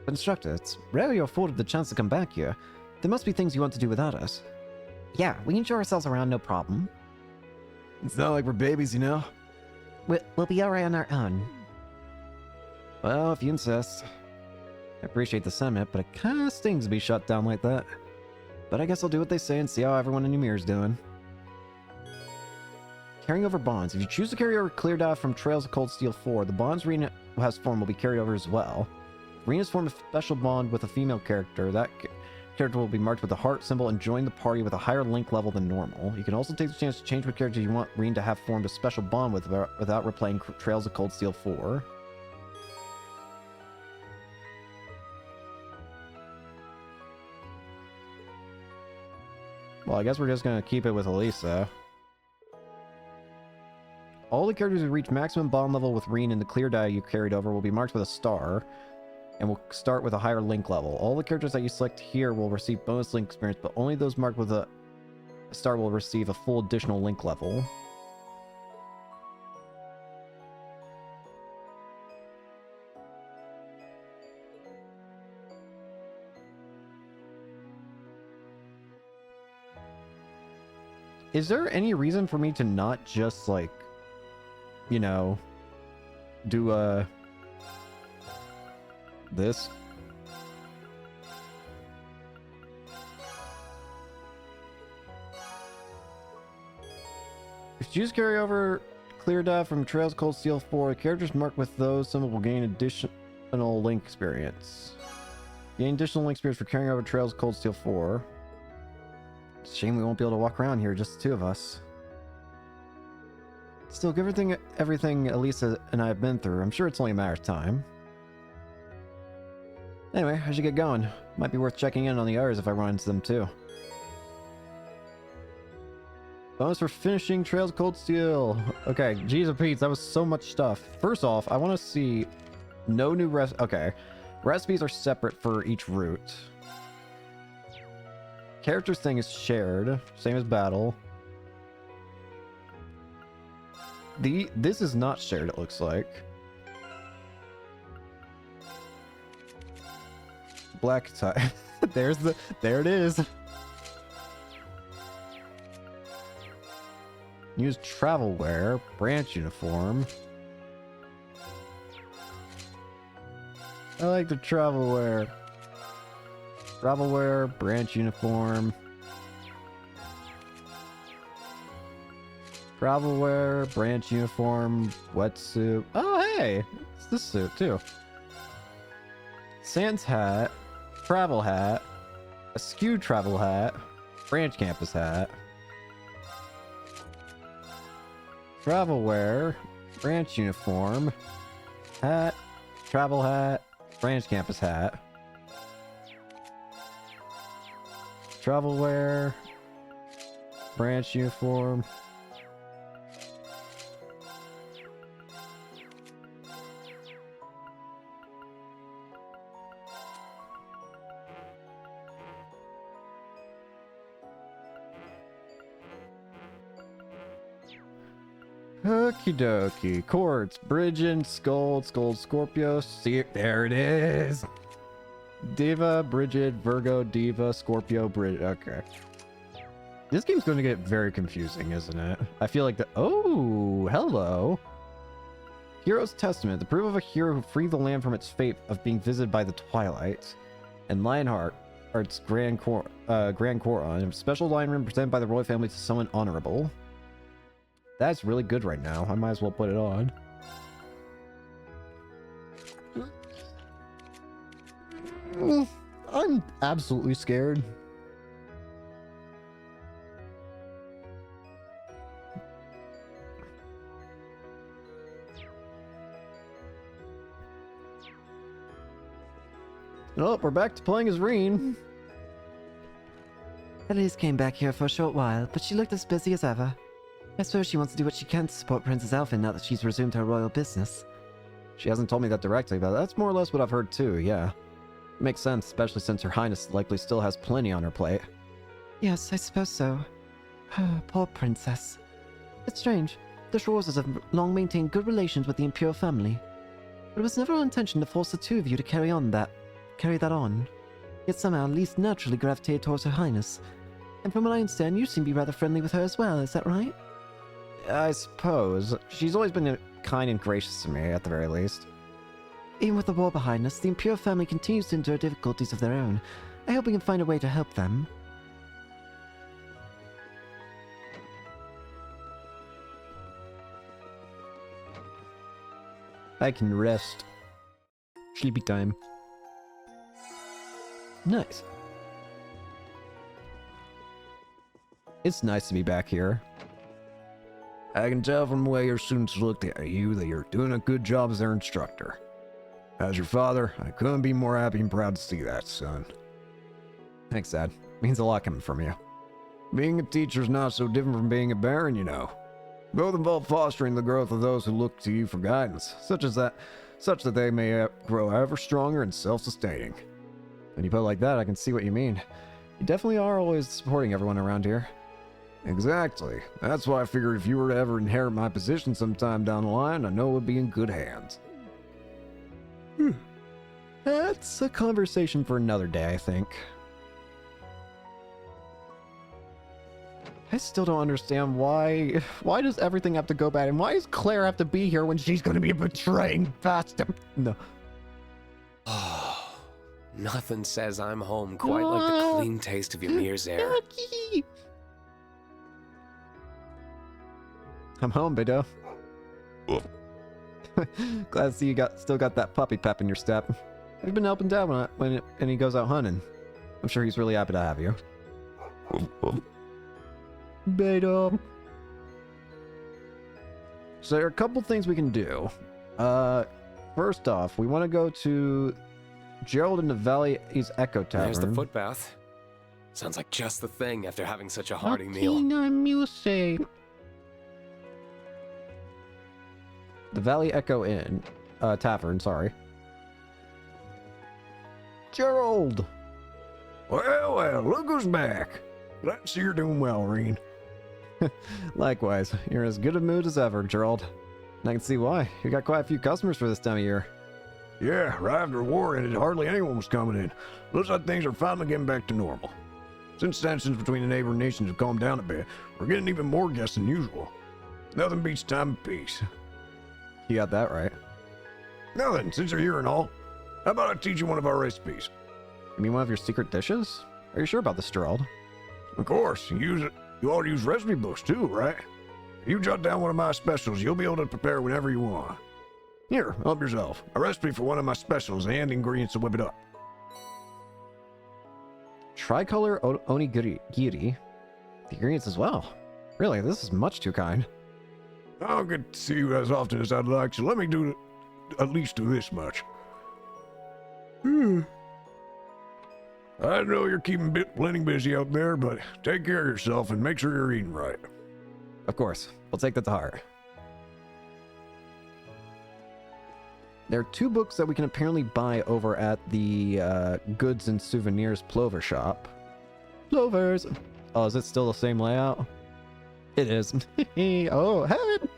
A: But Instructor, it's rare you're afforded the chance to come back here. There must be things you want to do without us.
B: Yeah, we can show ourselves around, no problem.
A: It's not like we're babies, you know?
B: We'll be alright on our own.
A: Well, if you insist. I appreciate the sentiment, but it kinda stings to be shut down like that. But I guess I'll do what they say and see how everyone in Ymir's doing. Carrying over bonds. If you choose to carry over Clear Dive from Trails of Cold Steel 4, the bonds Rena has formed will be carried over as well. If Rena's formed a special bond with a female character, that character will be marked with a heart symbol and join the party with a higher link level than normal. You can also take the chance to change what character you want Reen to have formed a special bond with without replaying Trails of Cold Steel 4. Well, I guess we're just gonna keep it with Elisa. All the characters who reach maximum bond level with Reen in the clear die you carried over will be marked with a star, and will start with a higher link level. All the characters that you select here will receive bonus link experience, but only those marked with a star will receive a full additional link level. Is there any reason for me to not just, like, you know, do this. If you choose carry over clear data from Trails Cold Steel 4, characters marked with those symbols will gain additional link experience. Gain additional link experience for carrying over Trails Cold Steel 4. It's a shame we won't be able to walk around here, just the two of us. Still, given everything Elisa and I have been through, I'm sure it's only a matter of time. Anyway, I should get going. Might be worth checking in on the others if I run into them too. Bonus for finishing Trails Cold Steel. Okay, geez and Pete's, that was so much stuff. First off, I want to see no new okay. Recipes are separate for each route. Characters thing is shared, same as battle. This is not shared, it looks like. Black tie. There it is. Use travel wear, branch uniform. I like the travel wear. Travel wear, branch uniform. Travel wear, branch uniform, wetsuit. Oh, hey! It's this suit, too. Sans hat, travel hat, a skew travel hat, branch campus hat. Travel wear, branch uniform, hat, travel hat, branch campus hat. Travel wear, branch uniform. Okie dokie. Quartz, Bridgen, Scold, Scorpio. See, there it is. Diva, Bridget, Virgo, Diva, Scorpio, Bridget. Okay. This game's going to get very confusing, isn't it? I feel like the. Oh, hello. Hero's Testament. The proof of a hero who freed the land from its fate of being visited by the Twilight. And Lionheart's Grand Coron. Special line room presented by the royal family to someone honorable. That's really good right now. I might as well put it on. I'm absolutely scared. Oh, we're back to playing as Reen.
B: Elise came back here for a short while, but she looked as busy as ever. I suppose she wants to do what she can to support Princess Elfin now that she's resumed her royal business.
A: She hasn't told me that directly, but that's more or less what I've heard too, yeah. Makes sense, especially since Her Highness likely still has plenty on her plate.
B: Yes, I suppose so. Poor princess. It's strange. The Schwarzes have long maintained good relations with the Imperial family. But it was never our intention to force the two of you to carry that on. Yet somehow Elise naturally gravitated towards Her Highness. And from what I understand, you seem to be rather friendly with her as well, is that right?
A: I suppose. She's always been kind and gracious to me, at the very least.
B: Even with the war behind us, the Imperial family continues to endure difficulties of their own. I hope we can find a way to help them.
A: I can rest. Sleepy time. Nice. It's nice to be back here. I can tell from the way your students looked at you that you're doing a good job as their instructor. As your father, I couldn't be more happy and proud to see that, son. Thanks, Dad. Means a lot coming from you. Being a teacher's not so different from being a baron, you know. Both involve fostering the growth of those who look to you for guidance, such that they may grow ever stronger and self-sustaining. When you put it like that, I can see what you mean. You definitely are always supporting everyone around here. Exactly. That's why I figured if you were to ever inherit my position sometime down the line, I know it would be in good hands. That's a conversation for another day, I think. I still don't understand why. Why does everything have to go bad? And why does Claire have to be here when she's going to be betraying bastard? No.
W: Oh, nothing says I'm home quite like the clean taste of Ymir's air.
A: I'm home, Bido. Glad to see you still got that puppy pep in your step. I've been helping Dad when he goes out hunting. I'm sure he's really happy to have you. Bido. So there are a couple things we can do. First off, we want to go to Gerald in the Valley's Echo Tavern.
W: There's the footbath. Sounds like just the thing after having such a hearty meal.
A: Music. The Valley Echo Inn. Tavern, sorry. Gerald! Well, look who's back. Glad to see you're doing well, Reen. Likewise, you're as good a mood as ever, Gerald. And I can see why. You got quite a few customers for this time of year. Yeah, right after the war ended, hardly anyone was coming in. Looks like things are finally getting back to normal. Since tensions between the neighboring nations have calmed down a bit, we're getting even more guests than usual. Nothing beats time of peace. You got that right. Now then, since you're here and all, how about I teach you one of our recipes? You mean one of your secret dishes? Are you sure about this, Gerald? Of course. You all use recipe books too, right? If you jot down one of my specials, you'll be able to prepare whenever you want. Here, help yourself. A recipe for one of my specials and ingredients to whip it up. Tricolor onigiri. The ingredients as well. Really, this is much too kind. I don't get to see you as often as I'd like, so let me do at least do this much. I know you're keeping plenty busy out there, but take care of yourself and make sure you're eating right. Of course. We'll take that to heart. There are 2 books that we can apparently buy over at the Goods and Souvenirs Plover shop. Plovers! Oh, is it still the same layout? It is. Oh, heaven!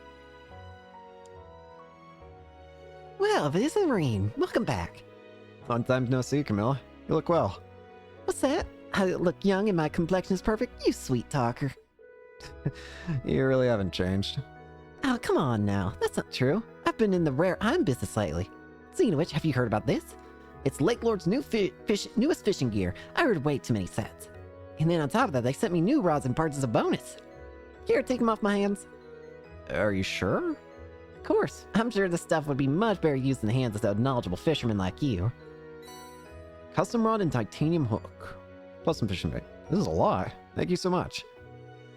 B: Well, Marine, welcome back.
A: Long time no see, Camilla. You look well.
B: What's that? I look young and my complexion is perfect? You sweet talker.
A: You really haven't changed.
B: Oh, come on now. That's not true. I've been in the rare iron business lately. Speaking of which, have you heard about this? It's Lake Lord's newest fishing gear. I heard way too many sets. And then on top of that, they sent me new rods and parts as a bonus. Here, take them off my hands.
A: Are you sure?
B: Of course. I'm sure this stuff would be much better used in the hands of a knowledgeable fisherman like you.
A: Custom rod and titanium hook. Plus some fishing bait. This is a lot. Thank you so much.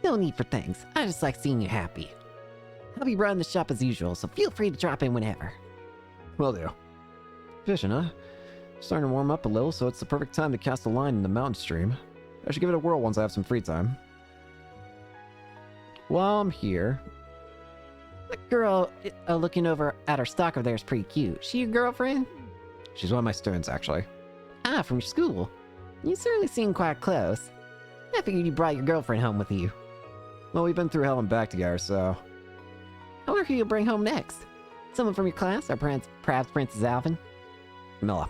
B: No need for thanks. I just like seeing you happy. I'll be running the shop as usual, so feel free to drop in whenever.
A: Will do. Fishing, huh? Starting to warm up a little, so it's the perfect time to cast a line in the mountain stream. I should give it a whirl once I have some free time. While I'm here...
B: That girl looking over at her stock over there is pretty cute. She your girlfriend?
A: She's one of my students, actually.
B: Ah, from your school. You certainly seem quite close. I figured you brought your girlfriend home with you.
A: Well, we've been through hell and back together, so...
B: I wonder who you'll bring home next. Someone from your class, or perhaps Princess Alvin?
A: Milla.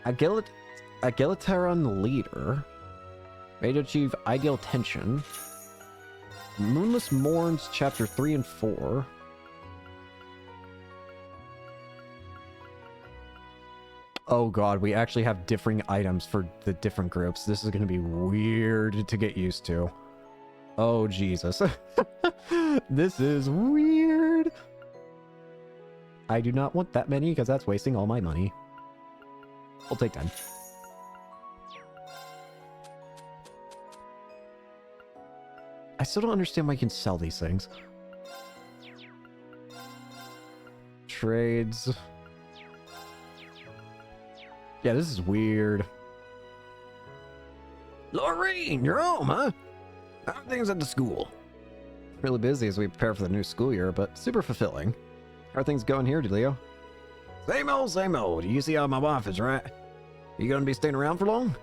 A: Agilitaron leader. Made to achieve ideal tension. Moonless Morns, chapter 3 and 4. Oh god, we actually have differing items for the different groups. This is going to be weird to get used to. Oh, Jesus. This is weird. I do not want that many because that's wasting all my money. I'll take 10. I still don't understand why you can sell these things. Trades. Yeah, this is weird. Lorraine, you're home, huh? How are things at the school? Really busy as we prepare for the new school year, but super fulfilling. How are things going here, Delio? Same old, same old. You see how my wife is, right? You gonna be staying around for long?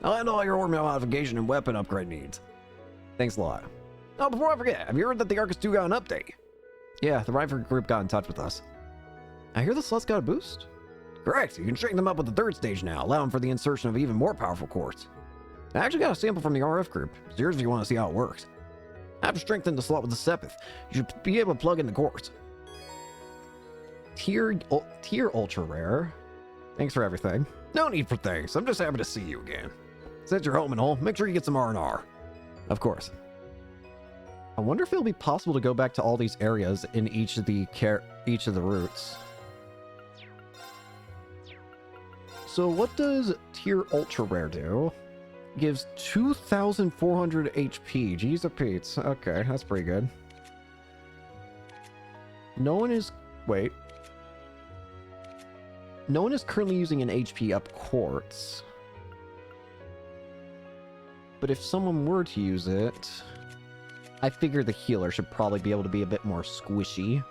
A: I'll handle all your ornament modification and weapon upgrade needs. Thanks a lot. Oh, before I forget, have you heard that the Arcus 2 got an update? Yeah, the Reverie group got in touch with us. I hear the slots got a boost? Correct, you can straighten them up with the 3rd stage now, allowing for the insertion of even more powerful cores. I actually got a sample from the RF group. It's yours if you want to see how it works. After strengthening the slot with the Sepith, you should be able to plug in the cores. Tier ultra rare. Thanks for everything. No need for thanks. I'm just happy to see you again. Since you're home and all, make sure you get some R&R. Of course. I wonder if it'll be possible to go back to all these areas in each of the routes. So what does tier ultra rare do? Gives 2,400 HP. Jeez a Pete's. Okay, that's pretty good. No one is currently using an HP up quartz. But if someone were to use it, I figure the healer should probably be able to be a bit more squishy.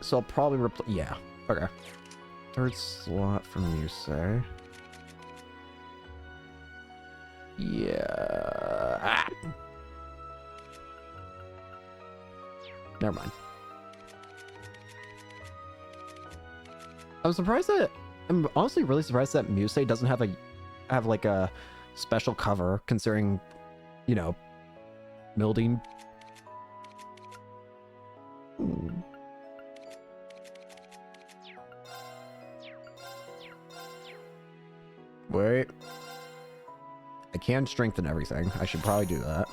A: So I'll probably yeah. Okay. Third slot from you, say. Yeah. Ah! Never mind. I'm honestly really surprised that Muse doesn't have like a special cover, considering, you know, Milding. Wait. I can strengthen everything. I should probably do that.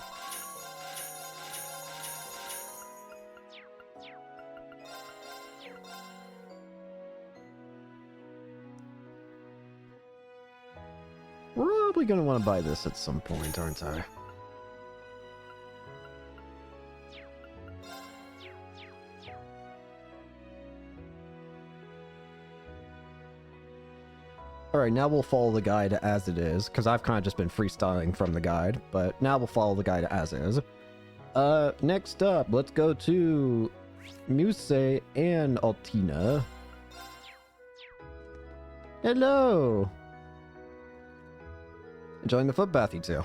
A: Probably gonna want to buy this at some point, aren't I? Alright, now we'll follow the guide as it is, because I've kind of just been freestyling from the guide, but now we'll follow the guide as is. Next up, let's go to Muse and Altina. Hello! Enjoying the foot bath, you two?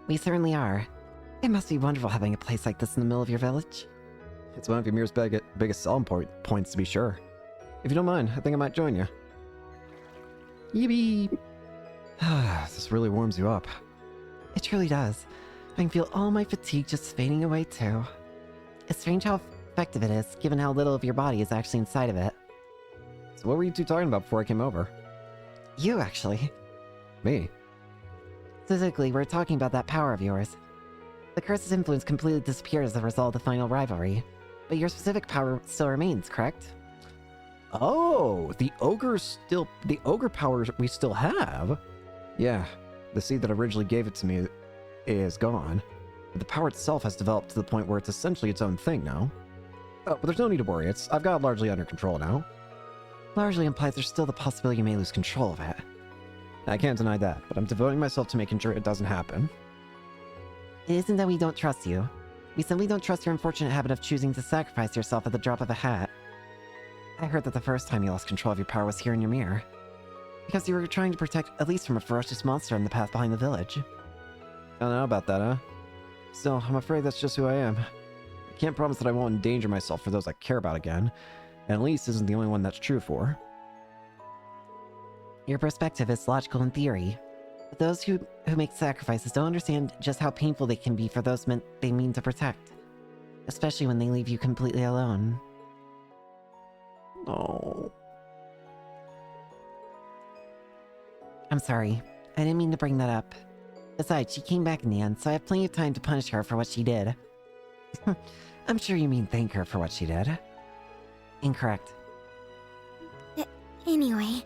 B: We certainly are. It must be wonderful having a place like this in the middle of your village.
A: It's one of Ymir's biggest selling points, to be sure. If you don't mind, I think I might join you. Yippee! This really warms you up.
B: It truly does. I can feel all my fatigue just fading away too. It's strange how effective it is, given how little of your body is actually inside of it.
A: So what were you two talking about before I came over?
B: You, actually.
A: Me?
B: Specifically, we're talking about that power of yours. The curse's influence completely disappeared as a result of the final rivalry, but your specific power still remains, correct?
A: Oh, the ogre power we still have? Yeah, the seed that originally gave it to me is gone. But the power itself has developed to the point where it's essentially its own thing now. Oh, but there's no need to worry, I've got it largely under control now.
B: Largely implies there's still the possibility you may lose control of it.
A: I can't deny that, but I'm devoting myself to making sure it doesn't happen.
B: It isn't that we don't trust you. We simply don't trust your unfortunate habit of choosing to sacrifice yourself at the drop of a hat. I heard that the first time you lost control of your power was here in your mirror. Because you were trying to protect Elise from a ferocious monster in the path behind the village.
A: I don't know about that, huh? Still, I'm afraid that's just who I am. I can't promise that I won't endanger myself for those I care about again. And Elise isn't the only one that's true for.
B: Your perspective is logical in theory, but those who make sacrifices don't understand just how painful they can be for those they mean to protect. Especially when they leave you completely alone.
A: Oh.
B: I'm sorry. I didn't mean to bring that up. Besides, she came back in the end, so I have plenty of time to punish her for what she did. I'm sure you mean thank her for what she did. Incorrect.
K: Anyway,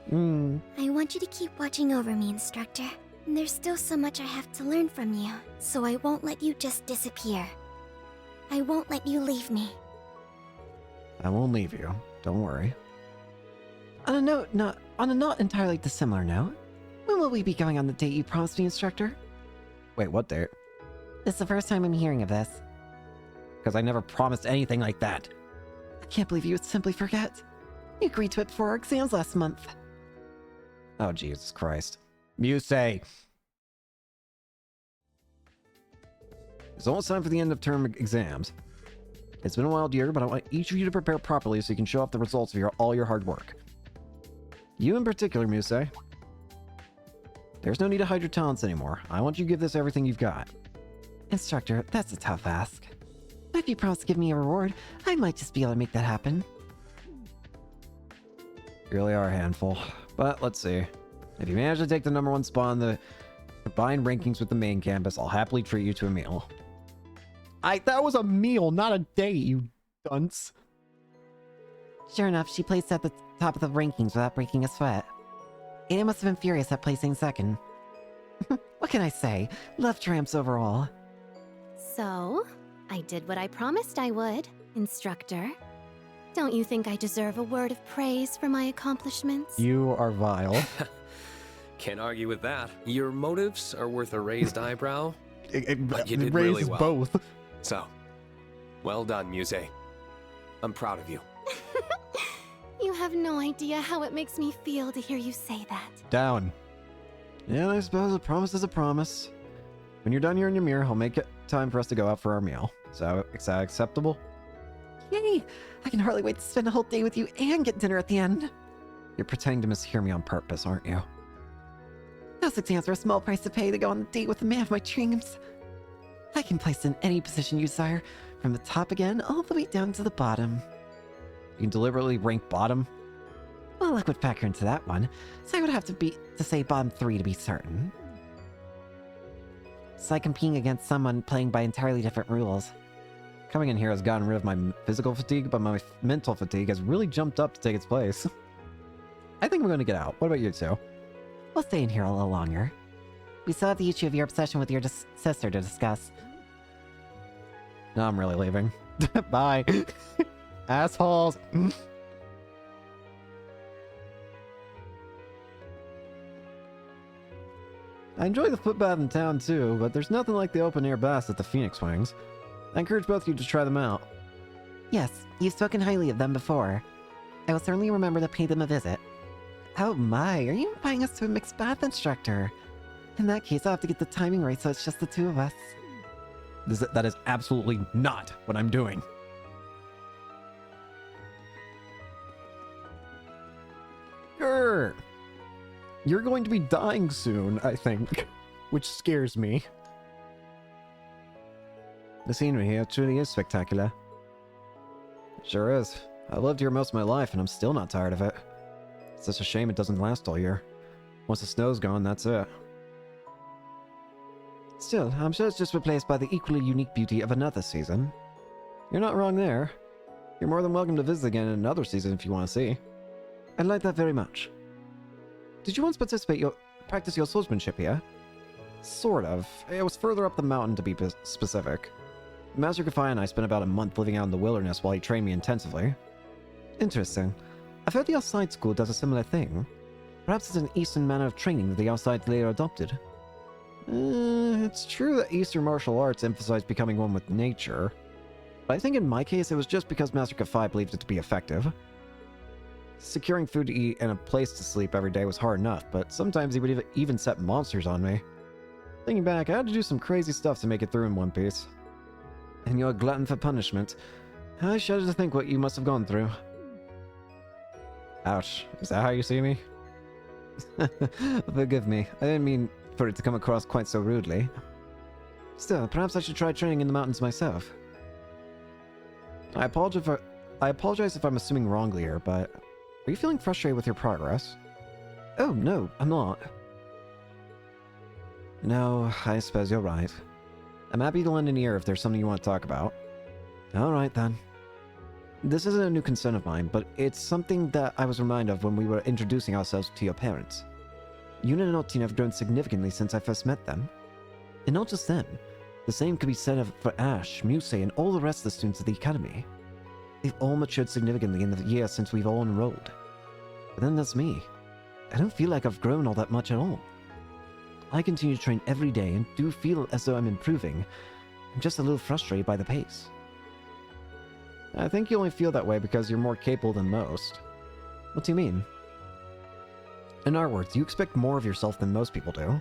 K: I want you to keep watching over me, Instructor. There's still so much I have to learn from you, so I won't let you just disappear. I won't let you leave me.
A: I won't leave you. Don't worry.
B: On a not entirely dissimilar note, when will we be going on the date you promised me, Instructor?
A: Wait, what date?
B: This is the first time I'm hearing of this.
A: Because I never promised anything like that.
B: I can't believe you would simply forget. You agreed to it before our exams last month.
A: Oh, Jesus Christ. Muse. It's almost time for the end of term exams. It's been a wild year, but I want each of you to prepare properly so you can show off the results of all your hard work. You in particular, Muse.
B: There's no need to hide your talents anymore. I want you to give this everything you've got. Instructor, that's a tough ask. But if you promise to give me a reward, I might just be able to make that happen.
A: You really are a handful. But let's see. If you manage to take the #1 spot in the combined rankings with the main campus, I'll happily treat you to a meal. That was a meal, not a date, you dunce.
B: Sure enough, she placed at the top of the rankings without breaking a sweat. Ada must have been furious at placing second. What can I say? Love triumphs overall.
K: So, I did what I promised I would, Instructor. Don't you think I deserve a word of praise for my accomplishments?
A: You are vile.
W: Can't argue with that. Your motives are worth a raised eyebrow. But you
A: It
W: did
A: raises
W: really well.
A: both.
W: So, well done, Muse. I'm proud of you.
K: You have no idea how it makes me feel to hear you say that.
A: Down. Yeah, I suppose a promise is a promise. When you're done here in your mirror, I'll make it time for us to go out for our meal. So, is that acceptable?
B: Yay! I can hardly wait to spend a whole day with you and get dinner at the end.
A: You're pretending to mishear me on purpose, aren't you?
B: Those exams are a small price to pay to go on a date with the man of my dreams. I can place in any position you desire, from the top again all the way down to the bottom.
A: You can deliberately rank bottom?
B: Well, luck would factor into that one, so I would have to say bottom 3 to be certain. It's like competing against someone playing by entirely different rules.
A: Coming in here has gotten rid of my physical fatigue, but my mental fatigue has really jumped up to take its place. I think we're going to get out. What about you two?
B: We'll stay in here a little longer. We still have the issue of your obsession with your sister to discuss.
A: No, I'm really leaving. Bye. Assholes. I enjoy the footbath in town too, but there's nothing like the open air baths at the Phoenix Wings. I encourage both of you to try them out.
B: Yes, you've spoken highly of them before. I will certainly remember to pay them a visit. Oh my, are you inviting us to a mixed bath instructor? In that case, I'll have to get the timing right so it's just the two of us.
A: That is absolutely not what I'm doing. Grr. You're going to be dying soon, I think, which scares me. The scenery here truly is spectacular. It sure is. I've lived here most of my life and I'm still not tired of it. It's just a shame it doesn't last all year. Once the snow's gone, that's it. Still, I'm sure it's just replaced by the equally unique beauty of another season. You're not wrong there. You're more than welcome to visit again in another season if you want to see. I'd like that very much. Did you once practice your swordsmanship here? Sort of. It was further up the mountain to be specific. Master Kafai and I spent about a month living out in the wilderness while he trained me intensively. Interesting. I've heard the outside school does a similar thing. Perhaps it's an Eastern manner of training that the outside later adopted. It's true that Eastern martial arts emphasize becoming one with nature, but I think in my case it was just because Master Kafai believed it to be effective. Securing food to eat and a place to sleep every day was hard enough, but sometimes he would even set monsters on me. Thinking back, I had to do some crazy stuff to make it through in One Piece. And you're a glutton for punishment. I shudder to think what you must have gone through. Ouch. Is that how you see me? Forgive me. I didn't mean for it to come across quite so rudely. Still, perhaps I should try training in the mountains myself. I apologize if I'm assuming wrongly here, but are you feeling frustrated with your progress? Oh, no, I'm not. No, I suppose you're right. I'm happy to lend an ear if there's something you want to talk about. Alright then. This isn't a new concern of mine, but it's something that I was reminded of when we were introducing ourselves to your parents. Yuna and Otin have grown significantly since I first met them. And not just them. The same could be said for Ash, Muse, and all the rest of the students at the Academy. They've all matured significantly in the year since we've all enrolled. But then there's me. I don't feel like I've grown all that much at all. I continue to train every day and do feel as though I'm improving. I'm just a little frustrated by the pace. I think you only feel that way because you're more capable than most. What do you mean? In our words, you expect more of yourself than most people do.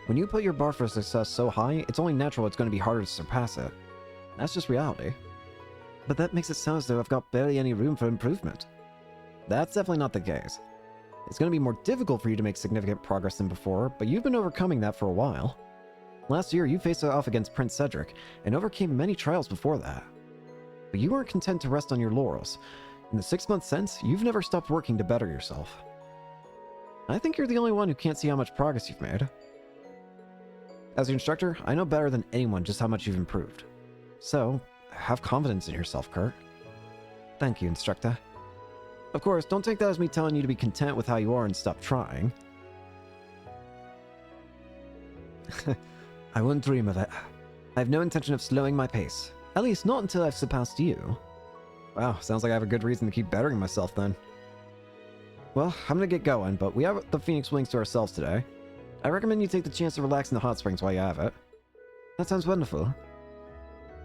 A: When you put your bar for success so high, it's only natural it's going to be harder to surpass it. That's just reality. But that makes it sound as though I've got barely any room for improvement. That's definitely not the case. It's going to be more difficult for you to make significant progress than before, but you've been overcoming that for a while. Last year, you faced off against Prince Cedric, and overcame many trials before that. But you weren't content to rest on your laurels. In the 6 months since, you've never stopped working to better yourself. I think you're the only one who can't see how much progress you've made. As your instructor, I know better than anyone just how much you've improved. So, have confidence in yourself, Kurt. Thank you, instructor. Of course, don't take that as me telling you to be content with how you are and stop trying. I wouldn't dream of it. I have no intention of slowing my pace. At least not until I've surpassed you. Wow, sounds like I have a good reason to keep bettering myself then. Well, I'm gonna get going, but we have the Phoenix Wings to ourselves today. I recommend you take the chance to relax in the hot springs while you have it. That sounds wonderful.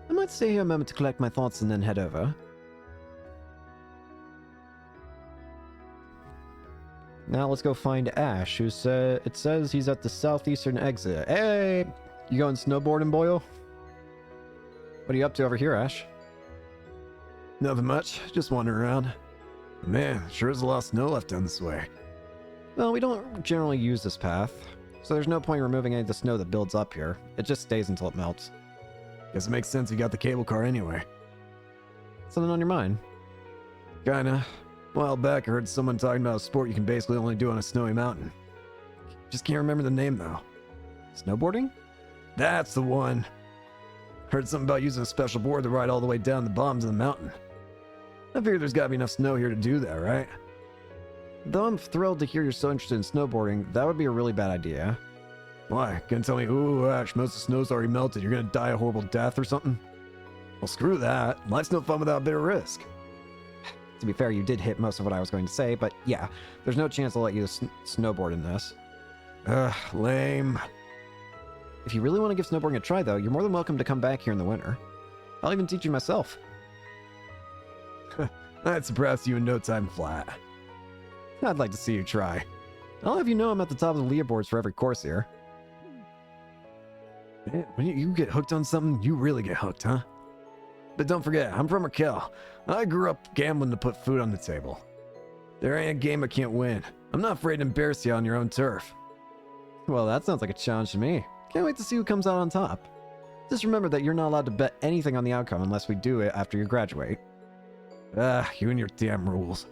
A: I might stay here a moment to collect my thoughts and then head over. Now let's go find Ash, who it says he's at the southeastern exit. Hey! You going snowboarding, Boyle? What are you up to over here, Ash? Nothing much, just wandering around. Man, sure is a lot of snow left down this way. Well, we don't generally use this path, so there's no point in removing any of the snow that builds up here. It just stays until it melts. Guess it makes sense you got the cable car anyway. Something on your mind? Kinda. A while back I heard someone talking about a sport you can basically only do on a snowy mountain. Just can't remember the name though. Snowboarding? That's the one! Heard something about using a special board to ride all the way down the bottoms of the mountain. I figure there's gotta be enough snow here to do that, right? Though I'm thrilled to hear you're so interested in snowboarding, that would be a really bad idea. Why? Gonna tell me, ooh, Ash, most of the snow's already melted, you're gonna die a horrible death or something? Well, screw that. Life's no fun without a bit of risk. To be fair, you did hit most of what I was going to say, but yeah, there's no chance I'll let you snowboard in this. Lame. If you really want to give snowboarding a try, though, you're more than welcome to come back here in the winter. I'll even teach you myself. I'd surpass you in no time flat. I'd like to see you try. I'll have you know I'm at the top of the leaderboards for every course here. Man, when you get hooked on something, you really get hooked, huh? But don't forget, I'm from Raquel. I grew up gambling to put food on the table. There ain't a game I can't win. I'm not afraid to embarrass you on your own turf. Well, that sounds like a challenge to me. Can't wait to see who comes out on top. Just remember that you're not allowed to bet anything on the outcome unless we do it after you graduate. You and your damn rules.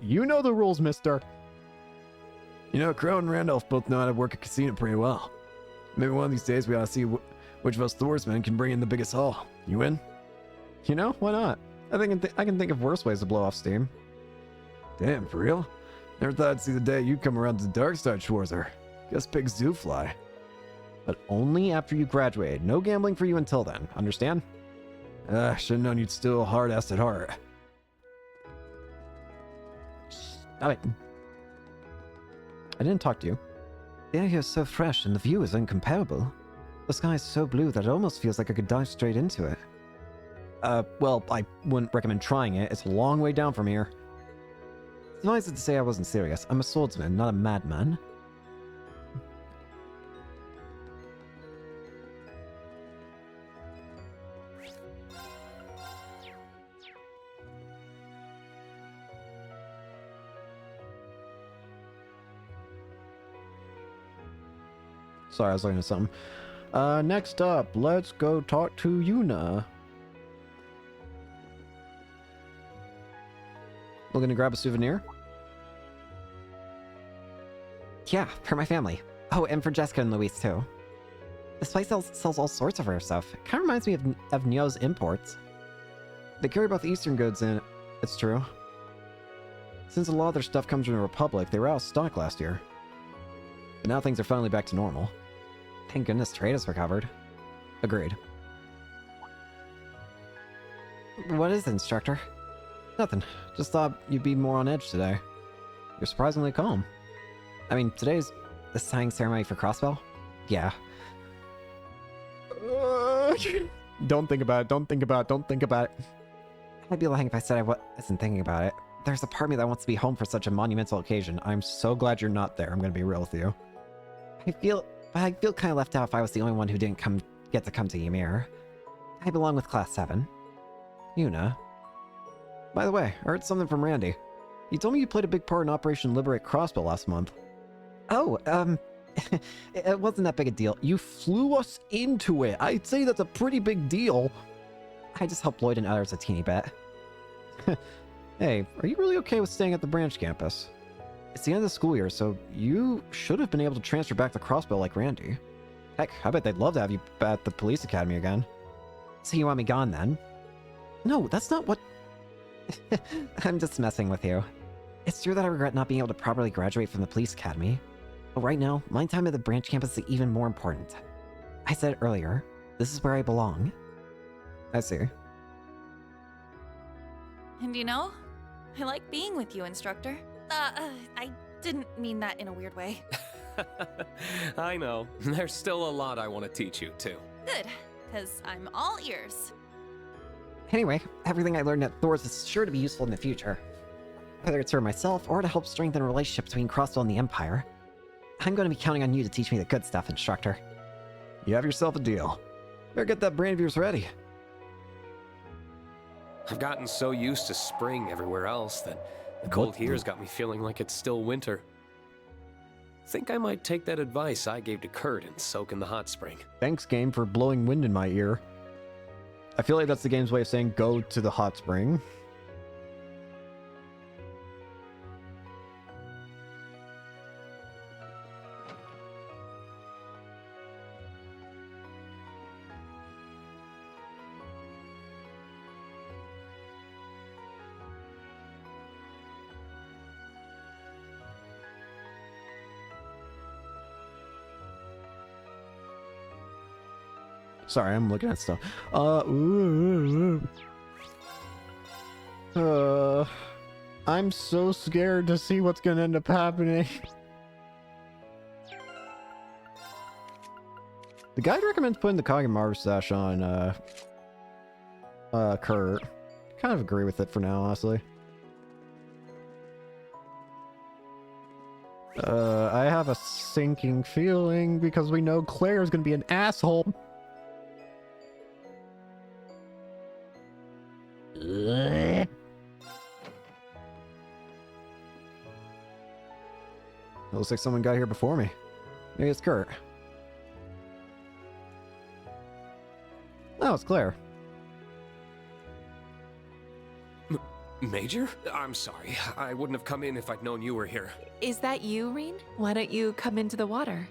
A: You know the rules, mister. You know, Crow and Randolph both know how to work a casino pretty well. Maybe one of these days we ought to see which of us Thorsmen can bring in the biggest haul. You in? You know, why not? I can think of worse ways to blow off steam. Damn, for real? Never thought I'd see the day you come around to the dark side, Schwarzer. Guess pigs do fly. But only after you graduate. No gambling for you until then. Understand? Should've known you'd still hard-ass at heart. Stop it. I didn't talk to you. The air here is so fresh and the view is incomparable. The sky is so blue that it almost feels like I could dive straight into it. Well, I wouldn't recommend trying it. It's a long way down from here. Suffice it to say I wasn't serious. I'm a swordsman, not a madman. Sorry, I was looking at something. Next up, let's go talk to Yuna. Looking to grab a souvenir?
B: Yeah, for my family. Oh, and for Jessica and Luis, too. This place sells all sorts of rare stuff. It kind of reminds me of Nyo's Imports.
A: They carry both Eastern goods in it. It's true. Since a lot of their stuff comes from the Republic, they were out of stock last year. But now things are finally back to normal.
B: Thank goodness trade has recovered.
A: Agreed.
B: What is it, instructor?
A: Nothing. Just thought you'd be more on edge today. You're surprisingly calm.
B: I mean, today's the signing ceremony for Crossbell? Yeah.
A: Don't think about it. Don't think about it. Don't think about it.
B: I'd be lying if I said I wasn't thinking about it. There's a part of me that wants to be home for such a monumental occasion.
A: I'm so glad you're not there. I'm gonna be real with you.
B: I feel kind of left out if I was the only one who didn't get to come to Ymir. I belong with Class 7.
A: Yuna. By the way, I heard something from Randy. You told me you played a big part in Operation Liberate Crossbow last month.
B: Oh, it wasn't that big a deal.
A: You flew us into it. I'd say that's a pretty big deal.
B: I just helped Lloyd and others a teeny bit.
A: Hey, are you really okay with staying at the branch campus? It's the end of the school year, so you should have been able to transfer back to Crossbow like Randy. Heck, I bet they'd love to have you at the police academy again.
B: So you want me gone then?
A: No, that's not what...
B: I'm just messing with you. It's true that I regret not being able to properly graduate from the police academy. But right now, my time at the branch campus is even more important. I said it earlier, this is where I belong.
A: I see.
X: And you know, I like being with you, instructor. I didn't mean that in a weird way.
W: I know. There's still a lot I want to teach you, too.
X: Good, because I'm all ears.
B: Anyway, everything I learned at Thor's is sure to be useful in the future. Whether it's for myself or to help strengthen a relationship between Crossville and the Empire. I'm going to be counting on you to teach me the good stuff, instructor.
A: You have yourself a deal. Better get that brain of yours ready.
W: I've gotten so used to spring everywhere else that the cold here's got me feeling like it's still winter. Think I might take that advice I gave to Kurt and soak in the hot spring.
A: Thanks, game, for blowing wind in my ear. I feel like that's the game's way of saying go to the hot spring. Sorry, I'm looking at stuff. I'm so scared to see what's gonna end up happening. The guide recommends putting the Kagemaru sash on, Kurt. Kind of agree with it for now, honestly. I have a sinking feeling because we know Claire's gonna be an asshole. It looks like someone got here before me. Maybe it's Kurt. Oh, it's Claire.
W: Major? I'm sorry. I wouldn't have come in if I'd known you were here.
T: Is that you, Reen? Why don't you come into the water?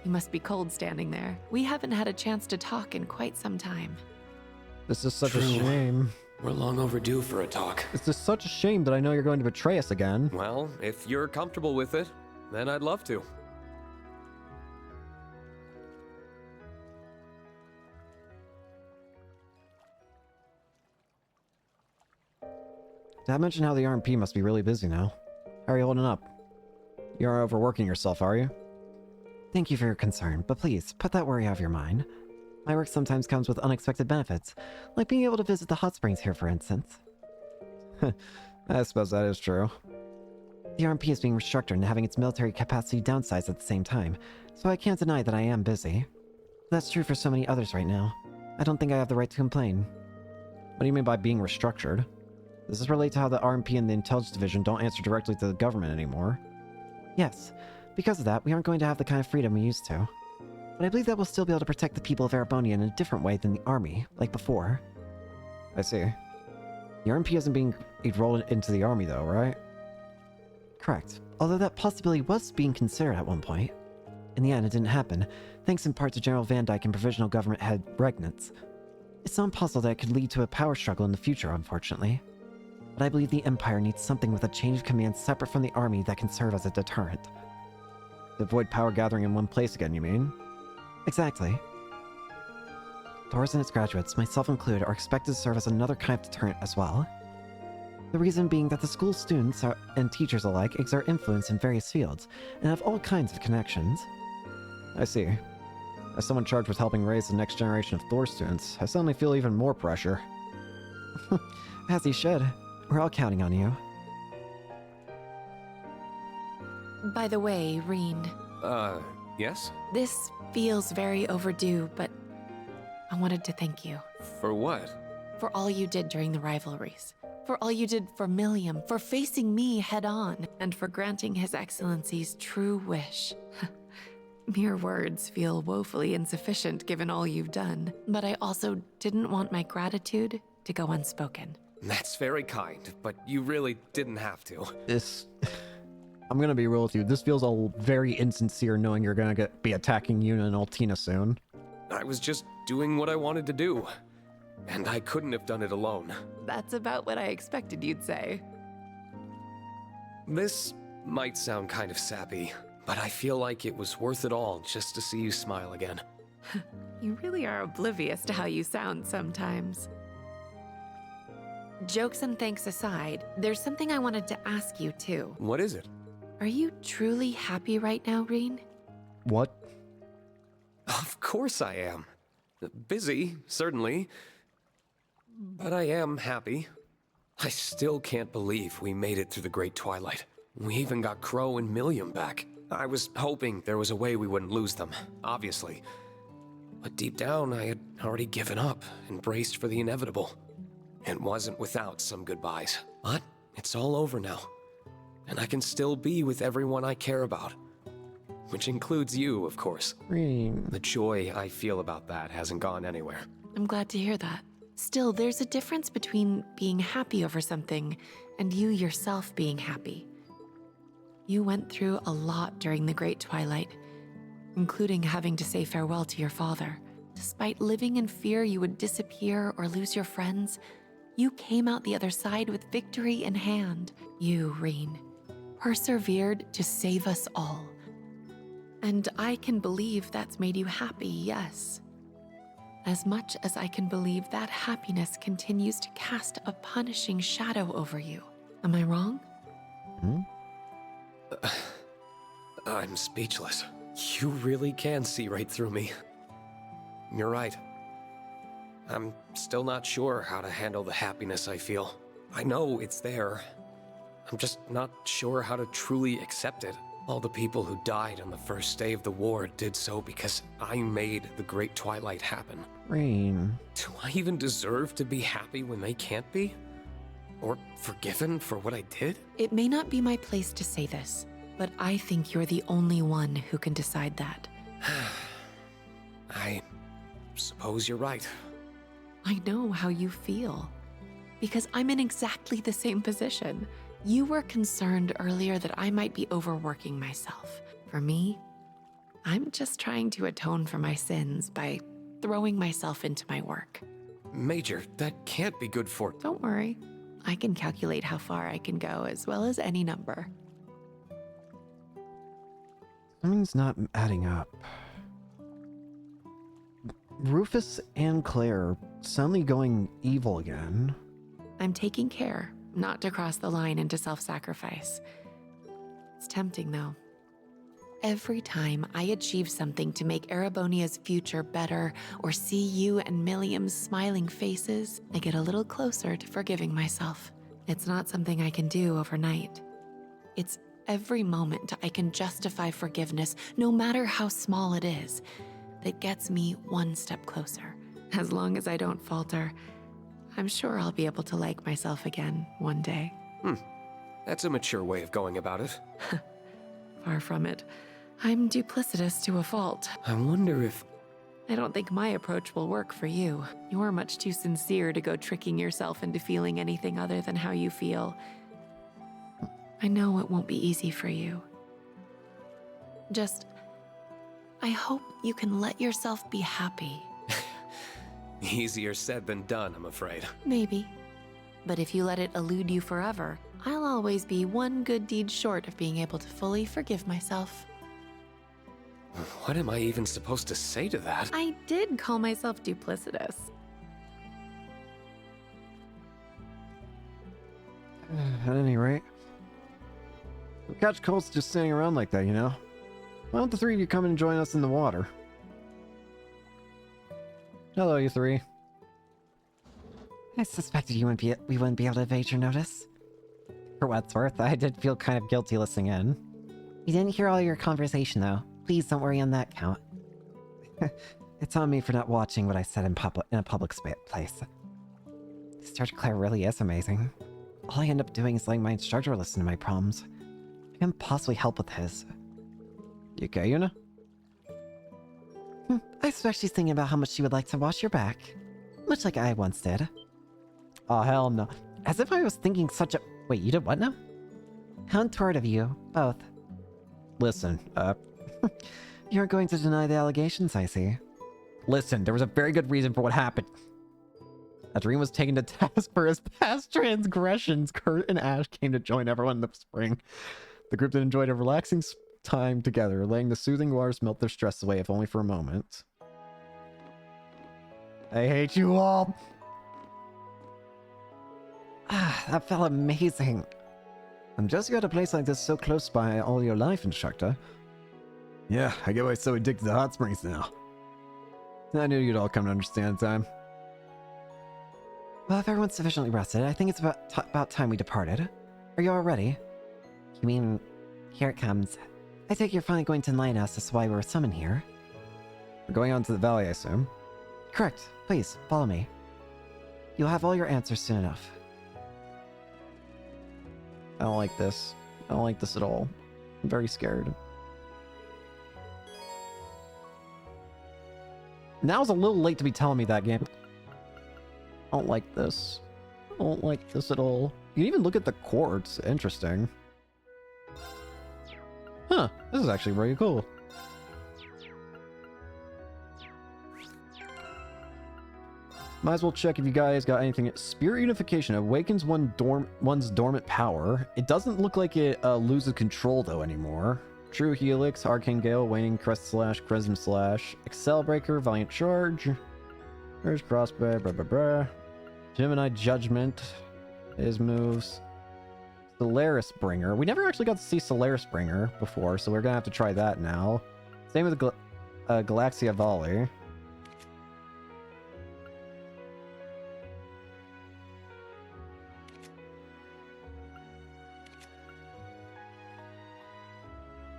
T: You must be cold standing there. We haven't had a chance to talk in quite some time.
A: This is such a shame.
W: We're long overdue for a talk.
A: It's just such a shame that I know you're going to betray us again.
W: Well, if you're comfortable with it, then I'd love to.
A: Dad mentioned how the RMP must be really busy now. How are you holding up? You aren't overworking yourself, are you?
B: Thank you for your concern, but please, put that worry out of your mind. My work sometimes comes with unexpected benefits, like being able to visit the hot springs here, for instance.
A: I suppose that is true.
B: The RMP is being restructured and having its military capacity downsized at the same time, so I can't deny that I am busy. That's true for so many others right now. I don't think I have the right to complain.
A: What do you mean by being restructured? Does this relate to how the RMP and the Intelligence Division don't answer directly to the government anymore?
B: Yes. Because of that, we aren't going to have the kind of freedom we used to. But I believe that we'll still be able to protect the people of Erebonia in a different way than the army, like before.
A: I see. The RMP isn't being enrolled into the army though, right?
B: Correct. Although that possibility was being considered at one point. In the end, it didn't happen, thanks in part to General Van Dyke and Provisional Government Head Regnitz. It's not impossible that it could lead to a power struggle in the future, unfortunately. But I believe the Empire needs something with a change of command separate from the army that can serve as a deterrent.
A: To avoid power gathering in one place again, you mean?
B: Exactly. Thors and its graduates, myself included, are expected to serve as another kind of deterrent as well. The reason being that the school's students and teachers alike exert influence in various fields, and have all kinds of connections.
A: I see. As someone charged with helping raise the next generation of Thor students, I suddenly feel even more pressure.
B: As you should. We're all counting on you.
T: By the way, Reen.
W: Yes?
T: This feels very overdue, but I wanted to thank you.
W: For what?
T: For all you did during the rivalries. For all you did for Milliam, for facing me head on, and for granting His Excellency's true wish. Mere words feel woefully insufficient given all you've done, but I also didn't want my gratitude to go unspoken.
W: That's very kind, but you really didn't have to.
A: I'm gonna be real with you. This feels all very insincere knowing you're gonna be attacking Yuna and Altina soon.
W: I was just doing what I wanted to do, and I couldn't have done it alone.
T: That's about what I expected you'd say.
W: This might sound kind of sappy, but I feel like it was worth it all just to see you smile again.
T: You really are oblivious to how you sound sometimes. Jokes and thanks aside, there's something I wanted to ask you too.
W: What is it?
T: Are you truly happy right now, Reen?
A: What?
W: Of course I am. Busy, certainly. But I am happy. I still can't believe we made it through the Great Twilight. We even got Crow and Milliam back. I was hoping there was a way we wouldn't lose them, obviously. But deep down, I had already given up and braced for the inevitable. It wasn't without some goodbyes. But it's all over now. And I can still be with everyone I care about. Which includes you, of course.
A: Reen.
W: The joy I feel about that hasn't gone anywhere.
T: I'm glad to hear that. Still, there's a difference between being happy over something and you yourself being happy. You went through a lot during the Great Twilight, including having to say farewell to your father. Despite living in fear you would disappear or lose your friends, you came out the other side with victory in hand. You, Reen, persevered to save us all. And I can believe that's made you happy, yes. As much as I can believe that happiness continues to cast a punishing shadow over you. Am I wrong?
W: I'm speechless. You really can see right through me. You're right. I'm still not sure how to handle the happiness I feel. I know it's there. I'm just not sure how to truly accept it. All the people who died on the first day of the war did so because I made the Great Twilight happen.
A: Reen.
W: Do I even deserve to be happy when they can't be? Or forgiven for what I did?
T: It may not be my place to say this, but I think you're the only one who can decide that.
W: I suppose you're right.
T: I know how you feel, because I'm in exactly the same position. You were concerned earlier that I might be overworking myself. For me, I'm just trying to atone for my sins by throwing myself into my work.
W: Major, that can't be good for...
T: Don't worry. I can calculate how far I can go as well as any number.
A: Something's not adding up. Rufus and Claire suddenly going evil again.
T: I'm taking care not to cross the line into self-sacrifice. It's tempting, though. Every time I achieve something to make Erebonia's future better or see you and Milliam's smiling faces, I get a little closer to forgiving myself. It's not something I can do overnight. It's every moment I can justify forgiveness, no matter how small it is, that gets me one step closer. As long as I don't falter, I'm sure I'll be able to like myself again one day.
W: That's a mature way of going about it.
T: Far from it. I'm duplicitous to a fault.
W: I wonder if...
T: I don't think my approach will work for you. You're much too sincere to go tricking yourself into feeling anything other than how you feel. I know it won't be easy for you. I hope you can let yourself be happy.
W: Easier said than done, I'm afraid.
T: Maybe. But if you let it elude you forever, I'll always be one good deed short of being able to fully forgive myself.
W: What am I even supposed to say to that?
T: I did call myself duplicitous.
A: At any rate, we catch Colts just sitting around like that, you know? Why don't the three of you come and join us in the water? Hello, you three.
B: I suspected we wouldn't be able to evade your notice. For what it's worth, I did feel kind of guilty listening in. We didn't hear all your conversation, though. Please don't worry on that count. It's on me for not watching what I said in a public place. Sister Claire really is amazing. all I end up doing is letting my instructor listen to my problems. I can't possibly help with his.
A: You okay, Yuna?
B: I suspect she's thinking about how much she would like to wash your back. Much like I once did.
A: Oh, hell no.
B: As if I was thinking such a... Wait, you did what now? How untoward of you, both.
A: Listen,
B: You're going to deny the allegations, I see.
A: Listen, there was a very good reason for what happened. As Rean was taken to task for his past transgressions, Kurt and Ash came to join everyone in the spring. The group then enjoyed a relaxing time together, letting the soothing waters melt their stress away, if only for a moment. I hate you all!
B: Ah, that felt amazing.
A: I'm just you at a place like this so close by all your life, instructor. Yeah, I get why I'm so addicted to hot springs now. I knew you'd all come to understand in time.
B: Well, if everyone's sufficiently rested, I think it's about time we departed. Are you all ready? You mean, here it comes. I think you're finally going to enlighten us as to why we were summoned here.
A: We're going on to the valley, I assume.
B: Correct. Please, follow me. You'll have all your answers soon enough.
A: I don't like this. I don't like this at all. I'm very scared. Now's a little late to be telling me that, game. I don't like this. I don't like this at all. You can even look at the quartz. Interesting. Huh. This is actually very cool. Might as well check if you guys got anything. Spirit Unification awakens one's dormant power. It doesn't look like it loses control, though, anymore. True Helix, Arcane Gale, Waning Crest Slash, Chrism Slash, Excel Breaker, Valiant Charge. There's Crossbow, blah blah blah. Gemini Judgment, his moves. Solaris Bringer. We never actually got to see Solaris Bringer before, so we're gonna have to try that now. Same with Galaxia Volley.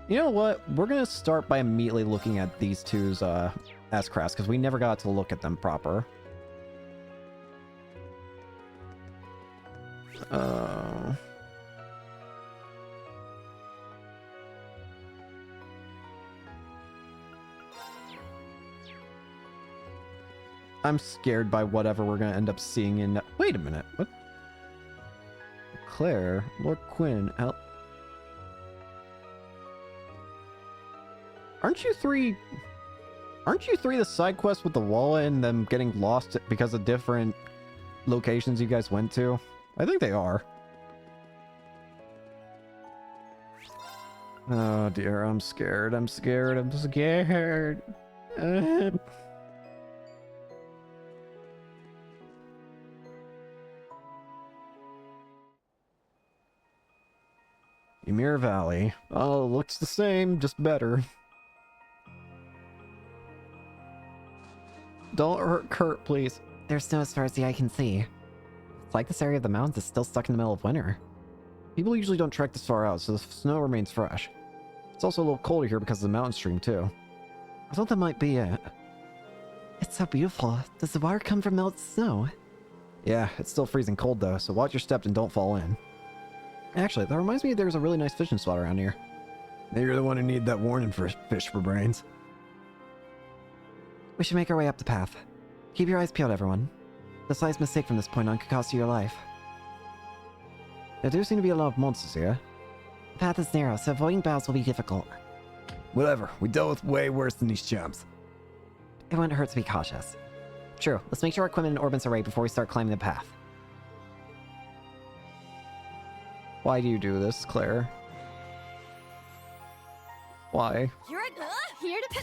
A: You know what? We're gonna start by immediately looking at these two's S-Crafts, because we never got to look at them proper. I'm scared by whatever we're gonna end up seeing in... Wait a minute, what? Claire, Lord Quinn, Aren't you three the side quest with the Walla and them getting lost because of different locations you guys went to? I think they are. Oh dear, I'm scared. I'm scared. I'm scared. Ymir Valley. Oh, looks the same, just better. Don't hurt Kurt, please.
B: There's snow as far as the eye can see. It's like this area of the mountains is still stuck in the middle of winter.
A: People usually don't trek this far out, so the snow remains fresh. It's also a little colder here because of the mountain stream, too.
B: I thought that might be it. It's so beautiful. Does the water come from melted snow?
A: Yeah, it's still freezing cold, though, so watch your step and don't fall in. Actually, that reminds me there's a really nice fishing spot around here. Maybe you're the one who needed that warning for fish for brains.
B: We should make our way up the path. Keep your eyes peeled, everyone. The slightest mistake from this point on could cost you your life.
A: There do seem to be a lot of monsters here.
B: The path is narrow, so avoiding battles will be difficult.
A: Whatever, we dealt with way worse than these chumps.
B: It wouldn't hurt to be cautious. True, let's make sure our equipment and orbits are ready before we start climbing the path.
A: Why do you do this, Claire? Why?
C: You're here to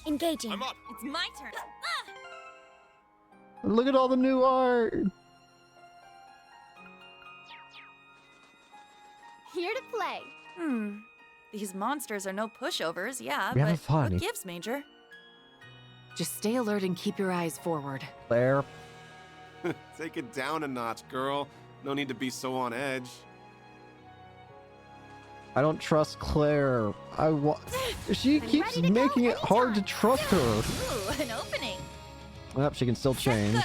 K: Engaging.
L: I'm up.
C: It's my turn.
A: Look at all the new art!
C: Here to play.
X: These monsters are no pushovers, yeah,
A: We
X: but
A: having fun.
X: what gives, Major?
T: Just stay alert and keep your eyes forward.
A: Claire.
U: Take it down a notch, girl. No need to be so on edge.
A: I don't trust Claire. She keeps making it hard to trust her.
C: Ooh, an opening.
A: Well, she can still change.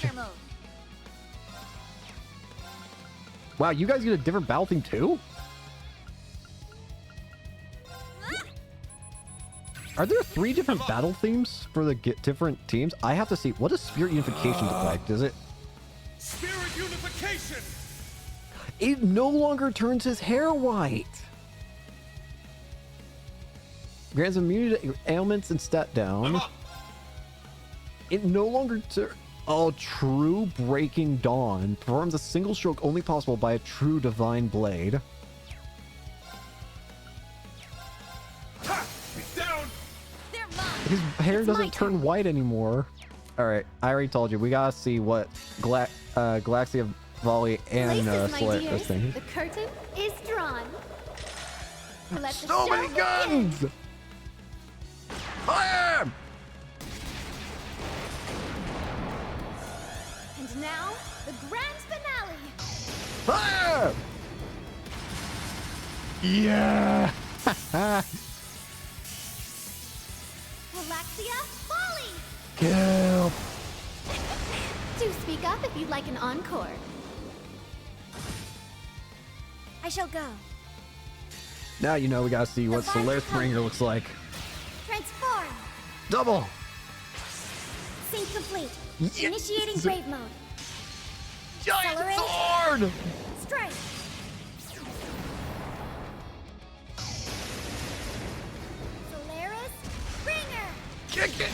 A: Wow, you guys get a different battle theme too? Are there 3 different battle themes for the different teams? I have to see. What does Spirit Unification look like? Does it...
L: Spirit Unification!
A: It no longer turns his hair white. Grants immunity to ailments and stat down. It no longer... Oh, True Breaking Dawn. Performs a single stroke only possible by a true divine blade. His hair doesn't turn white anymore. Alright, I already told you. We gotta see what Galaxia Volley and Solaire are thinking.
K: The curtain is drawn. Let the
A: So
K: show
A: many guns!
K: begin.
A: Fire!
K: And now, the grand finale.
A: Fire! Yeah!
K: Galaxia Volley!
A: Kill!
K: Do speak up if you'd like an encore. I shall go.
A: Now you know we gotta see what Solaire Springer looks like.
K: Transform.
A: Double!
K: Sync complete.
A: Yes.
K: Initiating brave mode.
A: Giant
K: Accelerate.
A: sword!
K: Strike. Solaris Springer.
A: Kick it!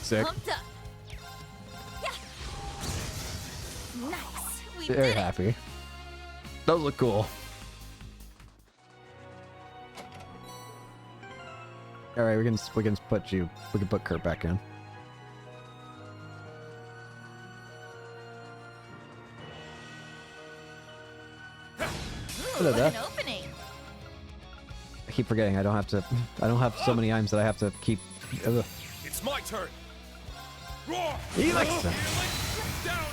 A: Sick.
C: Pumped up. Yeah. Nice. We
A: Very
C: did it.
A: happy. Those look cool. All right, we can put Kurt back in. Hello there.
C: What an opening.
A: I keep forgetting I don't have so many items that I have to keep. Ugh.
L: It's my turn. Roar!
A: He likes them.
L: Down!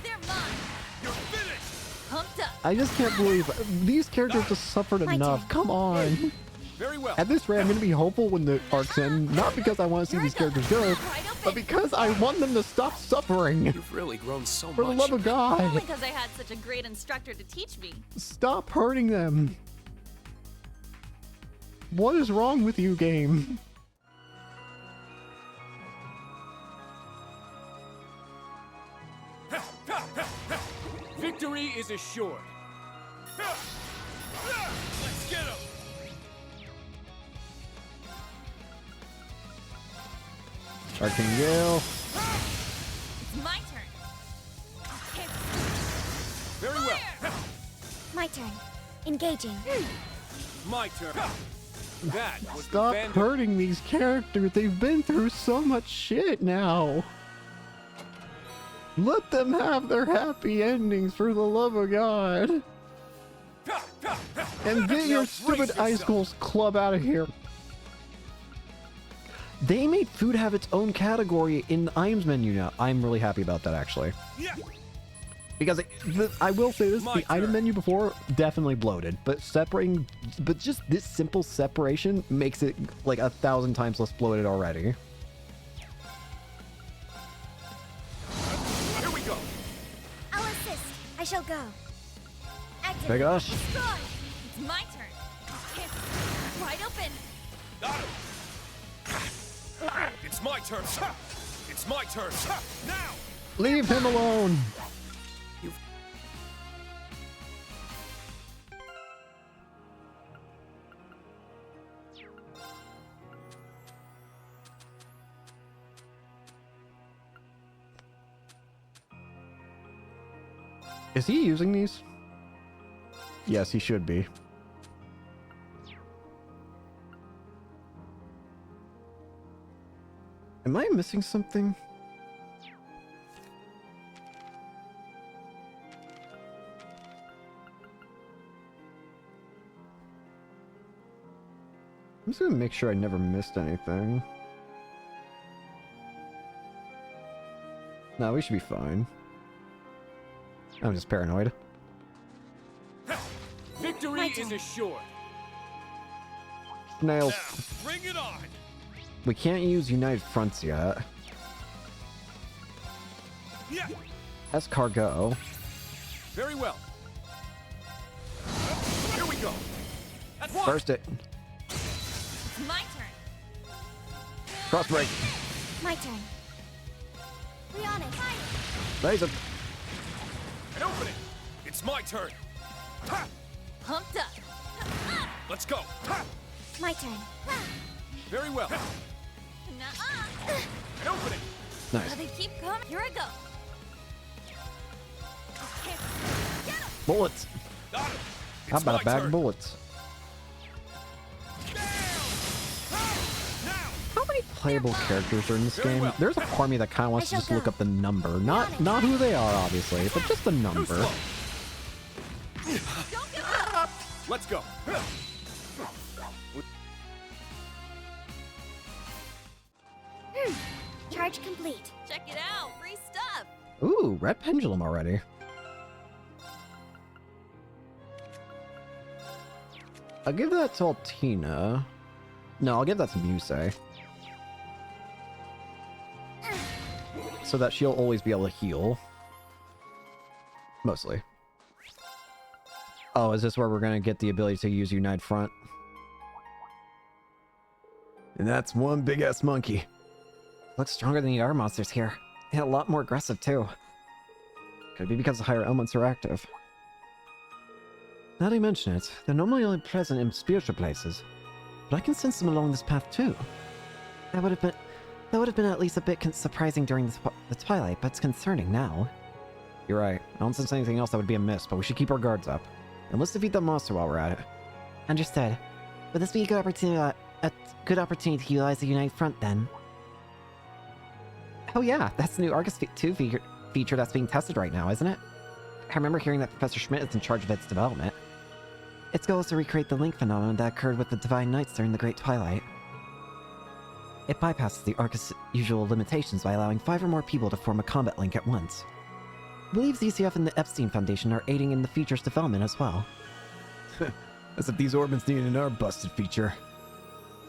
C: They're mine.
L: You're finished!
C: Pumped up.
A: I just can't believe these characters just suffered enough. Come on.
L: Very well.
A: At this rate, I'm going to be hopeful when the arcs end, not because I want to see these characters go, but because I want them to stop suffering.
W: You've really grown so much.
A: For the love of God.
C: Only because I had such a great instructor to teach me.
A: Stop hurting them. What is wrong with you, game?
L: Victory is assured. Let's get him.
A: Arcane Gale.
C: It's my turn.
L: Very well.
K: My turn. Engaging.
L: My turn. That was
A: Stop
L: the Vander-
A: hurting these characters. They've been through so much shit now. Let them have their happy endings for the love of God. And get your stupid Ice Schools club out of here. They made food have its own category in the items menu now. I'm really happy about that, actually. Because I will say this, the item menu before, definitely bloated. But just this simple separation makes it like 1,000 times less bloated already.
L: Here we go.
K: I'll assist. I shall go. Active.
A: My gosh.
K: Destroy.
C: It's my turn. It's wide open.
L: Got him. It's my turn. It's my turn. Now.
A: Leave him alone. Is he using these? Yes, he should be. Am I missing something? I'm just gonna make sure I never missed anything. No, we should be fine. I'm just paranoid.
L: Victory is assured.
A: Nails.
L: Bring it on.
A: We can't use United Fronts yet.
L: Yeah.
A: That's cargo.
L: Very well. Here we go. That's one.
A: Burst it.
X: It's my turn.
A: Cross break.
K: My turn. We on it.
A: Laser.
L: An opening. It's my turn. Ha!
X: Pumped up.
L: Let's go. Ha!
K: My turn.
L: Very well.
X: Nuh-uh.
L: An opening.
A: Nice.
X: They keep coming. Here I go.
A: Bullets.
L: Got it.
A: How about a
L: my
A: bag
L: turn.
A: of bullets? How many playable characters are in this game? There's a part of me that kind of wants to just look up the number. Not who they are, obviously, but just the number.
L: Let's go.
K: Charge complete.
X: Check it out. Free stuff.
A: Ooh, red pendulum already. I'll give that to Altina. No, I'll give that to Musei. So that she'll always be able to heal. Mostly. Oh, is this where we're going to get the ability to use Unite Front? And that's one big-ass monkey.
B: Looks stronger than the other monsters here. And a lot more aggressive, too.
A: Could be because the higher elements are active. Now that you mention it, they're normally only present in spiritual places. But I can sense them along this path, too.
B: That would have been at least a bit surprising during the twilight, but it's concerning now.
A: You're right. I don't sense anything else that would be amiss, but we should keep our guards up. And let's defeat that monster while we're at it.
B: Understood. Would this be a good opportunity to utilize the Unite Front, then? Oh yeah, that's the new Arcus 2 feature that's being tested right now, isn't it? I remember hearing that Professor Schmidt is in charge of its development. Its goal is to recreate the link phenomenon that occurred with the Divine Knights during the Great Twilight. It bypasses the Arcus' usual limitations by allowing 5 or more people to form a combat link at once. I believe ZCF and the Epstein Foundation are aiding in the feature's development as well.
A: As if these orbits needed another busted feature.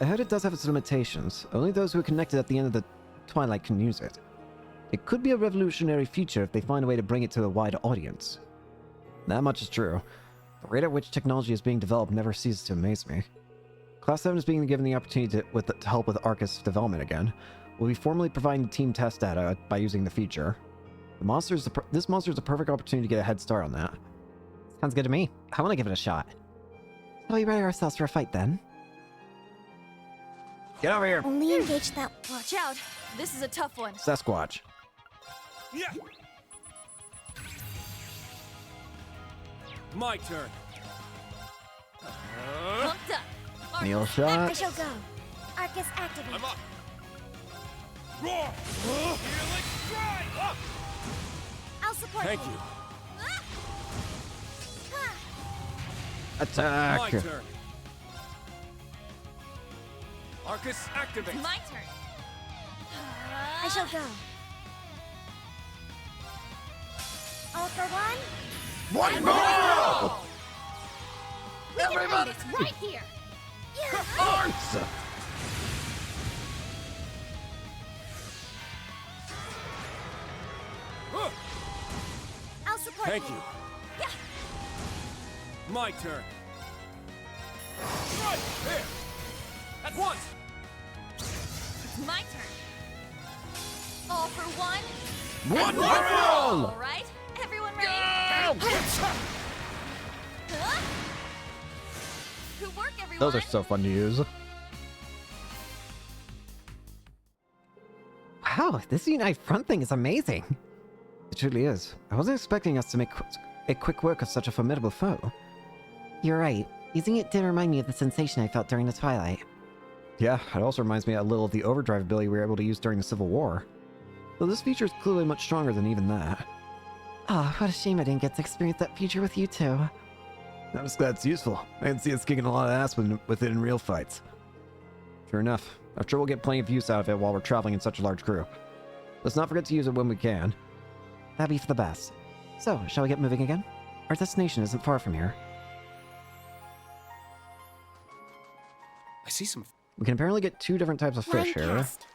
A: I heard it does have its limitations. Only those who are connected at the end of the Twilight can use it. It could be a revolutionary feature if they find a way to bring it to a wide audience. That much is true. The rate at which technology is being developed never ceases to amaze me. Class 7 is being given the opportunity to help with Arcus development again. We'll be formally providing team test data by using the feature. This monster is a perfect opportunity to get a head start on that.
B: Sounds good to me. I want to give it a shot. So we ready ourselves for a fight then?
A: Get over here!
K: Only engage that.
X: Watch out. This is a tough one.
A: Sasquatch.
L: Yeah. My turn.
X: Pumped up.
A: Neil
K: I
A: shot.
K: shall go. Arcus activate.
L: I'm up. Roar! Healing strike! Up!
K: I'll support
L: Thank
K: you.
L: you.
A: Attack!
L: My turn. Arcus activate.
X: It's my turn.
K: I shall go. All for one?
A: One more!
K: We can end this right here.
A: Arts!
K: I'll support
L: Thank you.
K: Yeah.
L: My turn. Right there. At once.
X: It's my turn. All for one.
A: One for all!
X: All right. Everyone ready? Huh? Good work, everyone.
A: Those are so fun to use.
B: Wow, this Unite Front thing is amazing.
A: It truly is. I wasn't expecting us to make a quick work of such a formidable foe.
B: You're right. Using it did remind me of the sensation I felt during the Twilight.
A: Yeah, it also reminds me a little of the overdrive ability we were able to use during the Civil War. Though this feature is clearly much stronger than even that.
B: Ah, what a shame I didn't get to experience that feature with you two.
A: I'm just glad it's useful. I can see it's kicking a lot of ass with it in real fights. Sure enough, I'm sure we'll get plenty of use out of it while we're traveling in such a large crew. Let's not forget to use it when we can.
B: That'd be for the best. So, shall we get moving again? Our destination isn't far from here.
W: I see some
A: We can apparently get 2 different types of fish
K: Line
A: here.
K: cast.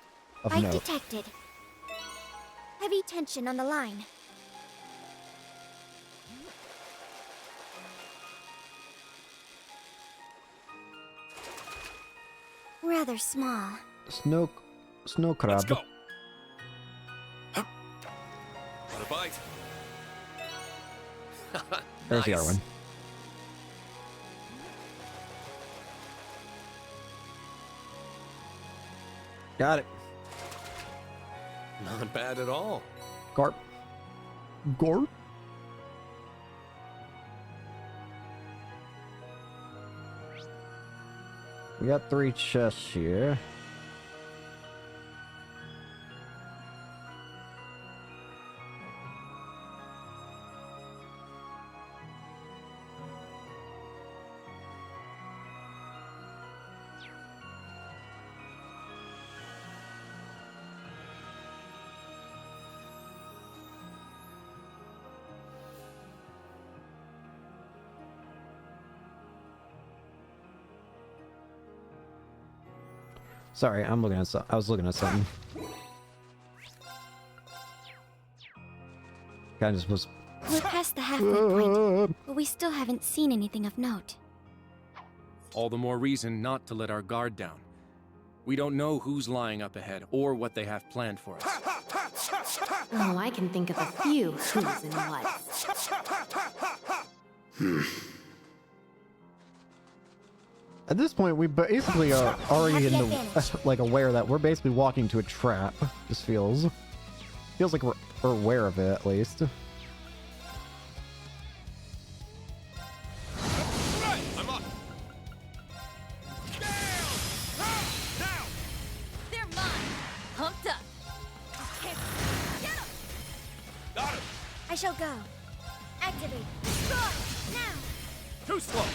A: Of
K: Bite
A: note.
K: detected. Heavy tension on the line. Rather small.
A: Snow crab.
L: Let's go. What a bite.
A: There's the other one. Got it.
W: Not bad at all.
A: Garp. Gorp. We got 3 chests here. Sorry, I'm looking at I was looking at something. Cadens was.
K: We're past the halfway point, but we still haven't seen anything of note.
V: All the more reason not to let our guard down. We don't know who's lying up ahead or what they have planned for us.
T: Oh, I can think of a few who's and whats.
A: At this point, we basically are already in the like aware that we're basically walking to a trap. Just feels like we're aware of it at least.
L: Right, I'm up.
C: They're mine. Humped up. Okay. Get 'em.
L: Got him.
K: I shall go. Activate. Destroy. Now.
L: Too slow.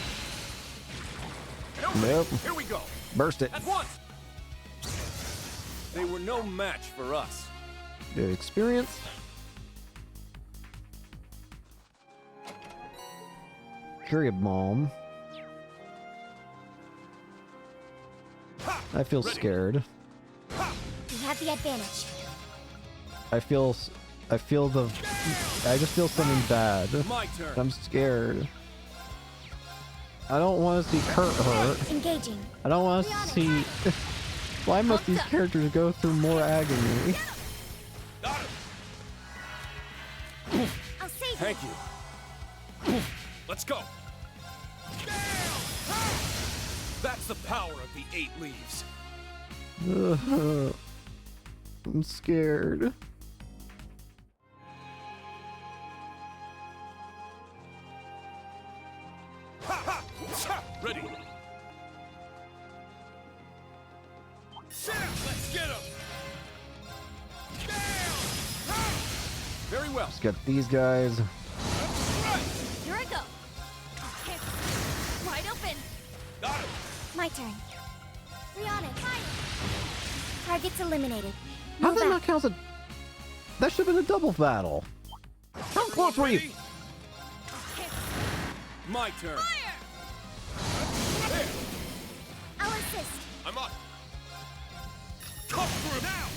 A: Nope.
L: Here we go.
A: Burst it.
L: At once.
V: They were no match for us.
A: Good experience. Curia bomb. I feel scared.
K: We have the advantage.
A: I just feel something bad.
V: My turn.
A: I'm scared. I don't want to see Kurt hurt.
K: Engaging.
A: I don't want to see. Why must these characters go through more agony?
K: I'll save you.
L: Thank you. Let's go. That's the power of the 8 leaves.
A: I'm scared.
L: Ready. Let's get him. Very well.
A: Let's get these guys.
C: Here I go. Okay. Wide open.
L: Got him.
K: My turn. Rihanna, fire. Target's eliminated.
A: How
K: Move
A: did that
K: out.
A: not count as a... That should have been a double battle. How close were you?
V: My turn.
K: I'll assist.
L: I'm up. Come through now.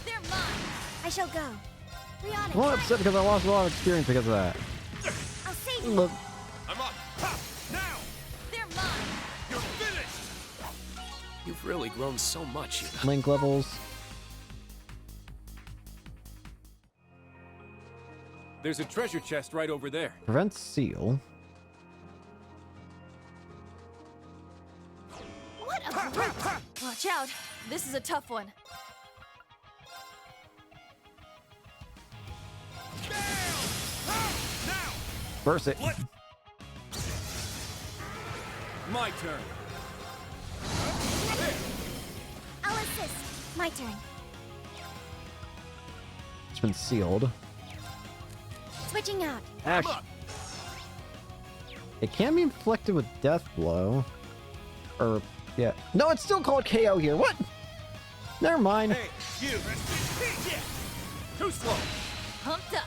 C: They're mine.
K: I shall go. Rihanna,
A: I'm upset because I lost a lot of experience because of that.
K: I'll save you.
A: Look,
L: I'm up. Ha! Now.
C: They're mine.
L: You're finished.
W: You've really grown so much, Yuta.
A: link levels.
V: There's a treasure chest right over there.
A: Prevent seal.
C: What a brute.
X: Watch out. This is a tough one.
A: Burst it.
V: My turn.
K: I'll assist. My turn.
A: It's been sealed.
K: Switching out.
A: Ash. It can be inflicted with death blow. Or, yeah. No, it's still called KO here. What? Never mind.
L: Hey, you. Yeah. Too slow.
C: Humped up.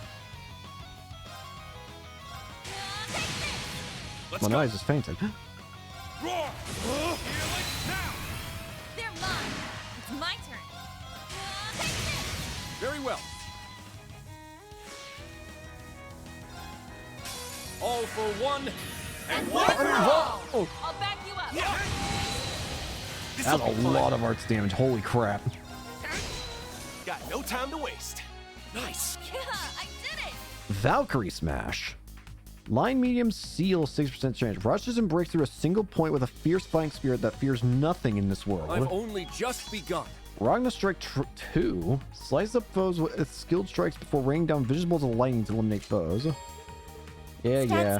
L: Let's
A: My
L: go.
A: eyes just fainted.
L: Roar. Healing now.
X: my turn.
V: Very well. All for one, and one for all!
A: Oh,
X: I'll back you up.
A: that's a lot of arts damage. Holy crap.
U: Got no time to waste.
X: Nice. Yeah, I did it.
A: Valkyrie Smash. Line medium seal 6% chance. Rushes and breaks through a single point with a fierce fighting spirit that fears nothing in this world.
V: I've only just begun.
A: Ragna Strike 2. Slice up foes with skilled strikes before raining down vicious bolts of lightning to eliminate foes. Yeah.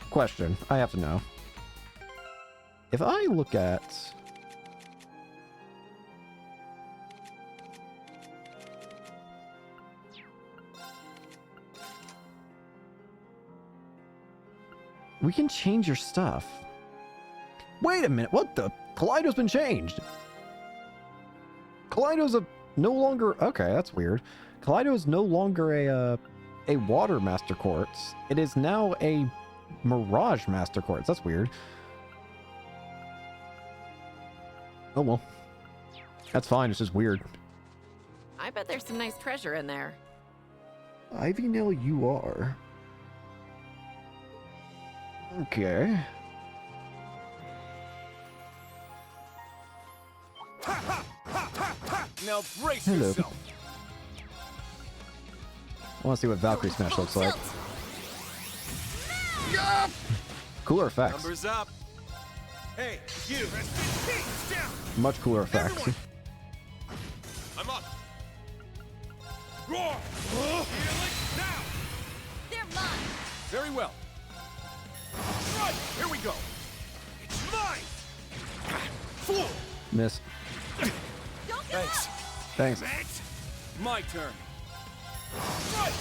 A: Question. I have to know. If I look at... We can change your stuff. Wait a minute, what the? Kaleido's been changed. Kaleido's no longer... Okay, that's weird. Kaleido is no longer a water master quartz. It is now a mirage master quartz. That's weird. Oh well. That's fine, it's just weird.
F: I bet there's some nice treasure in there.
A: Ivy Nail you are. Okay.
L: Now brace
A: Hello.
L: yourself.
A: I want to see what Valkyrie Smash looks like. Cooler effects.
U: Numbers up.
L: Hey, you. Down.
A: Much cooler effects.
L: Everyone. I'm up. Roar. Healing now.
X: They're mine.
V: Very well.
L: Right. Here we go. It's mine. Fool.
A: Miss.
L: Thanks.
A: Thanks.
L: My turn. Right.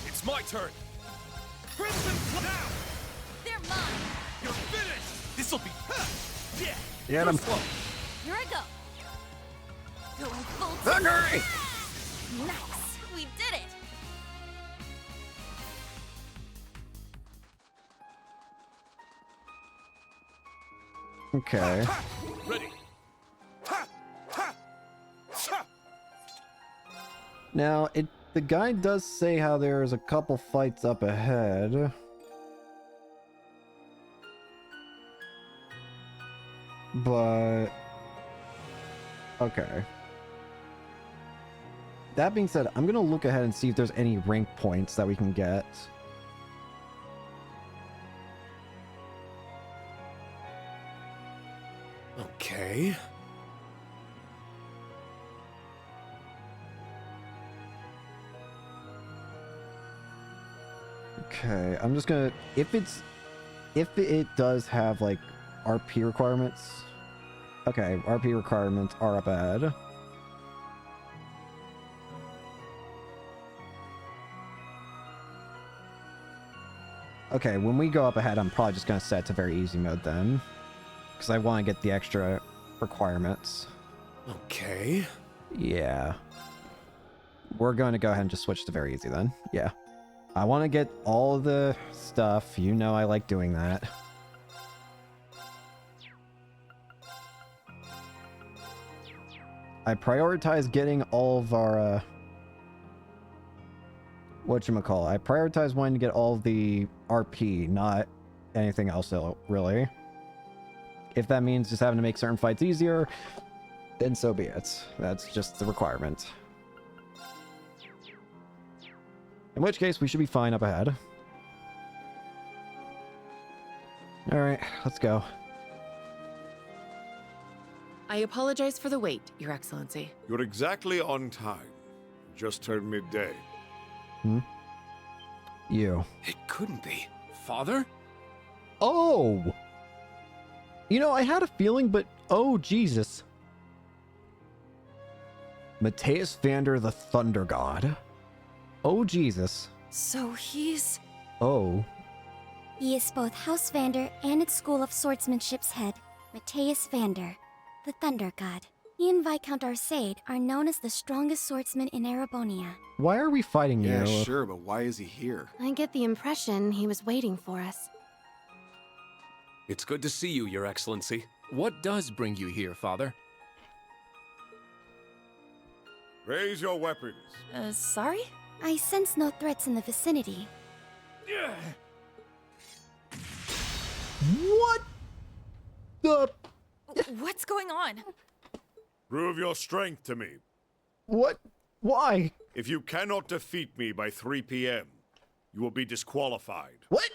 L: It's my turn. Crimson now.
X: They're mine.
L: You're finished. This'll be. Yeah.
A: Get him.
X: Here I go. Going full
A: Valkyrie!
X: tilt. Nice. We did it.
A: Okay.
L: Ready.
A: Now, the guide does say how there's a couple fights up ahead. But... Okay. That being said, I'm gonna look ahead and see if there's any rank points that we can get.
W: Okay.
A: Okay, I'm just gonna... If it does have, like, RP requirements... Okay, RP requirements are up ahead. Okay, when we go up ahead, I'm probably just gonna set it to very easy mode then. Because I want to get the extra requirements.
W: Okay.
A: Yeah. We're going to go ahead and just switch to very easy then. Yeah. I want to get all of the stuff. You know I like doing that. I prioritize getting all of our, whatchamacallit. I prioritize wanting to get all of the RP, not anything else, really. If that means just having to make certain fights easier, then so be it. That's just the requirement. In which case, we should be fine up ahead. Alright, let's go.
T: I apologize for the wait, Your Excellency.
N: You're exactly on time. Just turned midday.
A: You.
W: It couldn't be.
V: Father?
A: Oh! You know, I had a feeling, but oh, Jesus. Mateus Vander, the Thunder God. Oh, Jesus.
X: So he's...
A: Oh.
K: He is both House Vander and its School of Swordsmanship's head, Mateus Vander, the Thunder God. He and Viscount Arcade are known as the strongest swordsman in Erebonia.
A: Why are we fighting
N: Yeah,
A: you?
N: sure, but why is he here?
T: I get the impression he was waiting for us.
W: It's good to see you, Your Excellency.
V: What does bring you here, Father?
N: Raise your weapons.
X: Sorry?
K: I sense no threats in the vicinity.
A: What the?
X: What's going on?
N: Prove your strength to me.
A: What? Why?
N: If you cannot defeat me by 3 p.m., you will be disqualified.
A: What?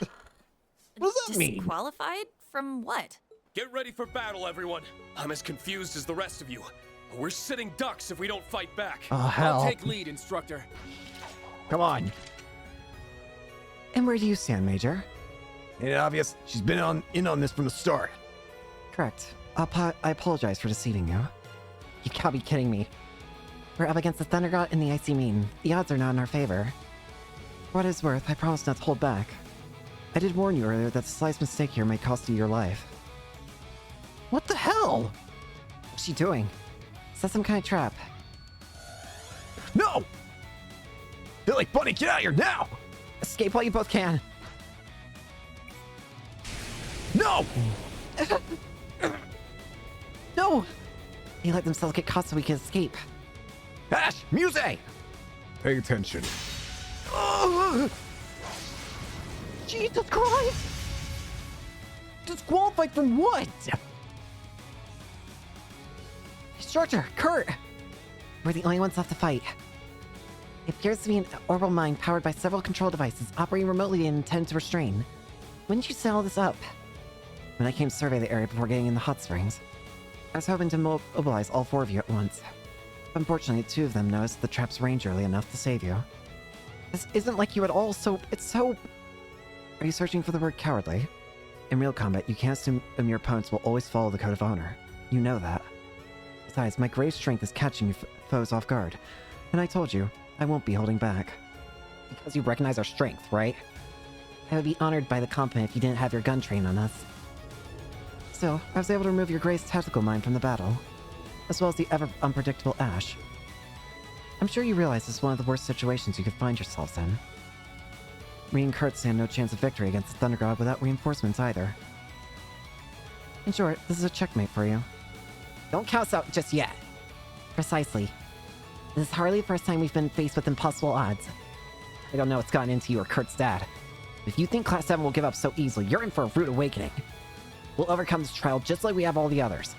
A: What does that mean?
X: Disqualified? From what?
W: Get ready for battle, everyone. I'm as confused as the rest of you. But we're sitting ducks if we don't fight back.
A: Oh, hell.
V: I'll take lead, Instructor.
A: Come on.
B: And where do you stand, Major?
A: Ain't it obvious? She's been in on this from the start.
B: Correct. I apologize for deceiving you. You can't be kidding me. We're up against the Thunder God and the Icy Mean. The odds are not in our favor. For what it's worth, I promise not to hold back. I did warn you earlier that the slightest mistake here might cost you your life.
A: What the hell?
B: What's she doing? Is that some kind of trap?
A: No! Billy, Bunny, get out of here now!
B: Escape while you both can.
A: No!
B: No! They let themselves get caught so we can escape.
A: Ash, Muse!
N: Pay attention.
A: Jesus Christ! Disqualified from what?
B: Instructor, Kurt! We're the only ones left to fight. It appears to be an orbital mine powered by several control devices operating remotely and intended to restrain. When did you set all this up? When I came to survey the area before getting in the hot springs. I was hoping to mobilize all 4 of you at once. But unfortunately, 2 of them noticed the trap's range early enough to save you. This isn't like you at all, it's so... Are you searching for the word cowardly? In real combat, you can't assume your opponents will always follow the code of honor. You know that. Besides, my greatest strength is catching your foes off guard. And I told you, I won't be holding back. Because you recognize our strength, right? I would be honored by the compliment if you didn't have your gun trained on us. Still, I was able to remove your greatest tactical mind from the battle, as well as the ever-unpredictable Ash. I'm sure you realize this is one of the worst situations you could find yourselves in. Me and Kurt stand no chance of victory against the Thunder God without reinforcements either. In short, this is a checkmate for you. Don't count us out just yet. Precisely. This is hardly the first time we've been faced with impossible odds. I don't know what's gotten into you or Kurt's dad. But if you think Class 7 will give up so easily, you're in for a rude awakening. We'll overcome this trial just like we have all the others.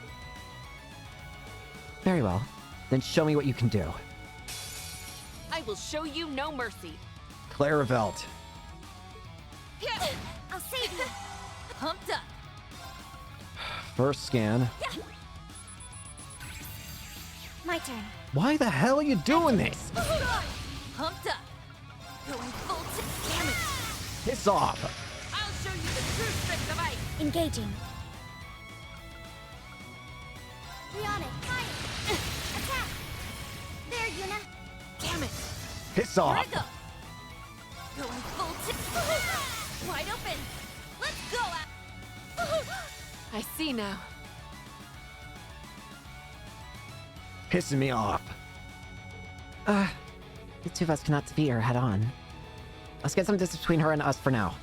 B: Very well. Then show me what you can do.
F: I will show you no mercy.
A: Claravelt.
K: I'll save you.
C: Pumped up.
A: First scan.
K: My turn.
A: Why the hell are you doing this?
C: Pumped up. Going full damn it.
A: Piss off.
F: I'll show you the true strength of ice.
K: Engaging. Rihanna, fire! Attack! There, Yuna.
F: Damn it.
A: Piss off.
C: Where'd I go? Going full wide open. Let's go.
F: I see now.
A: Pissing me off.
B: The 2 of us cannot defeat her head on. Let's get some distance between her and us for now.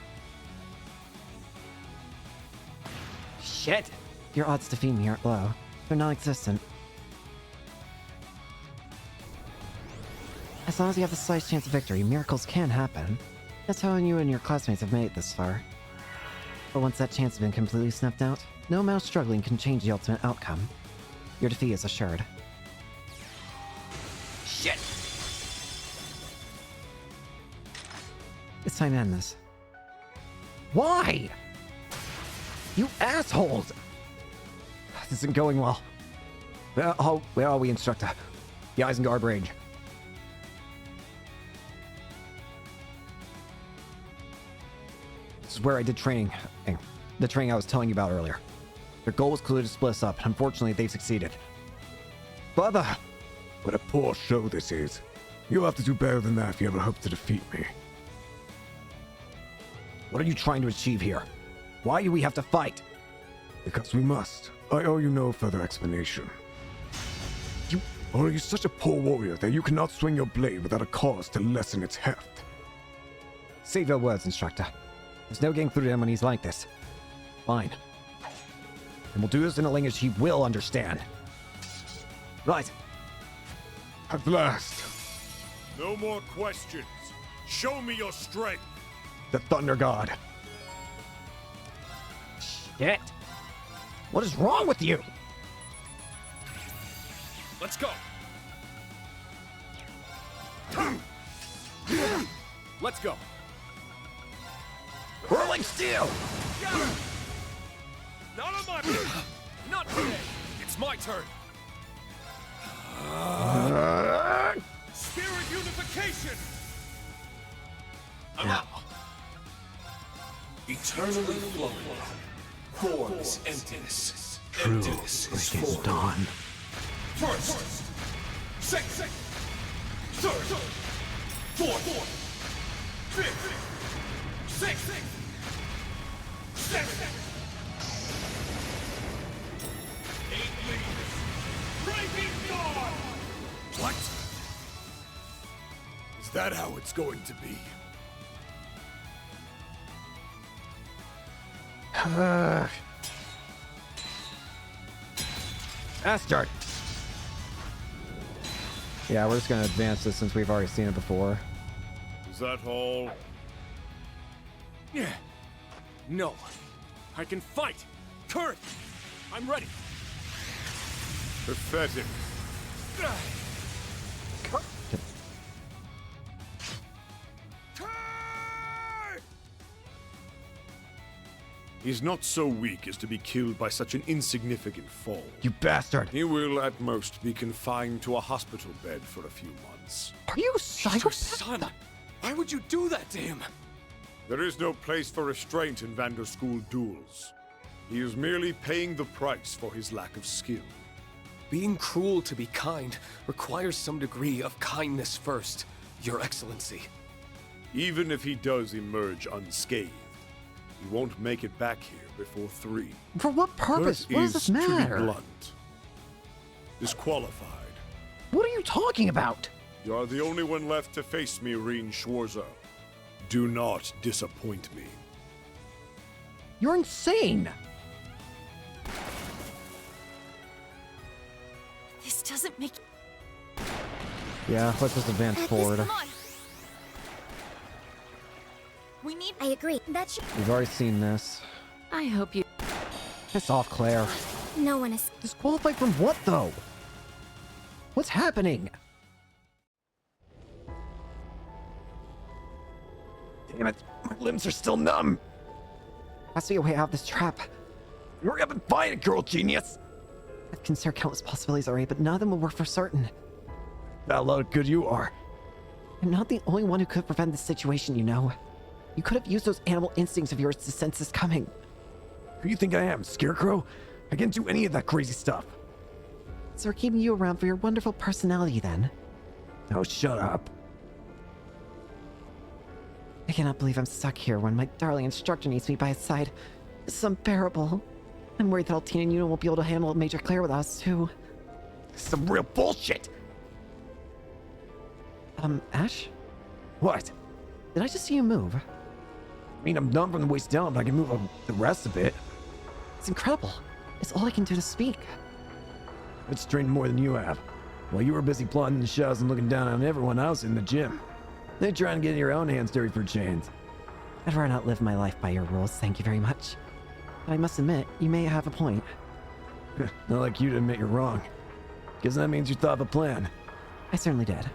B: Shit! Your odds to defeat me are low. They're non-existent. As long as you have the slightest chance of victory, miracles can happen. That's how you and your classmates have made it this far. But once that chance has been completely snuffed out, no amount of struggling can change the ultimate outcome. Your defeat is assured.
A: Shit!
B: It's time to end this.
A: Why? You assholes! This isn't going well. Where are we, Instructor? The Isengard range. This is where I did training. The training I was telling you about earlier. Their goal was clearly to split us up, and unfortunately they've succeeded. Father!
N: What a poor show this is. You'll have to do better than that if you ever hope to defeat me.
A: What are you trying to achieve here? Why do we have to fight?
N: Because we must. I owe you no further explanation. Or are you such a poor warrior that you cannot swing your blade without a cause to lessen its heft?
A: Save your words, Instructor. There's no getting through to him when he's like this. Fine. And we'll do this in a language he will understand. Right.
N: At last.
L: No more questions. Show me your strength.
A: The Thunder God. Shit. What is wrong with you?
L: Let's go. Let's go.
A: Whirling steel!
L: Not on my Not today. It's my turn. Spirit unification. I'm out.
P: Eternally flowing. Forms emptiness.
A: True
P: Emptiness is form.
A: dawn.
P: First. Second. Third. Fourth. Fifth. Sixth. Seventh. 8 leaves. Breaking dawn.
L: What? Is that how it's going to be?
A: Bastard! Yeah, we're just gonna advance this since we've already seen it before.
L: Is that all?
V: Yeah. No. I can fight. Kurt! I'm ready.
L: Pathetic. He's not so weak as to be killed by such an insignificant fall.
A: You bastard!
L: He will, at most, be confined to a hospital bed for a few months.
A: Are you psychopath?
L: Son! Why would you do that to him? There is no place for restraint in Vanderschool duels. He is merely paying the price for his lack of skill.
W: Being cruel to be kind requires some degree of kindness first, Your Excellency.
L: Even if he does emerge unscathed, he won't make it back here before 3.
A: For what purpose? What does this
L: To
A: matter?
L: be blunt, disqualified.
A: What are you talking about?
L: You are the only one left to face me, Reen Schwarzer. Do not disappoint me.
A: You're insane!
X: This doesn't make...
A: Yeah, let's just advance forward.
X: Come on. We need...
K: I agree. That should...
A: We've already seen this.
T: I hope you...
A: Piss off, Claire.
K: No one is...
A: Disqualified from what, though? What's happening? Damn it, my limbs are still numb.
B: Has to be a way out of this trap.
A: Hurry up and find it, girl genius!
B: I've considered countless possibilities already, but none of them will work for certain.
A: How loud good you are.
B: I'm not the only one who could prevent this situation, you know. You could have used those animal instincts of yours to sense this coming.
A: Who do you think I am, Scarecrow? I can't do any of that crazy stuff.
B: So we're keeping you around for your wonderful personality, then.
A: Oh, shut up.
B: I cannot believe I'm stuck here when my darling instructor needs me by his side. This is unbearable. I'm worried that Altina and Una won't be able to handle Major Claire with us, too.
A: Some real bullshit!
B: Ash?
A: What?
B: Did I just see you move?
A: I mean, I'm numb from the waist down, but I can move the rest of it.
B: It's incredible. It's all I can do to speak.
A: I've strained more than you have. While you were busy plotting the shows and looking down on everyone else in the gym. They're trying to get your own hands dirty for change.
B: I'd rather not live my life by your rules, thank you very much. But I must admit, you may have a point.
A: Not like you to admit you're wrong. Guess that means you thought of a plan.
B: I certainly did.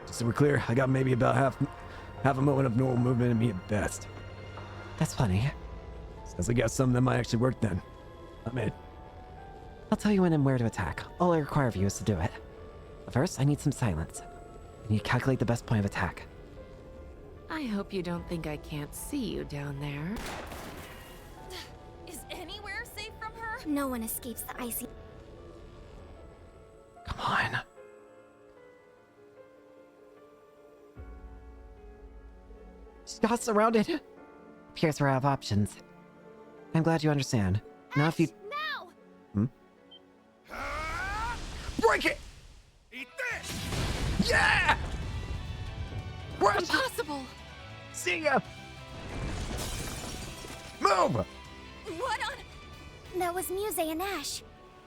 A: Just so we're clear, I got maybe about half a moment of normal movement in me at best.
B: That's plenty.
A: Says I got something that might actually work then. I'm in.
B: I'll tell you when and where to attack. All I require of you is to do it. But first, I need some silence. I need to calculate the best point of attack.
T: I hope you don't think I can't see you down there.
X: Is anywhere safe from her?
K: No one escapes the icy...
B: Come on. She's got surrounded. Appears we're out of options. I'm glad you understand. Now if you...
X: Now!
A: Break it!
L: Eat this!
A: Yeah! Crush!
X: Impossible!
A: See ya! Move!
X: What on...
K: That was Muse and Ash.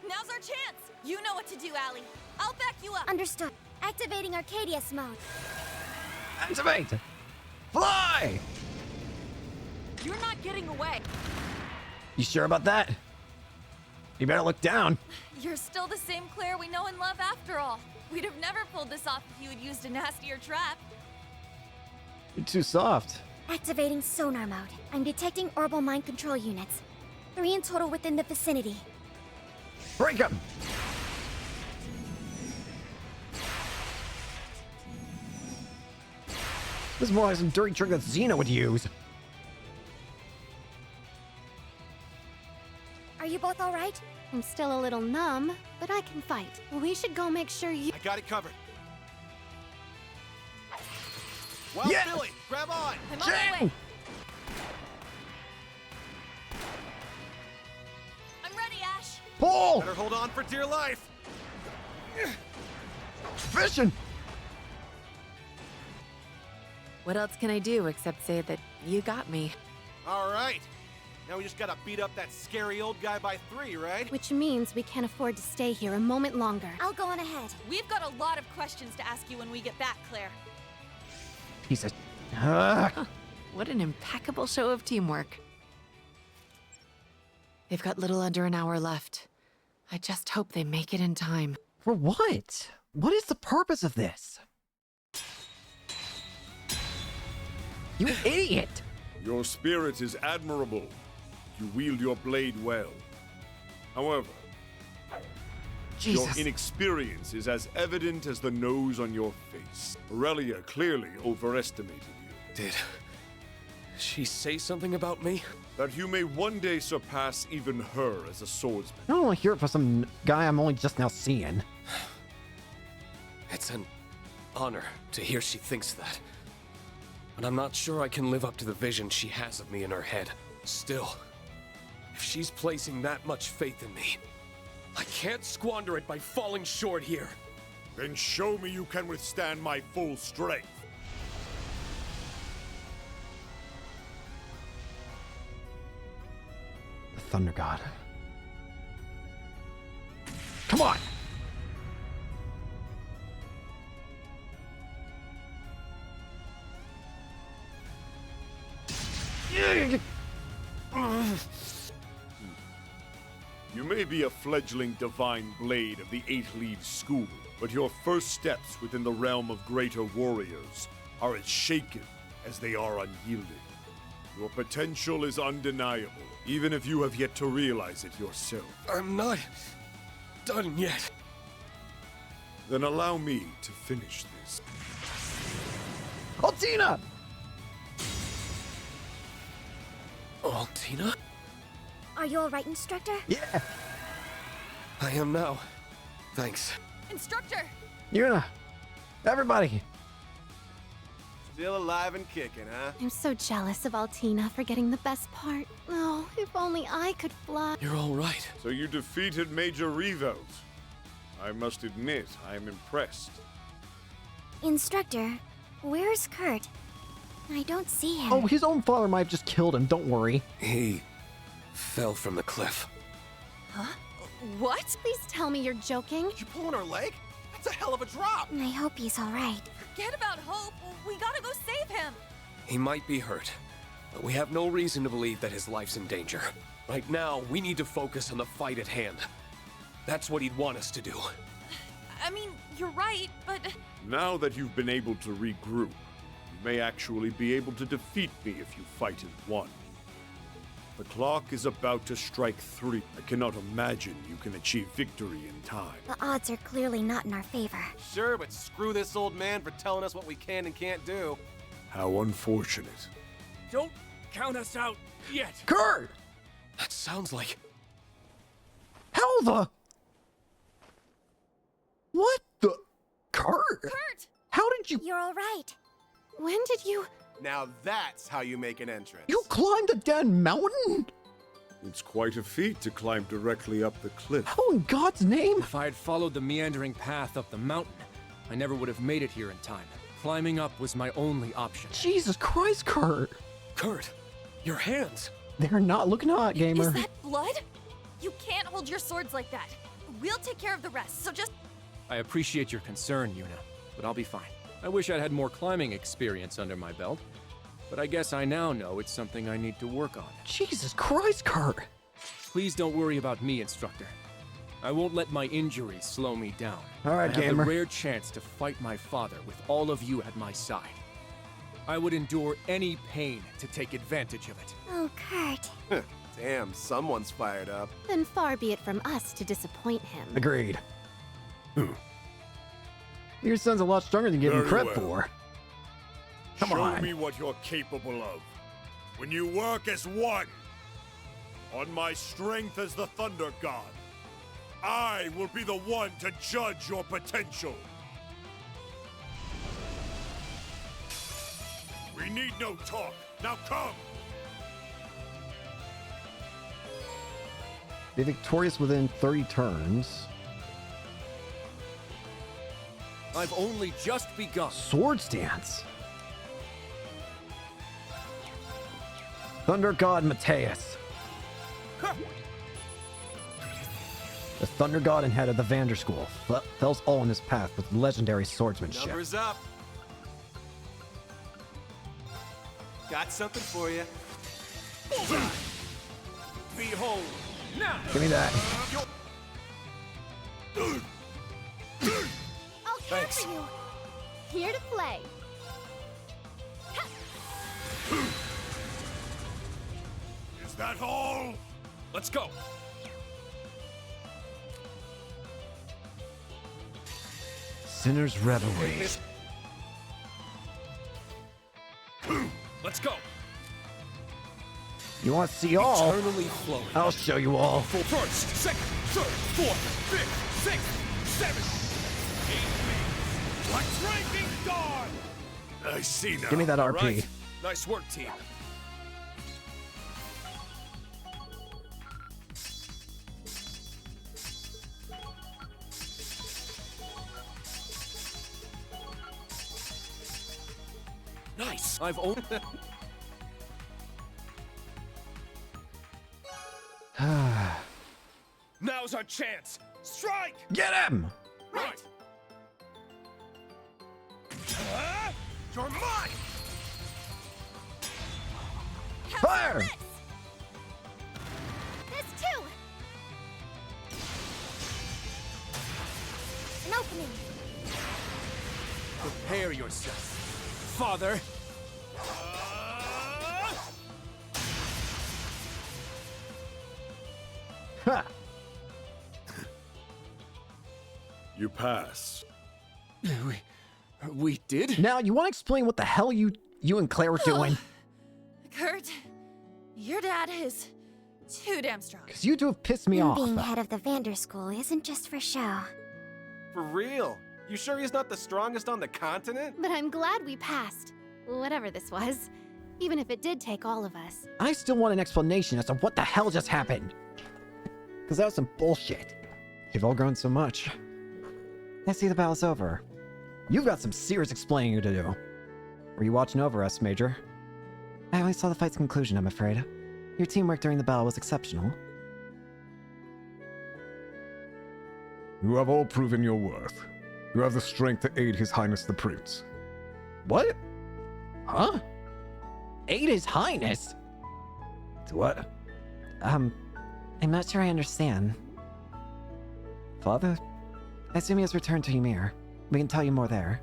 X: Now's our chance! You know what to do, Allie. I'll back you up.
K: Understood. Activating Arcadius mode.
A: Activate! Fly!
X: You're not getting away.
A: You sure about that? You better look down.
X: You're still the same Claire we know and love after all. We'd have never pulled this off if you had used a nastier trap.
A: You're too soft.
K: Activating sonar mode. I'm detecting orbital mind control units. 3 in total within the vicinity.
A: Break them! This is more like some dirty trick that Xena would use.
K: Are you both alright?
E: I'm still a little numb, but I can fight. We should go make sure you—
U: I got it covered. Well,
A: Yeah.
U: Billy, grab on!
X: I'm on my way. I'm ready, Ash.
A: Pull!
U: Better hold on for dear life.
A: Fishing!
T: What else can I do except say that you got me?
U: All right. Now we just gotta beat up that scary old guy by 3, right?
E: Which means we can't afford to stay here a moment longer.
K: I'll go on ahead.
X: We've got a lot of questions to ask you when we get back, Claire.
A: Piece of...
T: What an impeccable show of teamwork. They've got little under an hour left. I just hope they make it in time.
A: For what? What is the purpose of this? You idiot!
L: Your spirit is admirable. You wield your blade well. However, your
A: Jesus.
L: inexperience is as evident as the nose on your face. Aurelia clearly overestimated you.
W: Did she say something about me?
L: That you may one day surpass even her as a swordsman.
A: I don't want to hear it from some guy I'm only just now seeing.
W: It's an honor to hear she thinks that. But I'm not sure I can live up to the vision she has of me in her head. Still, if she's placing that much faith in me, I can't squander it by falling short here.
L: Then show me you can withstand my full strength.
A: The Thunder God. Come on!
L: You may be a fledgling divine blade of the Eight-Leaved School, but your first steps within the realm of greater warriors are as shaken as they are unyielding. Your potential is undeniable, even if you have yet to realize it yourself.
W: I'm not done yet.
L: Then allow me to finish this.
A: Altina!
W: Altina?
K: Are you alright, Instructor?
A: Yeah!
W: I am now. Thanks.
X: Instructor!
A: Yuna! Everybody!
U: Still alive and kicking, huh?
E: I'm so jealous of Altina for getting the best part. Oh, if only I could fly.
W: You're all right.
L: So you defeated Major Revelt. I must admit, I am impressed.
K: Instructor, where's Kurt? I don't see him.
A: Oh, his own father might have just killed him, don't worry.
W: He fell from the cliff.
X: Huh? What?
E: Please tell me you're joking.
U: You pulling her leg? That's a hell of a drop!
K: I hope he's alright.
X: Forget about hope. We gotta go save him.
W: He might be hurt, but we have no reason to believe that his life's in danger. Right now, we need to focus on the fight at hand. That's what he'd want us to do.
X: I mean, you're right, but...
L: Now that you've been able to regroup, you may actually be able to defeat me if you fight as one. The clock is about to strike 3. I cannot imagine you can achieve victory in time.
K: The odds are clearly not in our favor.
U: Sure, but screw this old man for telling us what we can and can't do.
L: How unfortunate.
P: Don't count us out yet.
A: Kurt!
W: That sounds like...
A: How the... What the... Kurt?
X: Kurt!
A: How did you...
K: You're alright.
E: When did you...
U: Now that's how you make an entrance.
A: You climbed a damn mountain?
L: It's quite a feat to climb directly up the cliff.
A: How in God's name?
V: If I had followed the meandering path up the mountain, I never would have made it here in time. Climbing up was my only option.
A: Jesus Christ, Kurt.
W: Kurt, your hands.
A: They're not looking hot, gamer.
X: Is that blood? You can't hold your swords like that. We'll take care of the rest, so just...
V: I appreciate your concern, Yuna, but I'll be fine. I wish I'd had more climbing experience under my belt, but I guess I now know it's something I need to work on.
A: Jesus Christ, Kurt!
V: Please don't worry about me, Instructor. I won't let my injuries slow me down.
A: All right,
V: I have
A: gamer.
V: the rare chance to fight my father with all of you at my side. I would endure any pain to take advantage of it.
K: Oh, Kurt.
U: Damn, someone's fired up.
E: Then far be it from us to disappoint him.
A: Agreed. Your son's a lot stronger than you give him
L: Very
A: credit
L: well.
A: for. Come
L: Show
A: on.
L: me what you're capable of. When you work as one, on my strength as the Thunder God, I will be the one to judge your potential. We need no talk. Now come!
A: Be victorious within 30 turns.
V: I've only just begun.
A: Swords Dance. Thunder God Mateus. The Thunder God and head of the Vander School fells all in his path with legendary swordsmanship.
U: Numbers up. Got something for you.
P: Behold, now!
A: Give me that.
E: I'll care for you. Here to play.
L: Is that all?
P: Let's go!
A: Sinner's Reverie.
P: Let's go!
A: You want to see all?
P: Eternally flowing.
A: I'll show you all.
P: First, second, third, fourth, fifth, sixth, seventh, eighth, like striking dawn!
L: I see now.
A: Give me that
P: All
A: RP.
P: right. Nice work, team. Nice. I've only... Now's our chance. Strike!
A: Get him!
P: Right. You're mine!
A: Fire!
E: This too. An opening.
V: Prepare yourself, Father.
A: Ha!
L: You pass.
V: We did?
A: Now, you want to explain what the hell you and Claire were doing?
X: Kurt, your dad is too damn strong.
A: Because you two have pissed me off.
K: Being head of the Vander School isn't just for show.
U: For real? You sure he's not the strongest on the continent?
E: But I'm glad we passed. Whatever this was. Even if it did take all of us.
A: I still want an explanation as to what the hell just happened. Because that was some bullshit. You've all grown so much.
B: I see the battle's over.
A: You've got some serious explaining to do. Were you watching over us, Major?
B: I only saw the fight's conclusion, I'm afraid. Your teamwork during the battle was exceptional.
N: You have all proven your worth. You have the strength to aid His Highness the Prince.
A: What? Huh? Aid His Highness? To what?
B: I'm not sure I understand.
A: Father?
B: I assume he has returned to Ymir. We can tell you more there.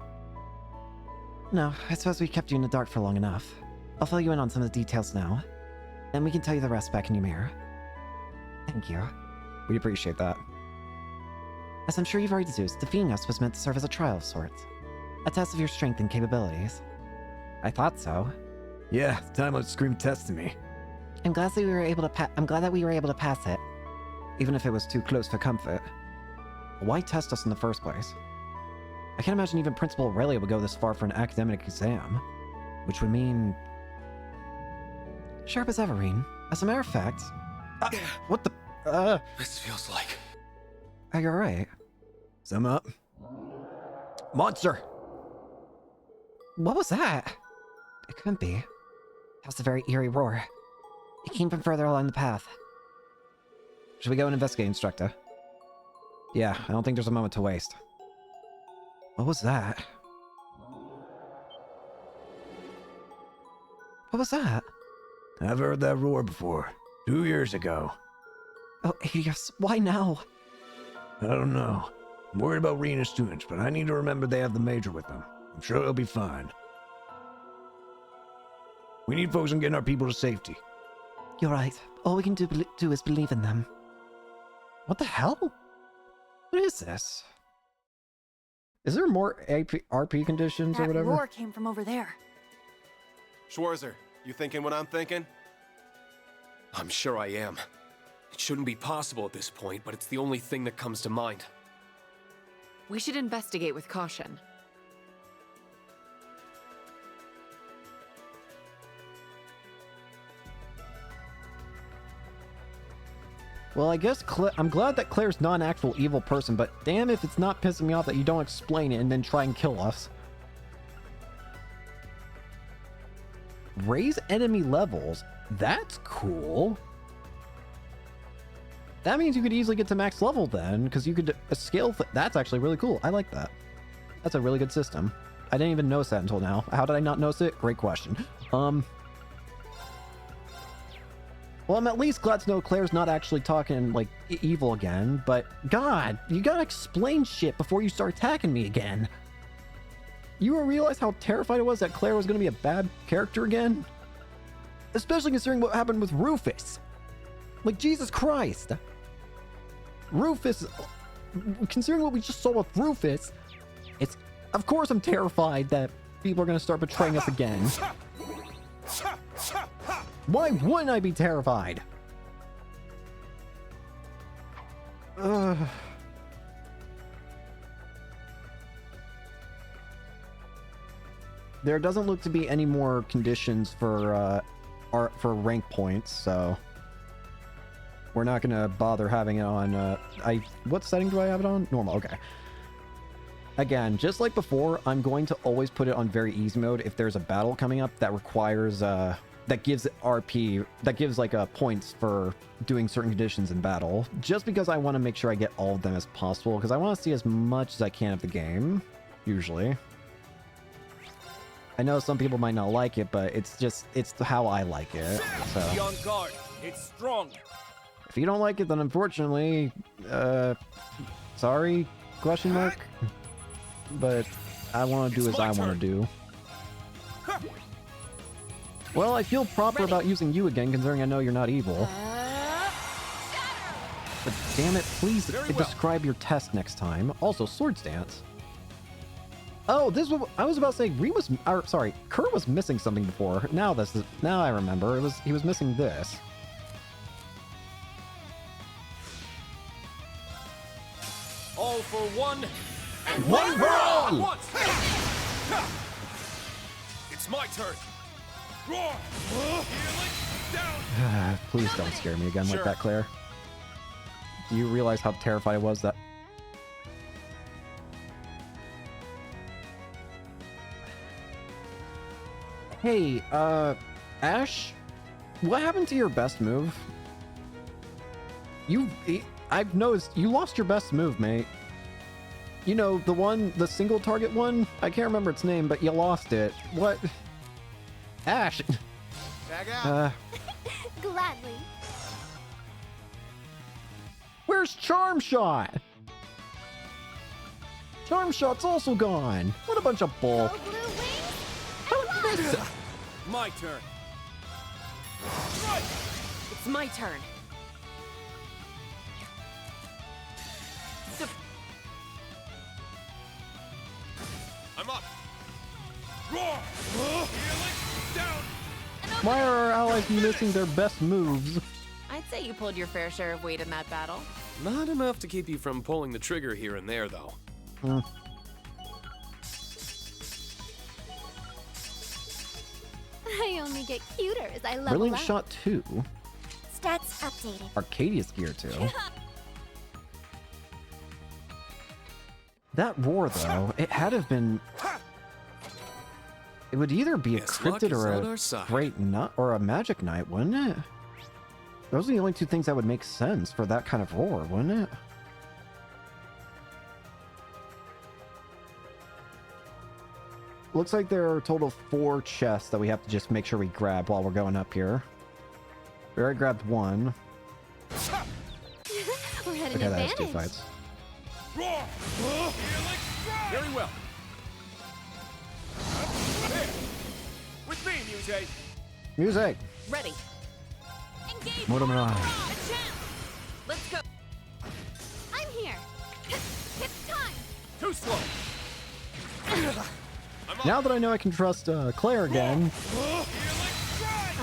B: No, I suppose we kept you in the dark for long enough. I'll fill you in on some of the details now. And we can tell you the rest back in Ymir. Thank you.
A: We appreciate that.
B: As I'm sure you've already deduced, defeating us was meant to serve as a trial of sorts. A test of your strength and capabilities. I thought so.
A: Yeah, the time would scream test to me.
B: I'm glad that we were able to pass it.
A: Even if it was too close for comfort. Why test us in the first place? I can't imagine even Principal Aurelia would go this far for an academic exam. Which would mean...
B: Sharp as ever, Reen. As a matter of fact...
A: what the...
P: This feels like...
B: Are you alright?
A: Sum up. Monster!
B: What was that? It couldn't be. That was a very eerie roar. It came from further along the path. Should we go and investigate, Instructor? Yeah, I don't think there's a moment to waste. What was that? What was that?
N: I've heard that roar before. 2 years ago.
B: Oh, yes. Why now?
N: I don't know. I'm worried about Rena's students, but I need to remember they have the Major with them. I'm sure it'll be fine. We need focus on getting our people to safety.
B: You're right. All we can do is believe in them. What the hell? What is this?
A: Is there more RP conditions or
X: That
A: whatever?
X: roar came from over there.
U: Schwarzer, you thinking what I'm thinking?
W: I'm sure I am. It shouldn't be possible at this point, but it's the only thing that comes to mind.
T: We should investigate with caution.
A: Well, I guess I'm glad that Claire's not an actual evil person, but damn if it's not pissing me off that you don't explain it and then try and kill us. Raise enemy levels. That's cool. That means you could easily get to max level then, because you could scale. That's actually really cool. I like that. That's a really good system. I didn't even notice that until now. How did I not notice it? Great question. Well, I'm at least glad to know Claire's not actually talking, like, evil again, but God, you gotta explain shit before you start attacking me again. You realize how terrified I was that Claire was gonna be a bad character again? Especially considering what happened with Rufus. Like, Jesus Christ. Rufus, considering what we just saw with Rufus, it's, of course I'm terrified that people are gonna start betraying us again. Why wouldn't I be terrified? There doesn't look to be any more conditions for rank points, so we're not gonna bother having it on. What setting do I have it on? Normal. Okay. Again, just like before, I'm going to always put it on very easy mode if there's a battle coming up that requires that gives RP, that gives like points for doing certain conditions in battle, just because I want to make sure I get all of them as possible, because I want to see as much as I can of the game, usually. I know some people might not like it, but it's how I like it, so.
P: Be on guard. It's strong.
A: If you don't like it, then unfortunately, sorry, question mark, but I want to do as I want to do. Well, I feel proper about using you again, considering I know you're not evil. But damn it, please describe your test next time. Also, sword stance. Oh, this was I was about to say. Kerr was missing something before. Now I remember. He was missing this.
P: All for one, and
A: one for all!
P: Once. It's my turn. Roar! Down.
A: Please don't scare me again like that, Claire. Do you realize how terrified I was that... Hey, Ash? What happened to your best move? I've noticed you lost your best move, mate. You know, the single target one? I can't remember its name, but you lost it. What? Ash!
K: Back out. Gladly.
A: Where's Charm Shot? Charm Shot's also gone. What a bunch of bull.
P: My turn.
F: It's my turn.
P: I'm up. Roar! Healing down.
A: Why are our allies missing their best moves?
F: I'd say you pulled your fair share of weight in that battle.
W: Not enough to keep you from pulling the trigger here and there, though.
E: I only get cuter as I level
A: Brilliant
E: up.
A: Shot 2.
K: Stats updated.
A: Arcadius Gear 2. That roar, though, it had to have been... It would either be a
W: Yes, luck
A: cryptid
W: is
A: or
W: on our
A: a
W: side.
A: great nut or a magic knight, wouldn't it? Those are the only two things that would make sense for that kind of roar, wouldn't it? Looks like there are a total of 4 chests that we have to just make sure we grab while we're going up here. We already grabbed one.
E: We're at an
A: Okay, that's 2
E: advantage.
A: fights.
V: Very well. With me, Muse.
A: Music!
F: Ready. Engage.
A: What am I?
F: A chance. Let's go.
E: I'm here. It's time.
V: Too slow.
A: Now that I know I can trust Claire again,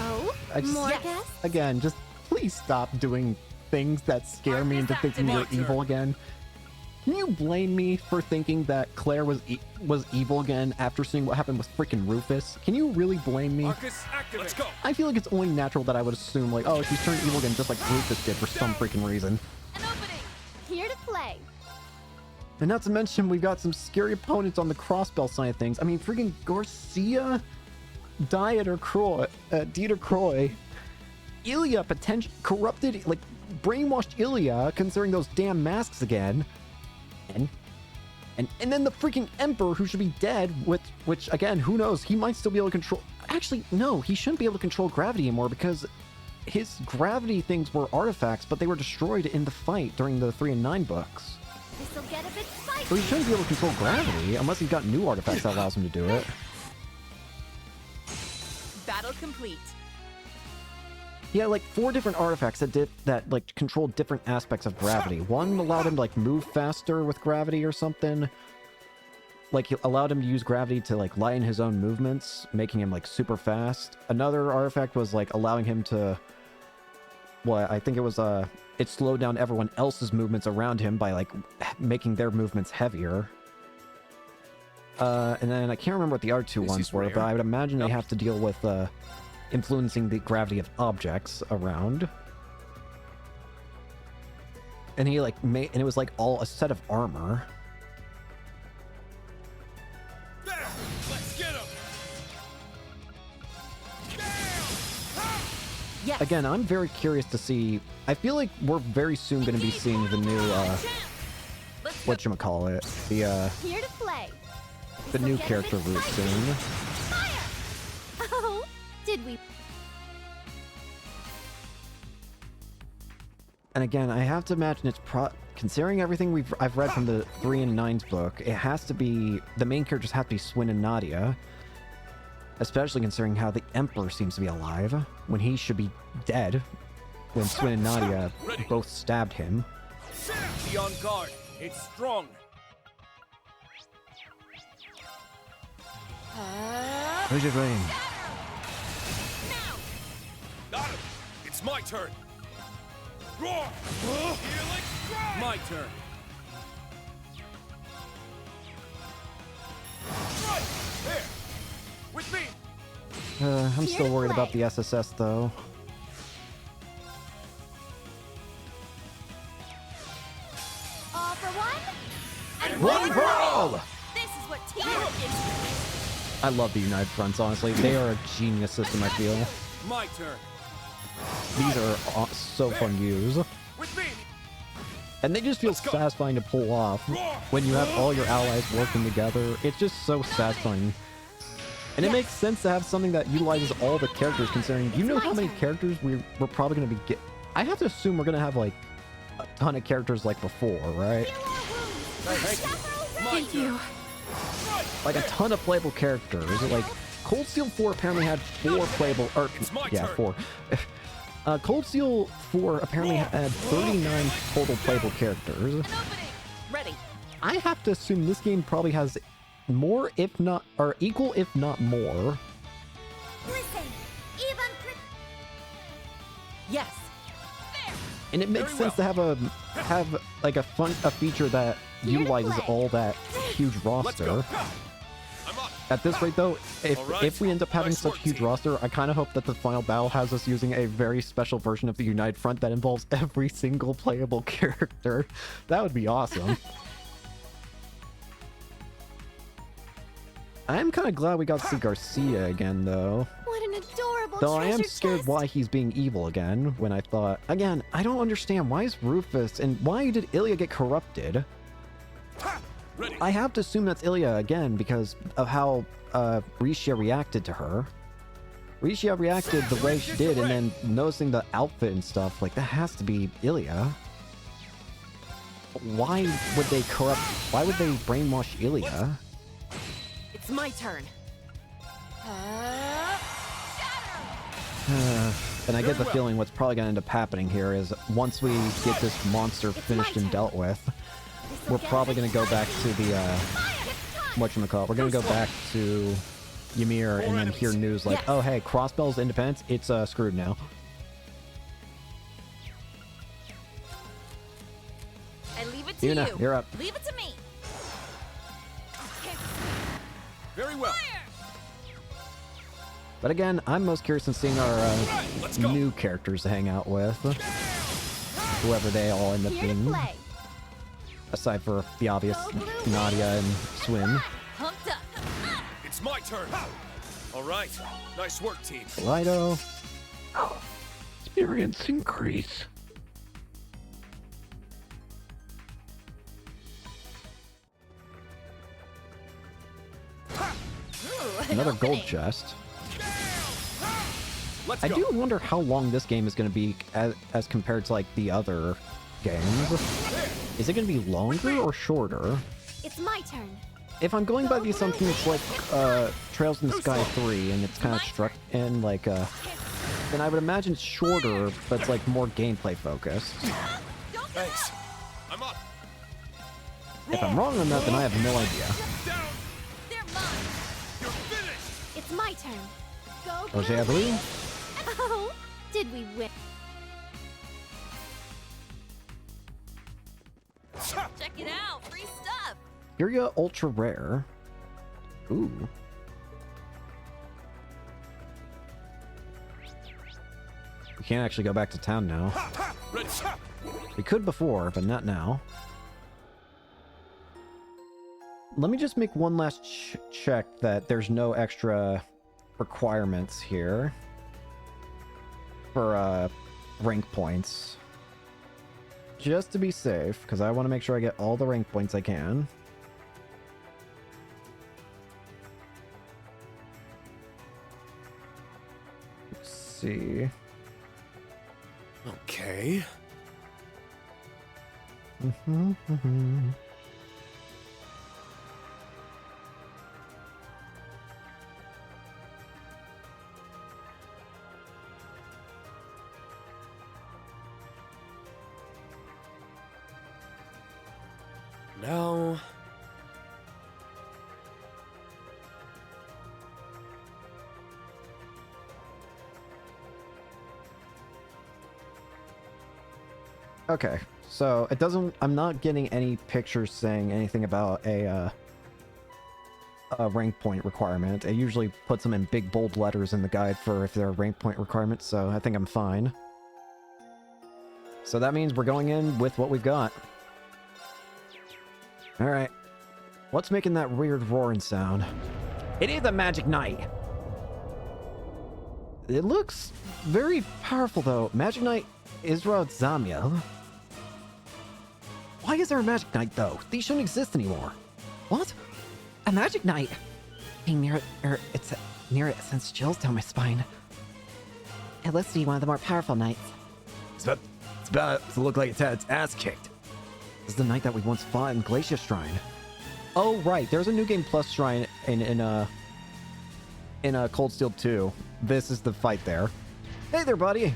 E: Oh,
A: I just,
E: more guests?
A: again, just please stop doing things that scare me into thinking you're evil again. Can you blame me for thinking that Claire was evil again after seeing what happened with freaking Rufus? Can you really blame me?
V: Marcus, activate. Let's go.
A: I feel like it's only natural that I would assume, like, oh, she's turned evil again just like Rufus did for some freaking reason.
E: Here to play.
A: And not to mention, we've got some scary opponents on the crossbell side of things. I mean, freaking Garcia, Dieter Croy, Dieter Croy, Ilya, corrupted, like, brainwashed Ilya, considering those damn masks again. And then the freaking Emperor, who should be dead, which, again, who knows, he might still be able to control... Actually, no, he shouldn't be able to control gravity anymore, because his gravity things were artifacts, but they were destroyed in the fight during the 3 and 9 books.
E: This'll get a bit spicy.
A: So he shouldn't be able to control gravity, unless he's got new artifacts that allows him to do it.
F: Battle complete.
A: He had like 4 different artifacts that like controlled different aspects of gravity. One allowed him to like move faster with gravity or something. Like, it allowed him to use gravity to like lighten his own movements, making him like super fast. Another artifact was like allowing him to... Well, I think it was it slowed down everyone else's movements around him by like making their movements heavier. And then I can't remember what the other 2 ones were, but I would imagine they have to deal with influencing the gravity of objects around. And he like made, and it was like all a set of armor.
P: Let's get him.
F: Yes.
A: Again, I'm very curious to see. I feel like we're very soon going to be seeing the new whatchamacallit,
E: Here to play.
A: the new character route soon.
E: Oh, did we?
A: And again, I have to imagine it's considering everything I've read from the 3 and 9's book, it has to be, the main characters have to be Swin and Nadia. Especially considering how the Emperor seems to be alive, when he should be dead, when Swin and Nadia both stabbed him.
V: Be on guard. It's strong.
A: Where's your brain?
P: Got him. It's my turn. Roar.
V: My turn.
P: Right. There. With me.
A: I'm still worried about the SSS though.
E: All for one? And
A: One for all!
E: This is what teamwork is.
A: I love the United Fronts, honestly. They are a genius system, I feel.
V: My turn.
A: These are so fun to use.
P: With me.
A: And they just feel satisfying to pull off. When you have all your allies working together, it's just so satisfying. And it makes sense to have something that utilizes all the characters, considering, you know how many characters we're probably going to be I have to assume we're going to have, like, a ton of characters like before, right?
T: Thank you.
A: Like, a ton of playable characters. Like, Cold Steel 4 apparently had 4 playable... yeah, 4. Cold Steel 4 apparently had 39 total playable characters.
F: Ready.
A: I have to assume this game probably has more, if not... or equal, if not more.
E: Listen, even
F: Yes.
A: And it makes sense to have like a feature that utilizes all that huge roster. At this rate though, if we end up having such a huge roster, I kind of hope that the final battle has us using a very special version of the United Front that involves every single playable character. That would be awesome. I'm kind of glad we got to see Garcia again though.
E: What an adorable valuable
A: Though I am
E: treasure
A: scared
E: chest.
A: why he's being evil again, when I thought... Again, I don't understand. Why is Rufus... And why did Ilya get corrupted? I have to assume that's Ilya again, because of how Risha reacted to her. Risha reacted the way she did, and then noticing the outfit and stuff, like, that has to be Ilya. Why would they corrupt... Why would they brainwash Ilya?
F: It's my turn.
A: And I get the feeling what's probably going to end up happening here is once we get this monster finished and dealt with, we're probably going to go back to the, whatchamacallit, we're going to go back to Ymir and then hear news like, oh hey, Crossbell's independence, it's screwed now.
F: I leave it to
A: Una,
F: you.
A: you're up.
F: Leave it to me.
P: Very well.
A: But again, I'm most curious in seeing our new characters to hang out with. Whoever they all end up being. Aside for the obvious Nadia and Swim.
F: Pumped up.
P: It's my turn. All right. Nice work, team.
A: Lido.
N: Experience increase.
A: Another gold chest. I do wonder how long this game is going to be as compared to like the other games. Is it going to be longer or shorter?
E: It's my turn.
A: If I'm going by the assumption it's like Trails in the Sky 3 and it's kind of struck in like then I would imagine it's shorter, but it's like more gameplay focused.
P: Thanks. I'm up.
A: If I'm wrong on that, then I have no idea.
E: It's my turn. Go.
A: Jose, I believe.
E: Oh, did we win?
F: Check it out. Free stuff.
A: Iria Ultra Rare. Ooh. We can't actually go back to town now. We could before, but not now. Let me just make one last check that there's no extra requirements here for rank points. Just to be safe, because I want to make sure I get all the rank points I can. Let's see.
W: Okay. No.
A: Okay, so it doesn't... I'm not getting any pictures saying anything about a rank point requirement. It usually puts them in big bold letters in the guide for if there are rank point requirements, so I think I'm fine. So that means we're going in with what we've got. Alright. What's making that weird roaring sound? It is a magic knight! It looks very powerful though. Magic Knight Israel Zamiel. Why is there a Magic Knight though? These shouldn't exist anymore. What?
B: A magic knight? Being near it, it's near it sends chills down my spine. It looks to be one of the more powerful knights.
N: It's about to look like it's had its ass kicked.
A: This is the knight that we once fought in Glacier Shrine. Oh right, there's a New Game Plus shrine in Cold Steel 2. This is the fight there. Hey there, buddy!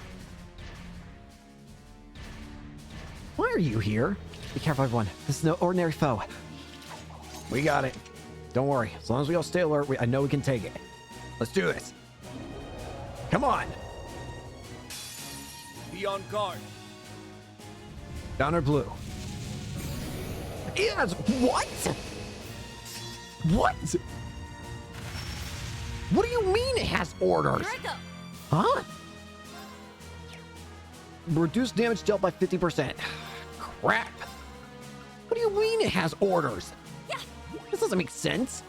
A: Why are you here?
B: Be careful, everyone. This is no ordinary foe.
A: We got it. Don't worry. As long as we all stay alert, I know we can take it. Let's do this. Come on!
P: Be on guard.
A: Down or blue.
B: Yes! What? What? What do you mean it has orders? Huh?
A: Reduce damage dealt by 50%.
B: Crap. What do you mean it has orders? This doesn't make sense.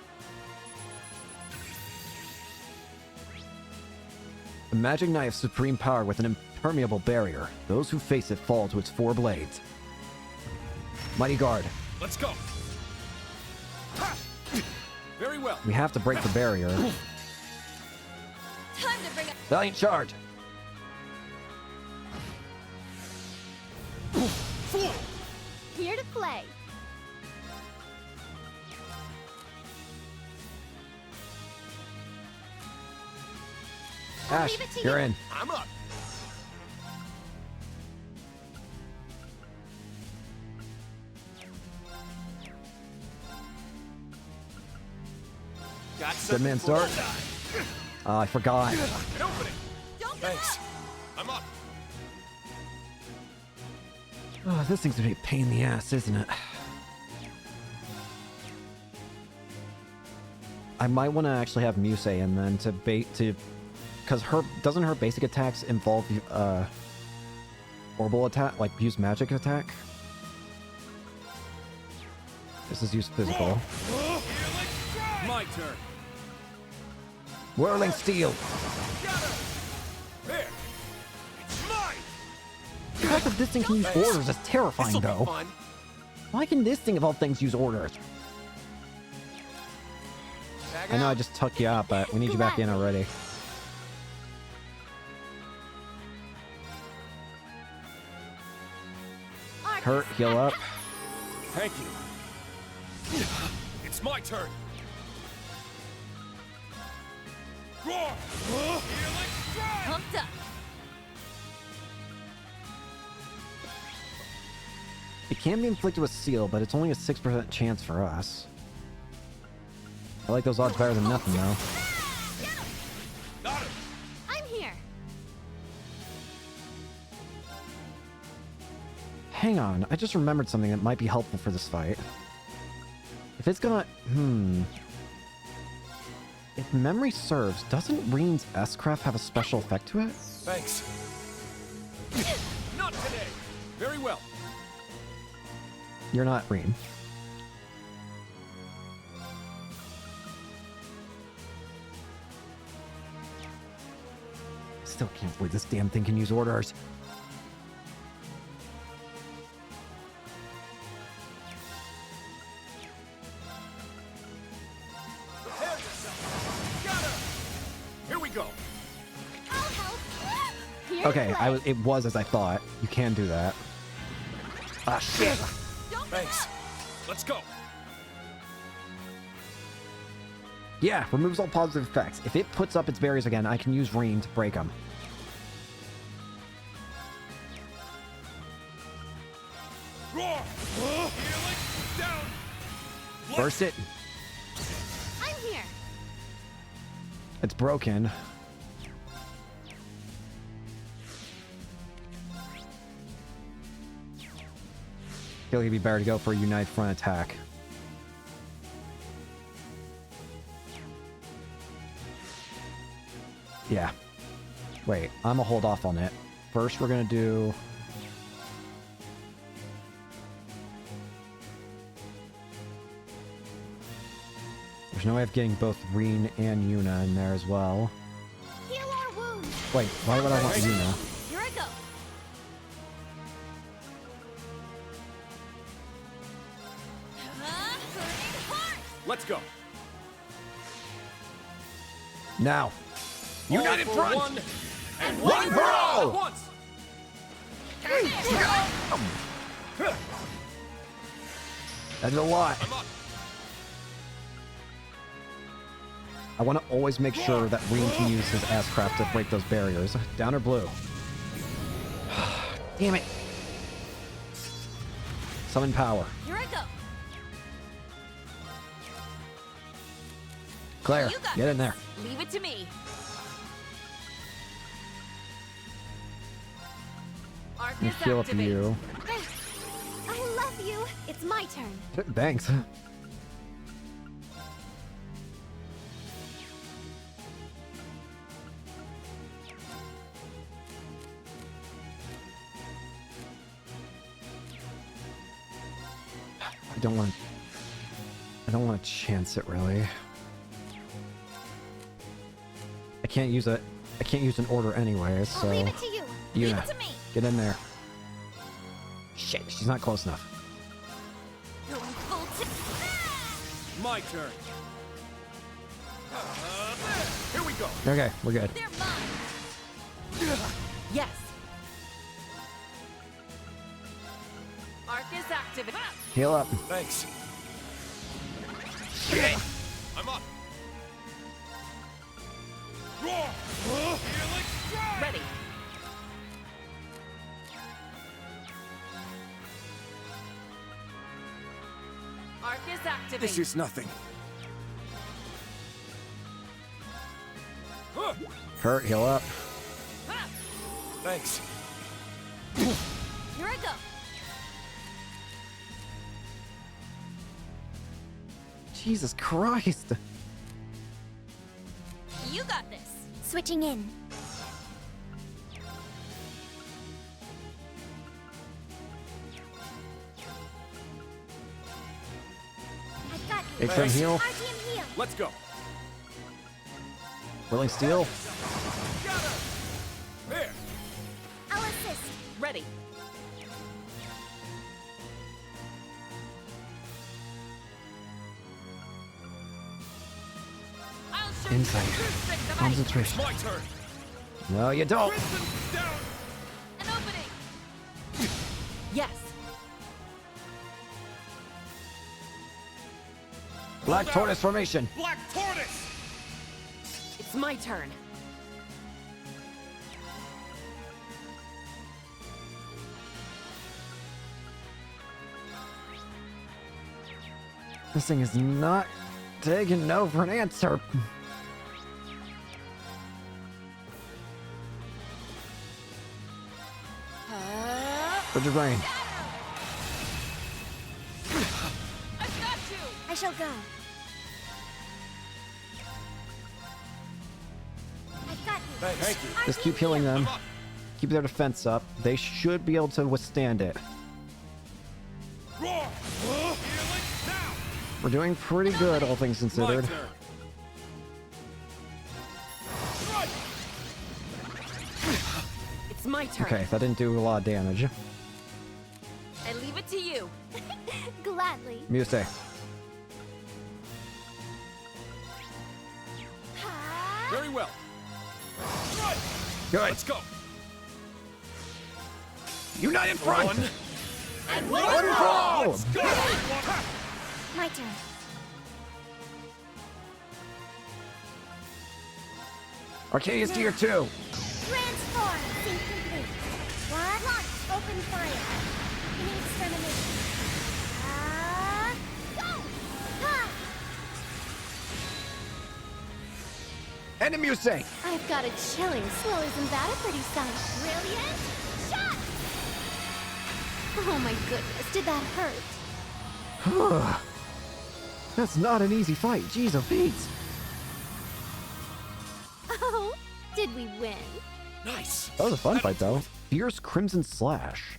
B: A magic knife of supreme power with an impermeable barrier. Those who face it fall to its 4 blades. Mighty Guard.
P: Let's go. Ha! Very well.
B: We have to break the barrier.
C: Time to bring up.
B: Valiant Charge.
E: Here to play.
B: Ash, you're in.
P: I'm up.
B: Good man start. Oh, I forgot.
P: An opening. Thanks. I'm up.
B: Oh, this thing's gonna be a pain in the ass, isn't it? I might want to actually have Muse in then to because doesn't her basic attacks involve orbital attack, like use magic attack? This is use physical.
P: My turn.
B: Whirling Steel.
P: There. It's mine.
B: The fact that this thing can use orders is terrifying, though. Why can this thing of all things use orders? I know I just tucked you out, but we need you back in already. Hurt, heal up.
P: Thank you. It's my turn. Roar!
C: Pumped up.
B: It can be inflicted with seal, but it's only a 6% chance for us. I like those odds better than nothing, though.
P: Got him.
E: I'm here.
B: Hang on, I just remembered something that might be helpful for this fight. If it's gonna... If memory serves, doesn't Reen's S-Craft have a special effect to it?
P: Thanks. Not today. Very well.
B: You're not Reen. Still can't believe this damn thing can use orders.
P: Here we go.
E: I'll help. Here
B: Okay,
E: to play.
B: it was as I thought. You can do that. Ah, shit!
P: Thanks. Let's go.
B: Yeah, removes all positive effects. If it puts up its barriers again, I can use Reen to break them.
P: Roar! Healing down.
B: Burst it.
E: I'm here.
B: It's broken. Feel like it'd be better to go for a united front attack. Yeah. Wait, I'm gonna hold off on it. First, we're gonna do... There's no way of getting both Reen and Yuna in there as well.
E: Heal our wounds.
B: Wait, why would I want Yuna?
E: Here I go.
P: Let's go.
B: Now. United
P: All for
B: front!
P: One, and
B: One for all!
P: at once.
B: That's a lot.
P: I'm up.
B: I want to always make sure that Reen can use his ass-craft to break those barriers. Down or blue? Damn it. Summon power.
C: Here I go.
B: Claire,
C: You got
B: get in there.
F: Leave it to me.
B: Let me heal up you.
E: I love you. It's my turn.
B: Thanks. I don't want to chance it really. I can't use it.
A: I can't use an order anyway, so...
K: I'll leave it to you.
A: Yuna,
K: Leave it to me.
A: get in there. Shit, she's not close enough.
K: Going full
P: My turn. Here we go.
A: Okay, we're good.
K: They're mine.
F: Yes. Arc is activated.
A: Heal up.
P: Thanks. I'm up. Roar! Healing strike!
F: Ready. Arc is activated.
P: This is nothing.
A: Kurt, heal up.
P: Thanks.
K: Here I go.
A: Jesus Christ.
K: You got this. Switching in. I've got you.
A: Take some heal.
K: Our team heal.
P: Let's go.
A: Willing steel.
P: There.
K: I'll assist.
F: Ready. I'll show
A: Insight.
F: you two sticks of ice.
A: Concentration.
P: My turn.
A: No, you don't.
P: Crimson's down.
F: An opening. Yes.
A: Black Tortoise formation.
P: Black Tortoise.
F: It's my turn.
A: This thing is not taking no for an answer. Put your brain.
F: I've got you.
K: I shall go. I've got you.
P: Thank you.
A: Just keep healing them. Keep their defense up. They should be able to withstand it.
P: Roar! Healing now.
A: We're doing pretty good, all things
P: My
A: considered.
P: turn.
F: It's my turn.
A: Okay, that didn't do a lot of damage.
F: I leave it to you.
K: Gladly.
A: Muse.
P: Very well.
A: Good.
P: Let's go.
A: Unite in front!
P: One.
K: And
A: one fall!
P: Let's go.
K: My turn.
A: Arcadius tier 2.
K: Transform. Sync complete. One. Launch. Open fire. Beginning extermination. Go! Ha!
A: And a Muse.
E: I've got a chilling. Well, isn't that a pretty sight?
K: Brilliant. Shot!
E: Oh my goodness, did that hurt?
A: That's not an easy fight. Jeez, oh Pete.
E: Oh, did we win?
P: Nice.
A: That was a fun fight, though. Fierce Crimson Slash.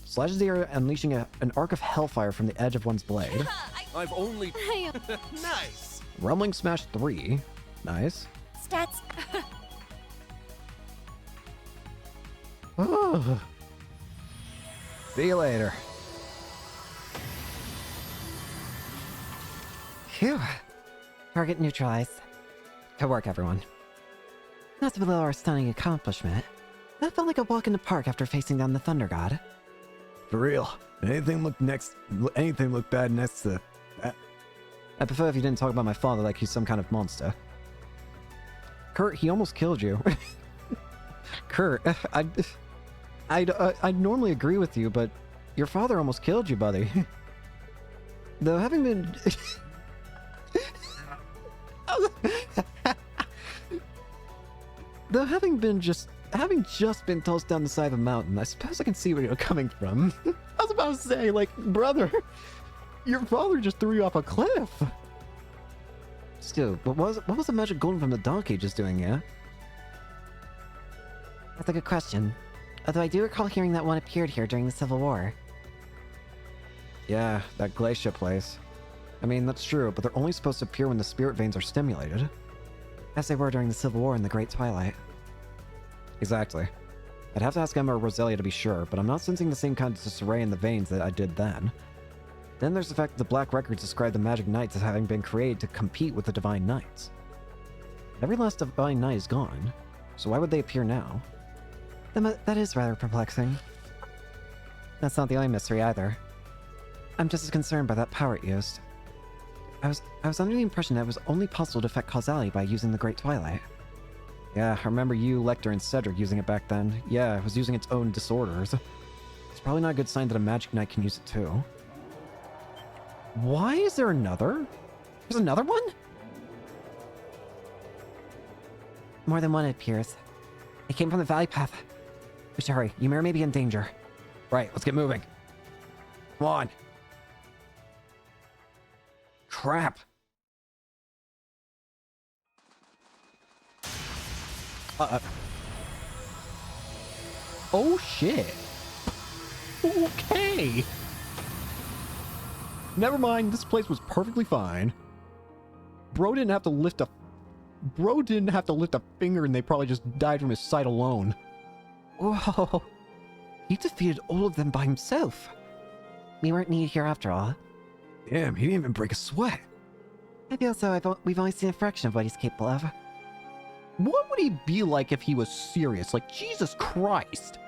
A: Slashes the area, unleashing an arc of hellfire from the edge of one's blade.
P: I've only.
K: Nice.
A: Rumbling Smash 3. Nice.
K: Stats.
A: Oh. See you later.
B: Phew. Target neutralized. Good work, everyone. Not to belittle our stunning accomplishment, that felt like a walk in the park after facing down the Thunder God.
N: For real. Anything look bad next to that?
A: I prefer if you didn't talk about my father like he's some kind of monster. Kurt, he almost killed you. Kurt, I'd normally agree with you, but your father almost killed you, buddy. Though having been... Though having just been tossed down the side of a mountain, I suppose I can see where you're coming from. I was about to say, like, brother, your father just threw you off a cliff. Still, what was the magic golem from the donkey just doing, yeah?
B: That's a good question. Although I do recall hearing that one appeared here during the Civil War.
A: Yeah, that glacier place. I mean, that's true, but they're only supposed to appear when the spirit veins are stimulated.
B: As they were during the Civil War in the Great Twilight. Exactly. I'd have to ask Emma or Roselia to be sure, but I'm not sensing the same kind of disarray in the veins that I did then. Then there's the fact that the Black Records describe the Magic Knights as having been created to compete with the Divine Knights. Every last Divine Knight is gone, so why would they appear now? That is rather perplexing. That's not the only mystery either. I'm just as concerned by that power it used. I was under the impression that it was only possible to affect causality by using the Great Twilight. Yeah, I remember you, Lecter, and Cedric using it back then. Yeah, it was using its own disorders. It's probably not a good sign that a Magic Knight can use it too. Why is there another? There's another one? More than one, it appears. It came from the Valley Path. We should hurry. Ymir may be in danger. Right, let's get moving. Come on. Crap. Oh shit. Okay. Never mind, this place was perfectly fine. Bro didn't have to lift a finger and they probably just died from his sight alone. Whoa. He defeated all of them by himself. We weren't needed here after all. Damn, he didn't even break a sweat. I feel so we've only seen a fraction of what he's capable of. What would he be like if he was serious? Like, Jesus Christ!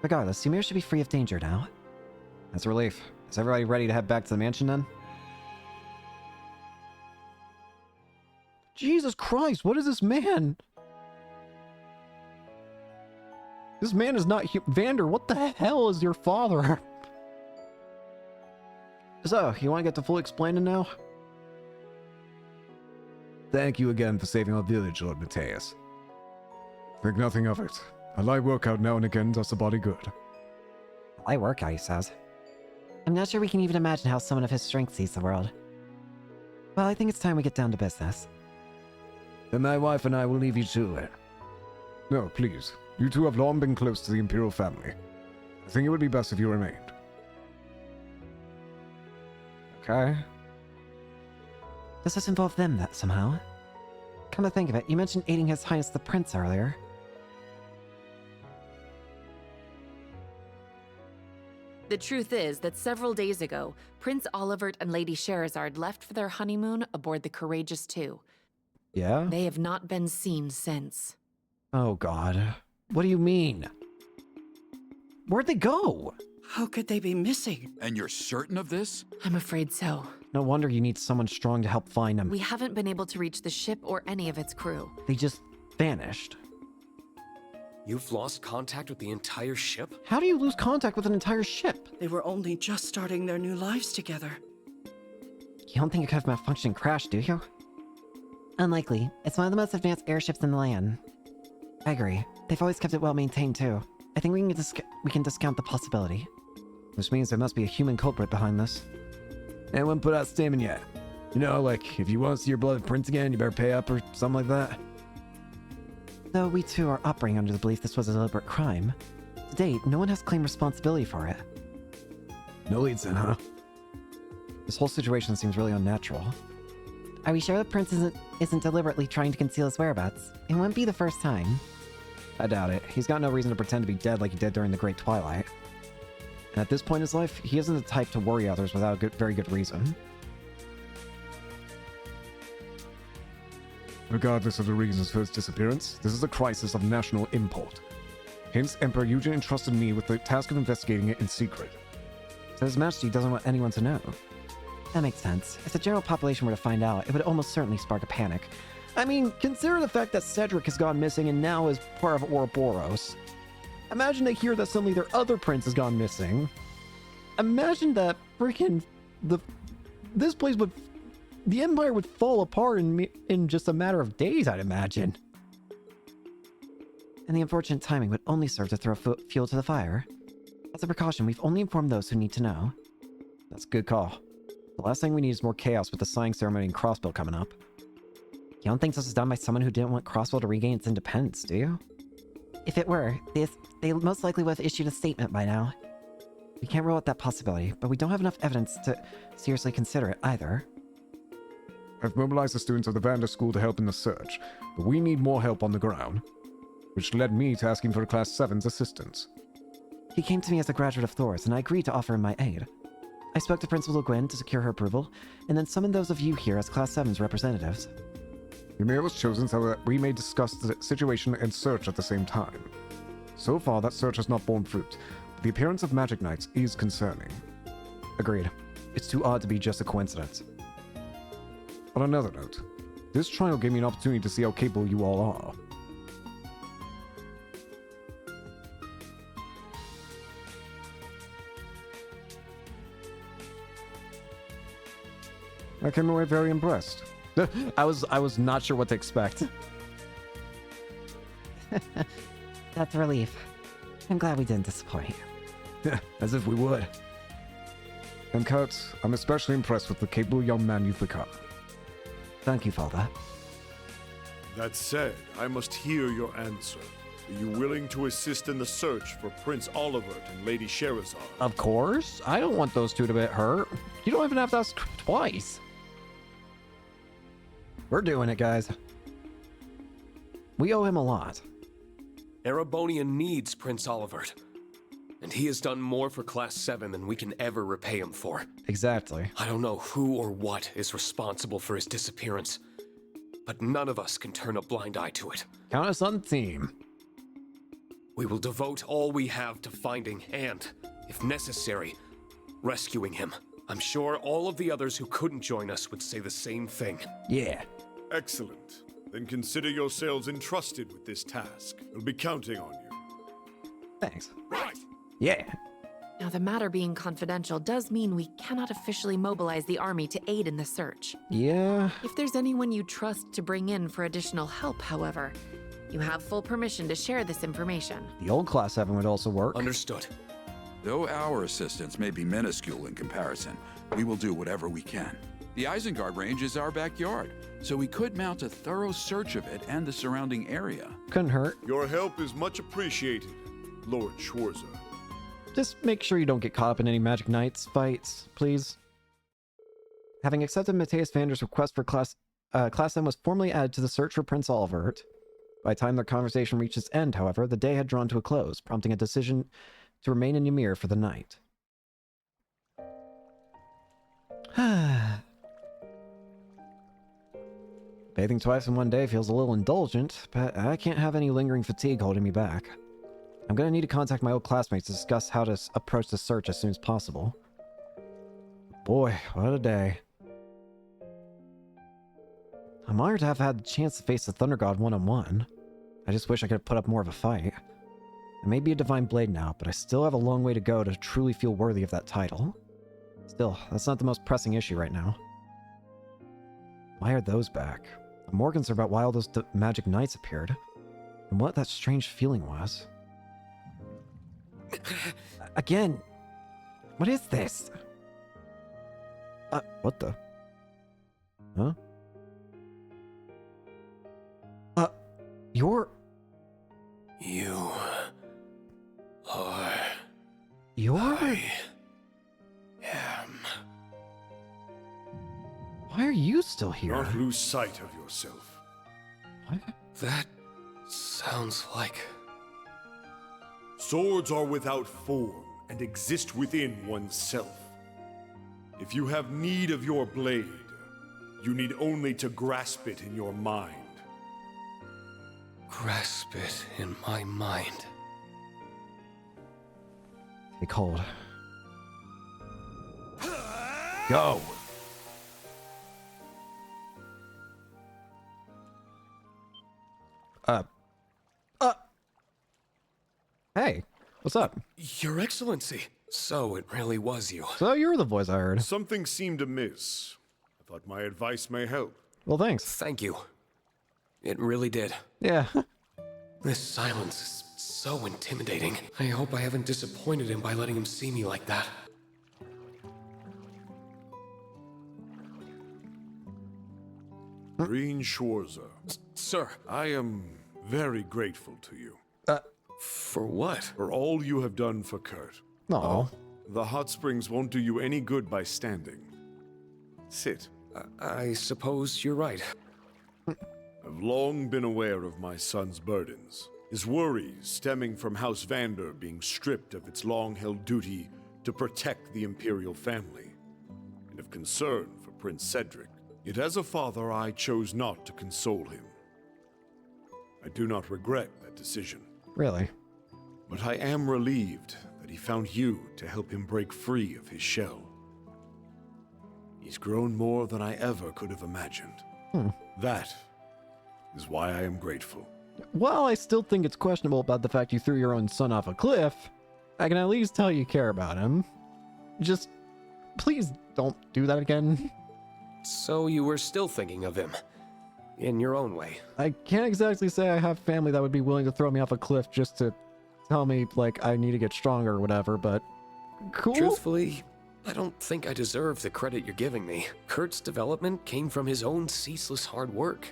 B: Regardless, Ymir should be free of danger now. That's a relief. Is everybody ready to head back to the mansion then? Jesus Christ, what is this man? This man is not Vander, what the hell is your father? So, you want to get to full explaining now?
N: Thank you again for saving our village, Lord Mateus. Think nothing of it. A light workout now and again does the body good.
B: A light workout, he says. I'm not sure we can even imagine how someone of his strength sees the world. Well, I think it's time we get down to business.
N: Then my wife and I will leave you to it. No, please. You two have long been close to the Imperial family. I think it would be best if you remained.
B: Okay. Does this involve them that somehow? Come to think of it, you mentioned aiding His Highness the Prince earlier.
F: The truth is that several days ago, Prince Olivert and Lady Sherazard left for their honeymoon aboard the Courageous II.
B: Yeah?
F: They have not been seen since.
B: Oh god. What do you mean? Where'd they go?
M: How could they be missing?
J: And you're certain of this?
F: I'm afraid so.
B: No wonder you need someone strong to help find them.
F: We haven't been able to reach the ship or any of its crew.
B: They just vanished.
W: You've lost contact with the entire ship?
B: How do you lose contact with an entire ship?
M: They were only just starting their new lives together.
B: You don't think it could have malfunctioned and crashed, do you? Unlikely. It's one of the most advanced airships in the land. I agree. They've always kept it well maintained, too. I think we can discount the possibility. Which means there must be a human culprit behind this.
N: Anyone put out statement yet? You know, like, if you want to see your beloved prince again, you better pay up or something like that.
B: Though we too are operating under the belief this was a deliberate crime, to date, no one has claimed responsibility for it.
N: No leads then, huh?
B: This whole situation seems really unnatural. Are we sure the prince isn't deliberately trying to conceal his whereabouts? It wouldn't be the first time.
A: I doubt it. He's got no reason to pretend to be dead like he did during the Great Twilight. And at this point in his life, he isn't the type to worry others without a very good reason.
N: Regardless of the reasons for his disappearance, this is a crisis of national import. Hence, Emperor Eugen entrusted me with the task of investigating it in secret.
B: So His Majesty doesn't want anyone to know. That makes sense. If the general population were to find out, it would almost certainly spark a panic.
A: I mean, consider the fact that Cedric has gone missing and now is part of Ouroboros. Imagine they hear that suddenly their other prince has gone missing. Imagine that freaking this place would, the Empire would fall apart in just a matter of days, I'd imagine.
B: And the unfortunate timing would only serve to throw fuel to the fire. As a precaution, we've only informed those who need to know.
A: That's a good call. The last thing we need is more chaos with the signing ceremony and Crossbill coming up.
B: You don't think this was done by someone who didn't want Crossbill to regain its independence, do you? If it were, they most likely would have issued a statement by now. We can't rule out that possibility, but we don't have enough evidence to seriously consider it either.
N: I've mobilized the students of the Vander School to help in the search, but we need more help on the ground. which led me to asking for Class 7's assistance.
B: He came to me as a graduate of Thor's, and I agreed to offer him my aid. I spoke to Principal Gwen to secure her approval, and then summoned those of you here as Class 7's representatives.
N: Ymir was chosen so that we may discuss the situation and search at the same time. So far, that search has not borne fruit, but the appearance of magic knights is concerning.
A: Agreed. It's too odd to be just a coincidence.
N: On another note, this trial gave me an opportunity to see how capable you all are. I came away very impressed.
A: I was not sure what to expect.
B: That's a relief. I'm glad we didn't disappoint.
N: As if we would. And Kurt, I'm especially impressed with the capable young man you've become.
B: Thank you, Father.
L: That said, I must hear your answer. Are you willing to assist in the search for Prince Olivert and Lady Sherazade?
A: Of course. I don't want those two to get hurt. You don't even have to ask twice. We're doing it, guys. We owe him a lot.
W: Erebonia needs Prince Olivert. And he has done more for Class 7 than we can ever repay him for.
A: Exactly.
W: I don't know who or what is responsible for his disappearance, but none of us can turn a blind eye to it.
A: Count us on the team.
W: We will devote all we have to finding and, if necessary, rescuing him. I'm sure all of the others who couldn't join us would say the same thing.
A: Yeah.
L: Excellent. Then consider yourselves entrusted with this task. We'll be counting on you.
A: Thanks.
L: Right.
A: Yeah.
F: Now, the matter being confidential does mean we cannot officially mobilize the army to aid in the search.
A: Yeah.
F: If there's anyone you trust to bring in for additional help, however, you have full permission to share this information.
A: The old Class 7 would also work.
W: Understood.
J: Though our assistance may be minuscule in comparison, we will do whatever we can. The Isengard Range is our backyard, so we could mount a thorough search of it and the surrounding area.
A: Couldn't hurt.
L: Your help is much appreciated, Lord Schwarzer.
A: Just make sure you don't get caught up in any Magic Knights fights, please. Having accepted Matthias Vander's request for Class 7 was formally added to the search for Prince Olivert. By the time their conversation reached its end, however, the day had drawn to a close, prompting a decision to remain in Ymir for the night. Bathing twice in one day feels a little indulgent, but I can't have any lingering fatigue holding me back. I'm gonna need to contact my old classmates to discuss how to approach the search as soon as possible. Boy, what a day. I'm honored to have had the chance to face the Thunder God one-on-one. I just wish I could have put up more of a fight. I may be a Divine Blade now, but I still have a long way to go to truly feel worthy of that title. Still, that's not the most pressing issue right now. Why are those back? I'm more concerned about why all those Magic Knights appeared, and what that strange feeling was. Again, what is this? What the? Huh? You're...
W: You are...
A: You're...
W: I am...
A: Why are you still here?
L: Don't lose sight of yourself.
A: What?
W: That sounds like...
L: Swords are without form and exist within oneself. If you have need of your blade, you need only to grasp it in your mind.
W: Grasp it in my mind.
A: Take hold. Go! Hey, what's up?
W: Your Excellency. So it really was you.
A: So you're the voice I heard.
L: Something seemed amiss. I thought my advice may help.
A: Well, thanks.
W: Thank you. It really did.
A: Yeah.
W: This silence is so intimidating. I hope I haven't disappointed him by letting him see me like that.
L: Green Schwarzer.
W: Sir.
L: I am very grateful to you.
W: For what?
L: For all you have done for Kurt.
A: No.
L: The hot springs won't do you any good by standing. Sit.
W: I suppose you're right.
L: I've long been aware of my son's burdens. His worries stemming from House Vander being stripped of its long-held duty to protect the Imperial family, and of concern for Prince Cedric. Yet as a father, I chose not to console him. I do not regret that decision.
A: Really?
L: But I am relieved that he found you to help him break free of his shell. He's grown more than I ever could have imagined. That is why I am grateful.
A: While I still think it's questionable about the fact you threw your own son off a cliff, I can at least tell you care about him. Just, please don't do that again.
W: So you were still thinking of him, in your own way.
A: I can't exactly say I have family that would be willing to throw me off a cliff just to tell me, like, I need to get stronger or whatever, but cool.
W: Truthfully, I don't think I deserve the credit you're giving me. Kurt's development came from his own ceaseless hard work,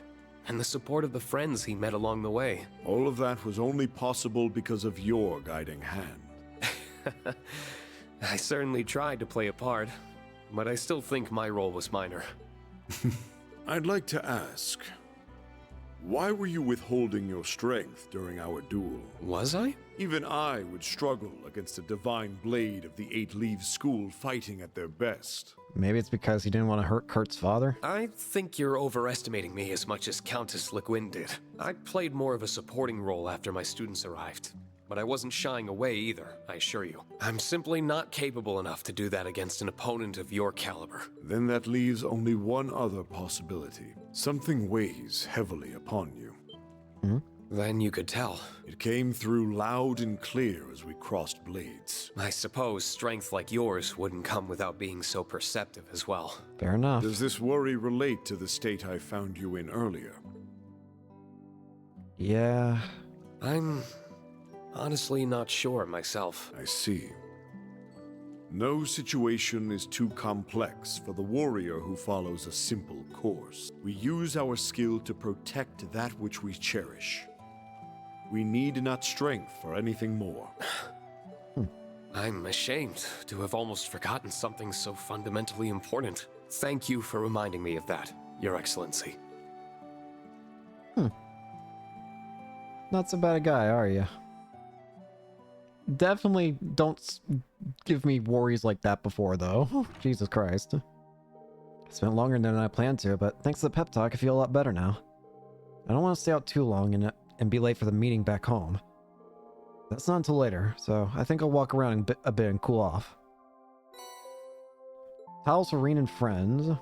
W: and the support of the friends he met along the way.
L: All of that was only possible because of your guiding hand.
W: I certainly tried to play a part, but I still think my role was minor.
L: I'd like to ask, why were you withholding your strength during our duel?
W: Was I?
L: Even I would struggle against a divine blade of the Eight Leaves School fighting at their best.
A: Maybe it's because he didn't want to hurt Kurt's father?
W: I think you're overestimating me as much as Countess LeGuin did. I played more of a supporting role after my students arrived, but I wasn't shying away either, I assure you. I'm simply not capable enough to do that against an opponent of your caliber.
L: Then that leaves only one other possibility. Something weighs heavily upon you.
W: Then you could tell.
L: It came through loud and clear as we crossed blades.
W: I suppose strength like yours wouldn't come without being so perceptive as well.
A: Fair enough.
L: Does this worry relate to the state I found you in earlier?
A: Yeah.
W: I'm honestly not sure myself.
L: I see. No situation is too complex for the warrior who follows a simple course. We use our skill to protect that which we cherish. We need not strength for anything more.
W: I'm ashamed to have almost forgotten something so fundamentally important. Thank you for reminding me of that, Your Excellency.
A: Not so bad a guy, are you? Definitely don't give me worries like that before, though. Jesus Christ. I spent longer than I planned to, but thanks to the pep talk, I feel a lot better now. I don't want to stay out too long and be late for the meeting back home. That's not until later, so I think I'll walk around a bit and cool off. Towels for Reen and friends.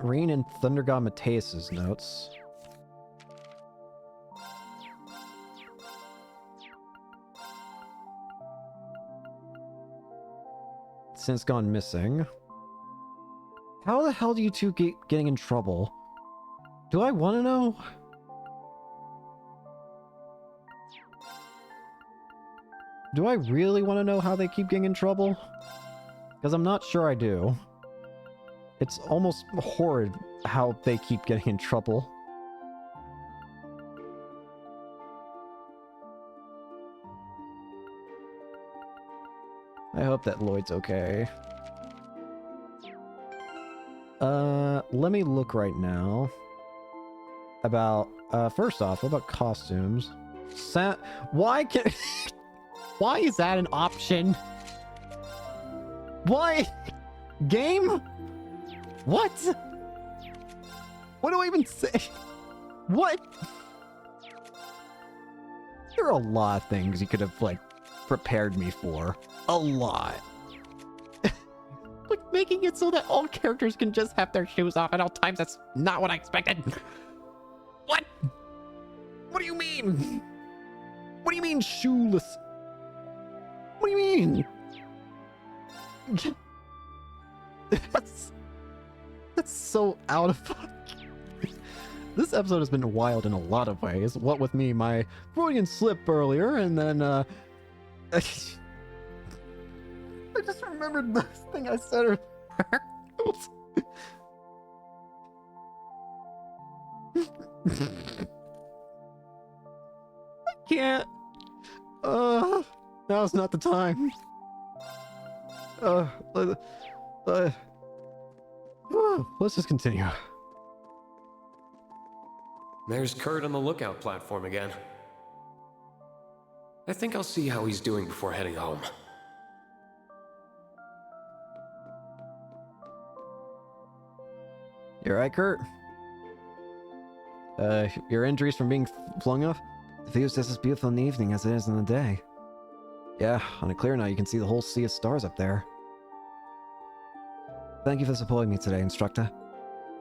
A: Reen and Thunder God Mateus' notes. Since gone missing. How the hell do you two keep getting in trouble? Do I want to know? Do I really want to know how they keep getting in trouble? Because I'm not sure I do. It's almost horrid how they keep getting in trouble. I hope that Lloyd's okay. Let me look right now. About, first off, what about costumes? Why can... Why is that an option? Why? Game? What? What do I even say? What? There are a lot of things you could have, like, prepared me for. A lot. Like, making it so that all characters can just have their shoes off at all times, that's not what I expected. What? What do you mean? What do you mean, shoeless? What do you mean? That's so out of... This episode has been wild in a lot of ways. What with me, my Freudian slip earlier, and then, I just remembered this thing I said earlier. I can't. Now's not the time. Let's just continue.
W: There's Kurt on the lookout platform again. I think I'll see how he's doing before heading home.
A: You alright, Kurt? Your injuries from being flung off?
B: The view's just as beautiful in the evening as it is in the day.
A: Yeah, on a clear night you can see the whole sea of stars up there.
B: Thank you for supporting me today, instructor.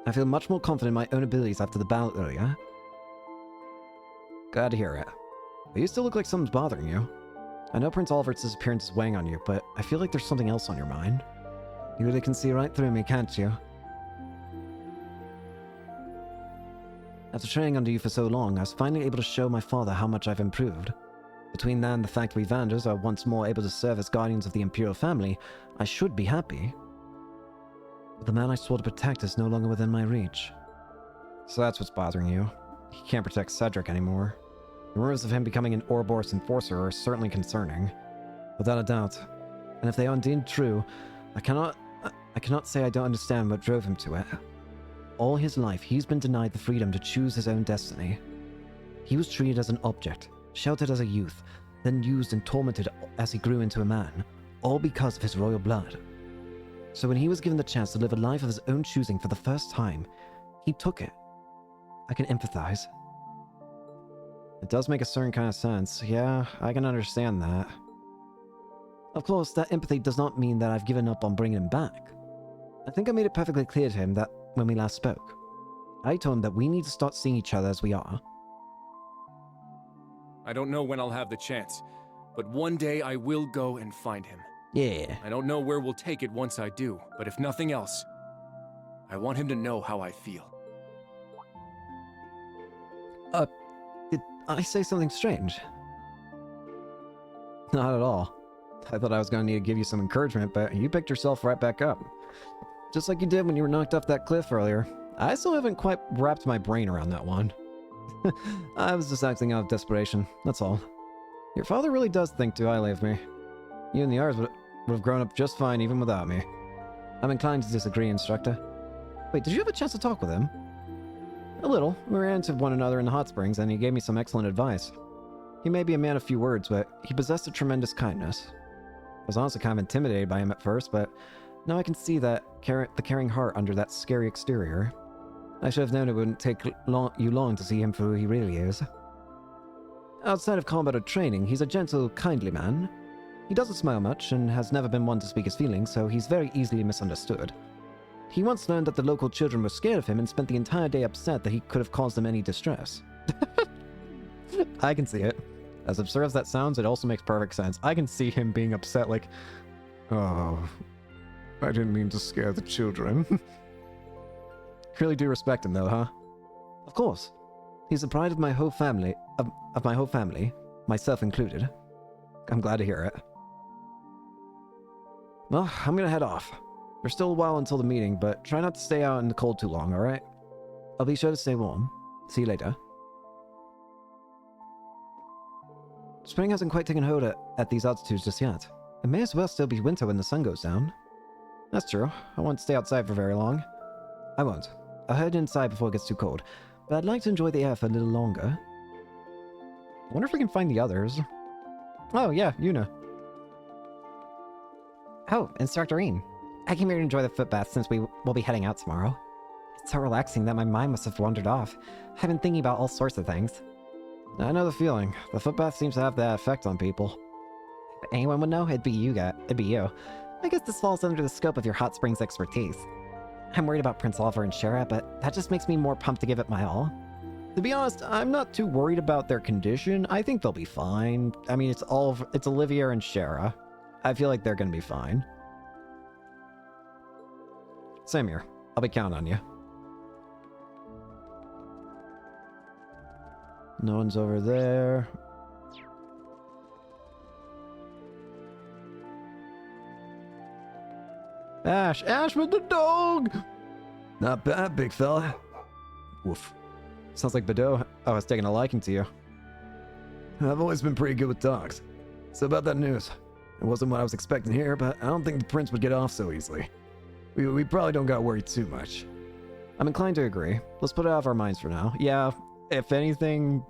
B: I feel much more confident in my own abilities after the battle earlier.
A: Glad to hear it. But you still look like something's bothering you. I know Prince Oliver's disappearance is weighing on you, but I feel like there's something else on your mind.
B: You really can see right through me, can't you? After training under you for so long, I was finally able to show my father how much I've improved. Between that and the fact we Vanders are once more able to serve as guardians of the Imperial family, I should be happy. But the man I swore to protect is no longer within my reach.
A: So that's what's bothering you. He can't protect Cedric anymore. The rumors of him becoming an Ouroboros enforcer are certainly concerning.
B: Without a doubt. And if they are indeed true, I cannot say I don't understand what drove him to it. All his life, he's been denied the freedom to choose his own destiny. He was treated as an object, sheltered as a youth, then used and tormented as he grew into a man, all because of his royal blood. So when he was given the chance to live a life of his own choosing for the first time, he took it. I can empathize.
A: It does make a certain kind of sense. Yeah, I can understand that.
B: Of course, that empathy does not mean that I've given up on bringing him back. I think I made it perfectly clear to him that when we last spoke. I told him that we need to start seeing each other as we are.
V: I don't know when I'll have the chance, but one day I will go and find him.
B: Yeah.
V: I don't know where we'll take it once I do, but if nothing else, I want him to know how I feel.
B: Did I say something strange?
A: Not at all. I thought I was going to need to give you some encouragement, but you picked yourself right back up. Just like you did when you were knocked off that cliff earlier. I still haven't quite wrapped my brain around that one. I was just acting out of desperation, that's all. Your father really does think too highly of me. You and the others would have grown up just fine even without me.
B: I'm inclined to disagree, instructor.
A: Wait, did you have a chance to talk with him? A little. We ran into one another in the hot springs, and he gave me some excellent advice. He may be a man of few words, but he possessed a tremendous kindness. I was honestly kind of intimidated by him at first, but now I can see that the caring heart under that scary exterior.
B: I should have known it wouldn't take you long to see him for who he really is. Outside of combat or training, he's a gentle, kindly man. He doesn't smile much and has never been one to speak his feelings, so he's very easily misunderstood. He once learned that the local children were scared of him and spent the entire day upset that he could have caused them any distress.
A: I can see it. As absurd as that sounds, it also makes perfect sense. I can see him being upset like,
N: oh, I didn't mean to scare the children.
A: Really do respect him though, huh?
B: Of course. He's the pride of my whole family, of my whole family, myself included.
A: I'm glad to hear it. Well, I'm gonna head off. There's still a while until the meeting, but try not to stay out in the cold too long, alright?
B: I'll be sure to stay warm. See you later. Spring hasn't quite taken hold at these altitudes just yet. It may as well still be winter when the sun goes down.
A: That's true. I won't stay outside for very long.
B: I won't. I'll head inside before it gets too cold, but I'd like to enjoy the air for a little longer.
A: I wonder if we can find the others. Oh, yeah, Yuna.
B: Oh, Instructor Rean. I came here to enjoy the foot bath since we will be heading out tomorrow. It's so relaxing that my mind must have wandered off. I've been thinking about all sorts of things.
A: I know the feeling. The foot bath seems to have that effect on people.
B: If anyone would know, it'd be you. I guess this falls under the scope of your hot springs expertise. I'm worried about Prince Oliver and Shara, but that just makes me more pumped to give it my all.
A: To be honest, I'm not too worried about their condition. I think they'll be fine. I mean, it's Olivia and Shara. I feel like they're gonna be fine. Same here. I'll be counting on you. No one's over there. Ash with the dog!
N: Not bad, big fella. Woof.
A: Sounds like Bedeau has taken a liking to you.
N: I've always been pretty good with dogs. So about that news. It wasn't what I was expecting here, but I don't think the prince would get off so easily. We probably don't gotta worry too much.
A: I'm inclined to agree. Let's put it out of our minds for now. Yeah, If anything,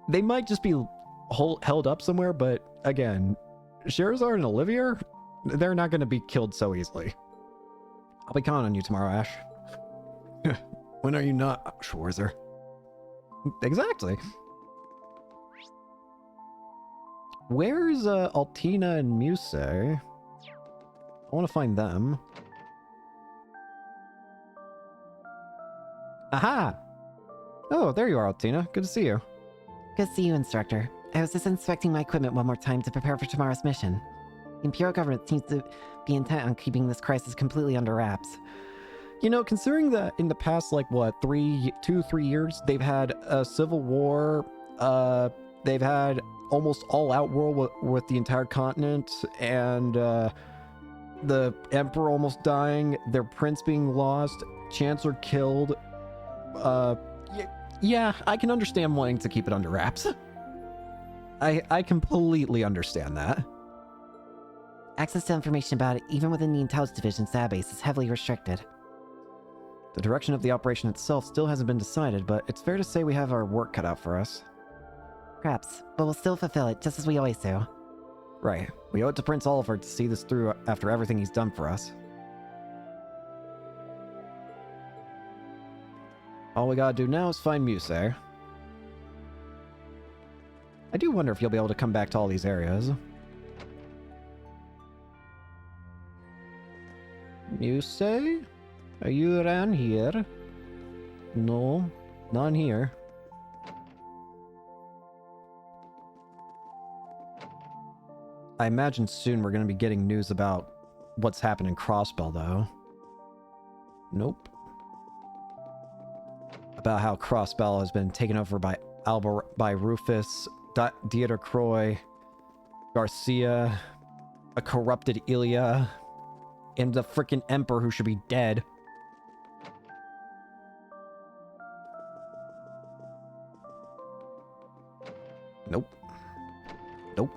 A: they might just be held up somewhere, but again, Sherazard and Olivia, they're not going to be killed so easily. I'll be counting on you tomorrow, Ash.
N: When are you not, Schwarzer?
A: Exactly. Where's Altina and Muse? I want to find them. Aha! Oh, there you are, Altina. Good to see you.
B: Good to see you, Instructor. I was just inspecting my equipment one more time to prepare for tomorrow's mission. The Imperial government seems to be intent on keeping this crisis completely under wraps.
A: You know, considering that in the past, like, what, 3 years, they've had a civil war, they've had almost all-out war with the entire continent, and the Emperor almost dying, their prince being lost, Chancellor killed. Yeah, I can understand wanting to keep it under wraps. I completely understand that.
B: Access to information about it, even within the Intelligence Division's database, is heavily restricted.
A: The direction of the operation itself still hasn't been decided, but it's fair to say we have our work cut out for us.
B: Perhaps, but we'll still fulfill it, just as we always do.
A: Right. We owe it to Prince Oliver to see this through after everything he's done for us. All we gotta do now is find Muse. I do wonder if you'll be able to come back to all these areas. Muse? Are you around here? No, none here. I imagine soon we're going to be getting news about what's happened in Crossbell, though. Nope. About how Crossbell has been taken over by Rufus, Dieter Croy, Garcia, a corrupted Ilya, and the frickin' Emperor who should be dead. Nope. Nope.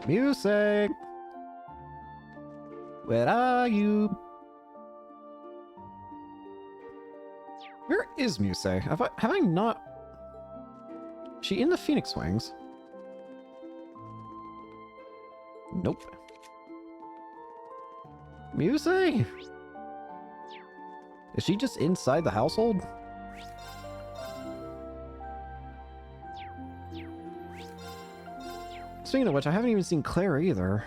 A: Music! Where are you? Where is Muse? Have I not... Is she in the Phoenix Wings? Nope. Muse? Is she just inside the household? Speaking of which, I haven't even seen Claire either.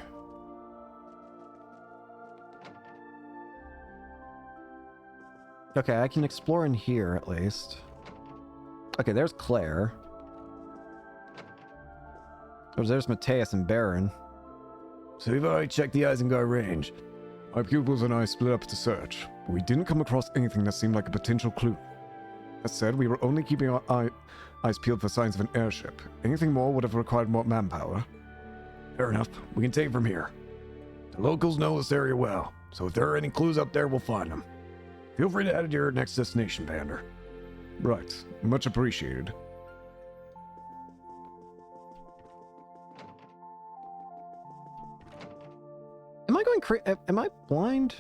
A: Okay, I can explore in here at least. Okay, there's Claire. Oh, there's Mateus and Baron.
N: So we've already checked the Isengard range. My pupils and I split up to search. We didn't come across anything that seemed like a potential clue. That said, we were only keeping our eyes peeled for signs of an airship. Anything more would have required more manpower. Fair enough. We can take it from here. The locals know this area well, so if there are any clues up there, we'll find them. Feel free to add it to your next destination, Vander. Right. Much appreciated.
A: Am I going am I blind?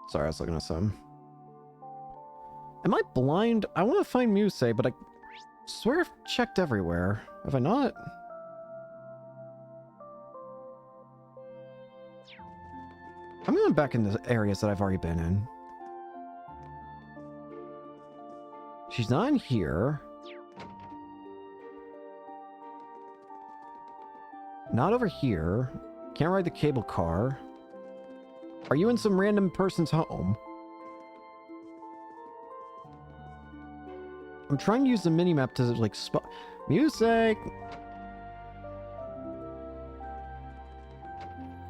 A: Sorry, I was looking at some. Am I blind? I want to find Muse, but I swear I've checked everywhere. Have I not? I'm going back in the areas that I've already been in. She's not in here. Not over here. Can't ride the cable car. Are you in some random person's home? I'm trying to use the minimap to, like, spot... Music!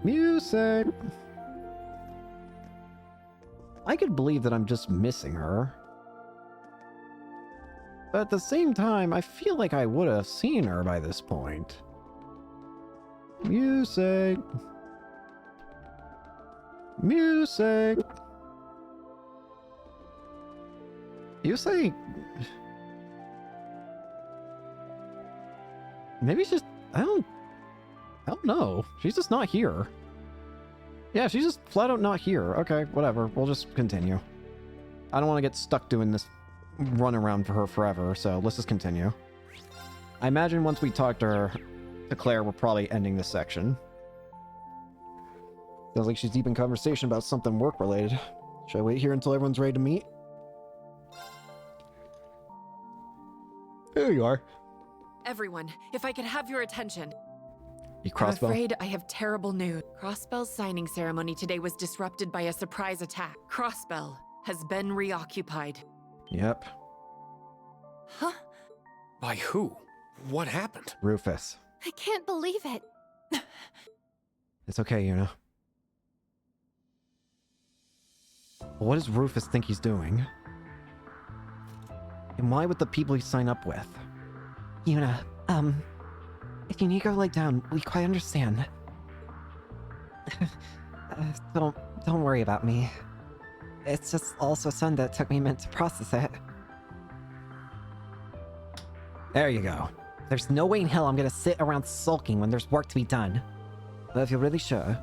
A: Music! I could believe that I'm just missing her. But at the same time, I feel like I would have seen her by this point. Music! Music! You say... Maybe it's just, I don't know. She's just not here. Yeah, she's just flat out not here. Okay, whatever. We'll just continue. I don't want to get stuck doing this run around for her forever, so let's just continue. I imagine once we talk to Claire, we're probably ending this section. Sounds like she's deep in conversation about something work-related. Should I wait here until everyone's ready to meet? There you are.
F: Everyone, if I could have your attention.
A: You Crossbell?
F: I'm afraid I have terrible news. Crossbell's signing ceremony today was disrupted by a surprise attack. Crossbell has been reoccupied.
A: Yep.
W: Huh? By who? What happened?
A: Rufus.
E: I can't believe it.
A: It's okay, Yuna. What does Rufus think he's doing? And why would the people he sign up with?
B: Yuna, if you need to go lay down, we quite understand. Don't worry about me. It's just also something that took me a minute to process it.
A: There you go.
B: There's no way in hell I'm gonna sit around sulking when there's work to be done.
A: But if you're really sure...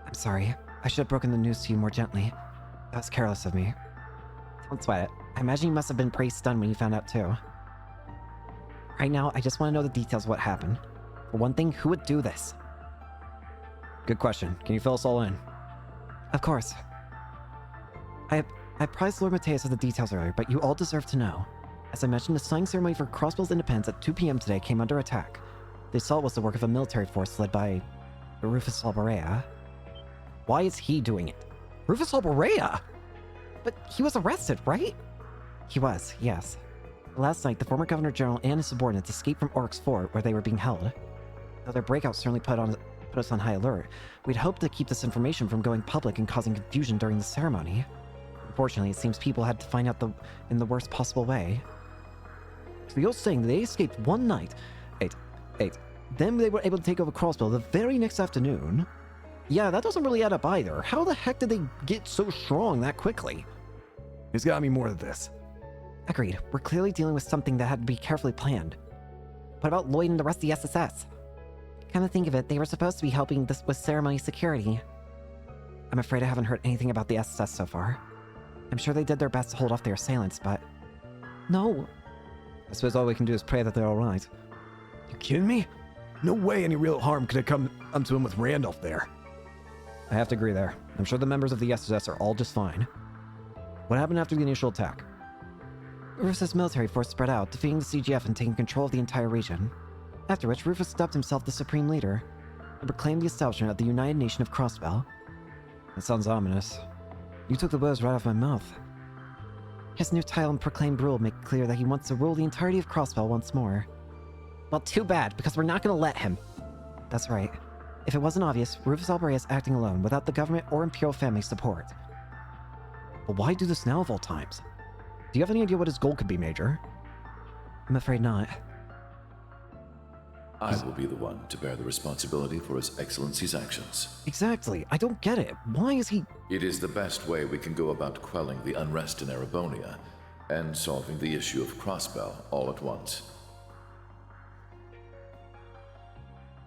B: I'm sorry. I should have broken the news to you more gently.
A: That was careless of me.
B: Don't sweat it. I imagine you must have been pretty stunned when you found out too. Right now, I just want to know the details of what happened. For one thing, who would do this?
A: Good question. Can you fill us all in?
B: Of course. I apprised Lord Mateus of the details earlier, but you all deserve to know. As I mentioned, the signing ceremony for Crossbell's independence at 2 p.m. today came under attack. The assault was the work of a military force led by Rufus Alborea.
A: Why is he doing it?
B: Rufus Alborea? But he was arrested, right? He was, yes. Last night, the former Governor General and his subordinates escaped from Oryx Fort, where they were being held. Though their breakout certainly put us on high alert, we'd hoped to keep this information from going public and causing confusion during the ceremony. Unfortunately, it seems people had to find out in the worst possible way.
A: So you're saying they escaped one night, then they were able to take over Crossbell the very next afternoon? Yeah, that doesn't really add up either. How the heck did they get so strong that quickly?
N: There's gotta be more to this.
B: Agreed. We're clearly dealing with something that had to be carefully planned. What about Lloyd and the rest of the SSS? Come to think of it, they were supposed to be helping this with ceremony security. I'm afraid I haven't heard anything about the SSS so far. I'm sure they did their best to hold off their assailants, but...
A: No. I suppose all we can do is pray that they're alright.
N: You kidding me? No way any real harm could have come to him with Randolph there.
A: I have to agree there. I'm sure the members of the SSS are all just fine. What happened after the initial attack?
B: Rufus' military force spread out, defeating the CGF and taking control of the entire region. After which, Rufus dubbed himself the Supreme Leader, and proclaimed the establishment of the United Nation of Crossbell.
A: That sounds ominous. You took the words right off my mouth.
B: His new title and proclaimed rule make it clear that he wants to rule the entirety of Crossbell once more. Well, too bad, because we're not going to let him. That's right. If it wasn't obvious, Rufus Alborea is acting alone, without the government or Imperial family support.
A: But why do this now of all times? Do you have any idea what his goal could be, Major?
B: I'm afraid not.
H: I will be the one to bear the responsibility for His Excellency's actions.
A: Exactly. I don't get it. Why is he...
H: It is the best way we can go about quelling the unrest in Erebonia and solving the issue of Crossbell all at once.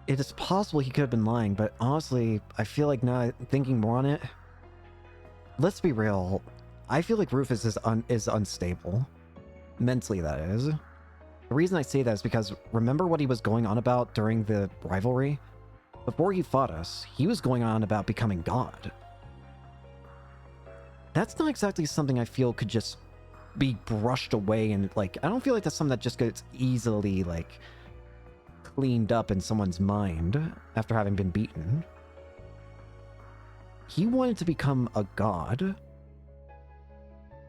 A: It is possible he could have been lying, but honestly, I feel like now thinking more on it... Let's be real. I feel like Rufus is unstable. Mentally, that is. The reason I say that is because remember what he was going on about during the rivalry? Before he fought us, he was going on about becoming God. That's not exactly something I feel could just be brushed away and, like, I don't feel like that's something that just gets easily, like, cleaned up in someone's mind after having been beaten. He wanted to become a god.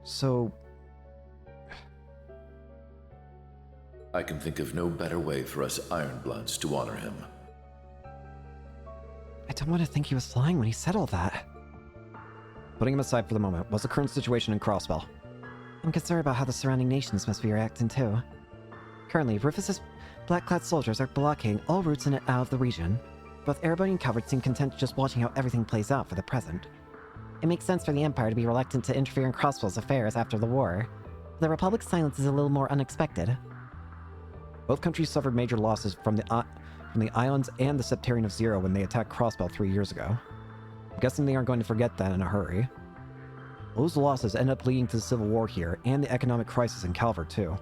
A: So...
H: I can think of no better way for us Ironbloods to honor him.
B: I don't want to think he was lying when he said all that.
A: Putting him aside for the moment, what's the current situation in Crossbell?
B: I'm concerned about how the surrounding nations must be reacting too. Currently, Rufus's black-clad soldiers are blockading all routes in and out of the region. Both Erebony and Calvert seem content just watching how everything plays out for the present. It makes sense for the Empire to be reluctant to interfere in Crossbell's affairs after the war. The Republic's silence is a little more unexpected. Both countries suffered major losses from the Ions and the Septarian of Zero when they attacked Crossbell 3 years ago. I'm guessing they aren't going to forget that in a hurry. Those losses end up leading to the civil war here and the economic crisis in Calvert too.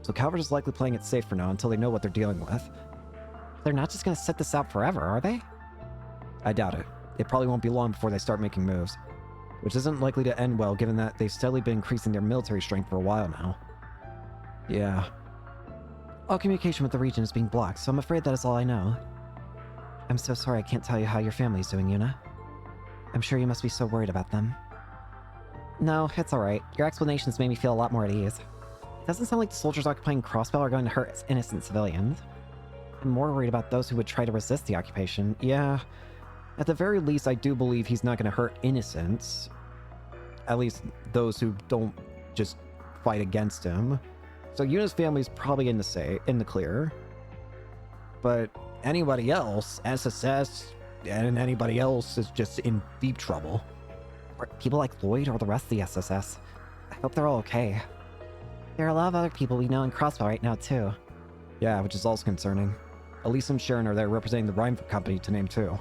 B: So Calvert is likely playing it safe for now until they know what they're dealing with. They're not just going to sit this out forever, are they? I doubt it. It probably won't be long before they start making moves, which isn't likely to end well given that they've steadily been increasing their military strength for a while now. Yeah. All communication with the region is being blocked, so I'm afraid that is all I know. I'm so sorry I can't tell you how your family's doing, Yuna. I'm sure you must be so worried about them. No, it's alright. Your explanations made me feel a lot more at ease. It doesn't sound like the soldiers occupying Crossbell are going to hurt innocent civilians. I'm more worried about those who would try to resist the occupation. Yeah, at the very least, I do believe he's not going to hurt innocents. At least those who don't just fight against him. So Yuna's family's probably in the clear. But anybody else, SSS, and anybody else is just in deep trouble. People like Lloyd or the rest of the SSS. I hope they're all okay. There are a lot of other people we know in Crossbell right now, too. Yeah, which is also concerning. Elise and Sharon are there representing the Rhyme Company, to name two.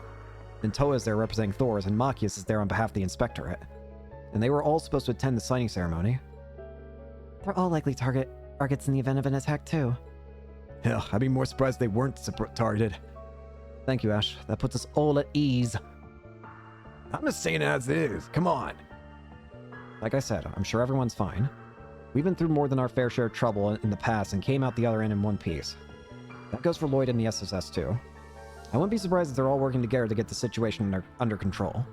B: Then Toa is there representing Thor's, and Machias is there on behalf of the Inspectorate. And they were all supposed to attend the signing ceremony. They're all likely targets in the event of an attack, too. Hell, I'd be more surprised if they weren't targeted. Thank you, Ash. That puts us all at ease. I'm just saying as is. Come on. Like I said, I'm sure everyone's fine. We've been through more than our fair share of trouble in the past and came out the other end in one piece. That goes for Lloyd and the SSS, too. I wouldn't be surprised if they're all working together to get the situation under control.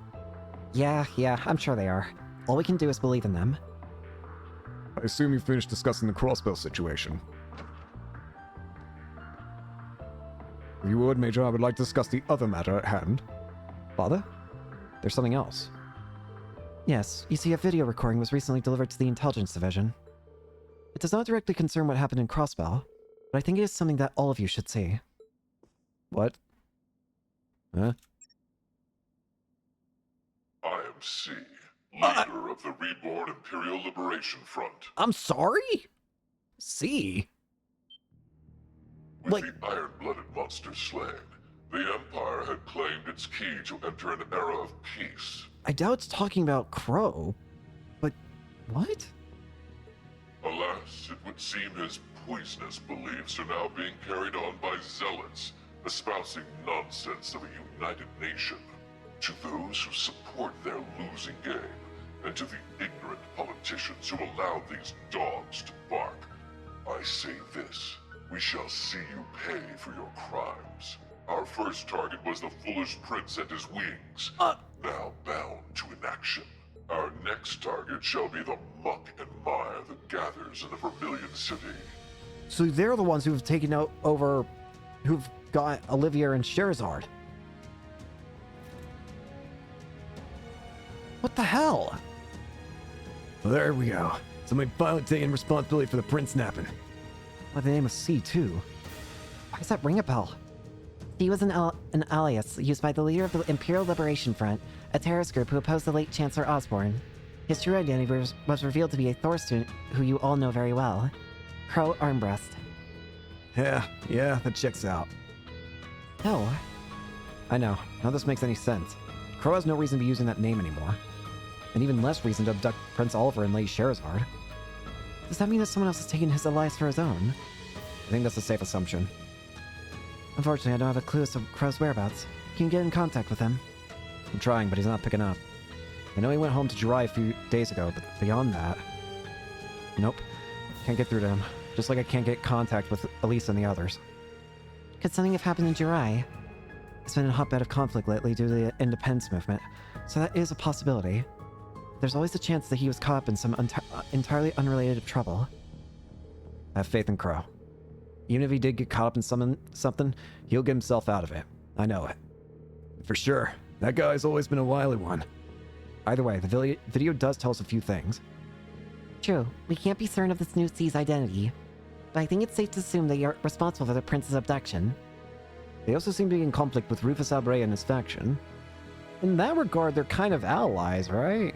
B: Yeah, I'm sure they are. All we can do is believe in them.
N: I assume you finished discussing the Crossbell situation. If you would, Major, I would like to discuss the other matter at hand.
B: Father? There's something else. Yes, you see, a video recording was recently delivered to the Intelligence Division. It does not directly concern what happened in Crossbell, but I think it is something that all of you should see.
N: What? Huh?
H: I am C, leader of the Reborn Imperial Liberation Front.
B: I'm sorry? C?
H: With the iron-blooded monsters slain, the Empire had claimed its key to enter an era of peace.
B: I doubt it's talking about Crow, but what?
H: Alas, it would seem his poisonous beliefs are now being carried on by zealots, espousing nonsense of a united nation. To those who support their losing game, and to the ignorant politicians who allow these dogs to bark, I say this: we shall see you pay for your crimes. Our first target was the foolish prince and his wings, now bound to inaction. Our next target shall be the muck and mire that gathers in the Vermilion City.
B: So they're the ones who've taken over, who've got Olivia and Sherazard. What the hell?
N: Well, there we go. Somebody finally taking responsibility for the prince napping.
B: By the name of C, too. Why does that ring a bell?
G: C was an alias used by the leader of the Imperial Liberation Front, a terrorist group who opposed the late Chancellor Osborne. His true identity was revealed to be a Thor student who you all know very well, Crow Armbrust.
N: Yeah, that checks out.
B: No. I know. None of this makes any sense. Crow has no reason to be using that name anymore. And even less reason to abduct Prince Oliver and Lady Sherazard. Does that mean that someone else is taking his alias for his own? I think that's a safe assumption. Unfortunately, I don't have a clue as to Crow's whereabouts. Can you get in contact with him? I'm trying, but he's not picking up. I know he went home to Jirai a few days ago, but beyond that... Nope. Can't get through to him. Just like I can't get contact with Elise and the others.
G: Could something have happened in Jirai?
B: It's been a hotbed of conflict lately due to the independence movement, so that is a possibility. There's always a chance that he was caught up in some entirely unrelated trouble. I have faith in Crow. Even if he did get caught up in something, he'll get himself out of it. I know it.
N: For sure. That guy's always been a wily one.
B: Either way, the video does tell us a few things.
G: True, we can't be certain of this new C's identity, but I think it's safe to assume that you're responsible for the prince's abduction.
B: They also seem to be in conflict with Rufus Abreu and his faction. In that regard, they're kind of allies, right?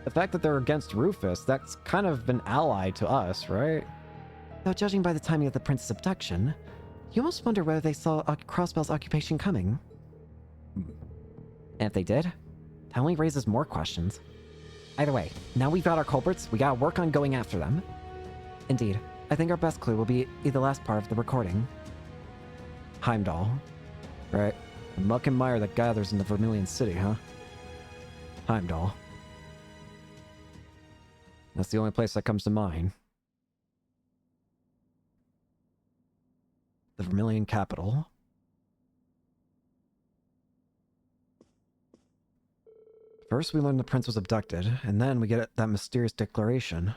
B: The fact that they're against Rufus, that's kind of an ally to us, right?
G: Though judging by the timing of the prince's abduction, you almost wonder whether they saw Crossbell's occupation coming. And if they did, that only raises more questions. Either way, now we've got our culprits, we gotta work on going after them. Indeed, I think our best clue will be the last part of the recording. Heimdall. Right. The muck and mire that gathers in the Vermilion City, huh? Heimdall. That's the only place that comes to mind. The Vermilion capital. First we learn the prince was abducted, and then we get that mysterious declaration.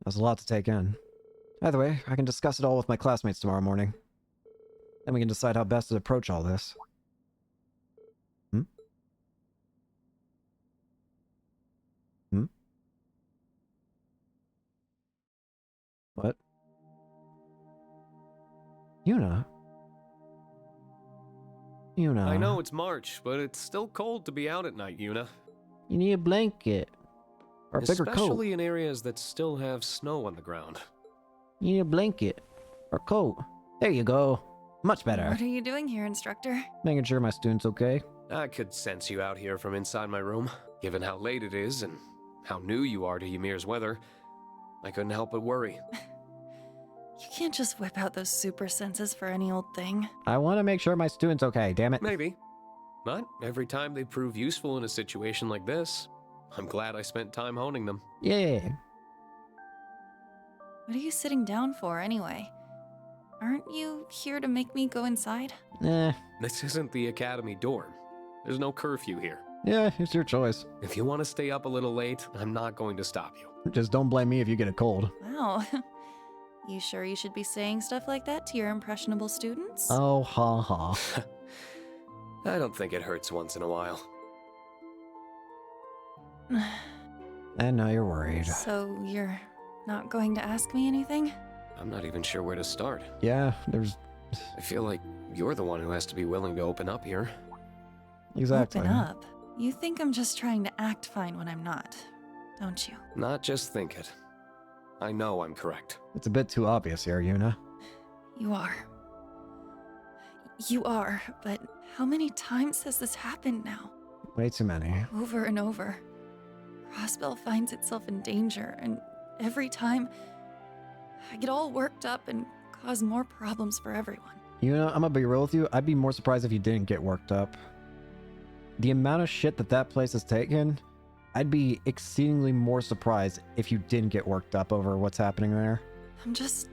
G: That's a lot to take in. Either way, I can discuss it all with my classmates tomorrow morning. Then we can decide how best to approach all this. Hmm? Hmm? What? Yuna? Yuna?
W: I know it's March, but it's still cold to be out at night, Yuna.
G: You need a blanket. Or a bigger coat.
W: Especially in areas that still have snow on the ground.
G: You need a blanket. Or coat. There you go. Much better.
X: What are you doing here, instructor?
G: Making sure my student's okay.
W: I could sense you out here from inside my room. Given how late it is and how new you are to Ymir's weather, I couldn't help but worry.
X: You can't just whip out those super senses for any old thing.
G: I want to make sure my student's okay, damn it.
W: Maybe. But every time they prove useful in a situation like this, I'm glad I spent time honing them.
G: Yeah.
X: What are you sitting down for, anyway? Aren't you here to make me go inside?
W: This isn't the academy dorm. There's no curfew here.
A: Yeah, it's your choice.
W: If you want to stay up a little late, I'm not going to stop you.
A: Just don't blame me if you get a cold.
X: Wow. You sure you should be saying stuff like that to your impressionable students?
A: Oh, ha ha.
W: I don't think it hurts once in a while.
A: And now you're worried.
X: So you're not going to ask me anything?
W: I'm not even sure where to start.
A: Yeah, there's...
W: I feel like you're the one who has to be willing to open up here.
A: Exactly.
X: Open up? You think I'm just trying to act fine when I'm not, don't you?
W: Not just think it. I know I'm correct.
A: It's a bit too obvious here, Yuna.
X: You are. You are, but how many times has this happened now?
A: Way too many.
X: Over and over. Crossbell finds itself in danger, and every time, I get all worked up and cause more problems for everyone.
A: Yuna, I'm gonna be real with you. I'd be more surprised if you didn't get worked up. The amount of shit that place has taken, I'd be exceedingly more surprised if you didn't get worked up over what's happening there.
X: I'm just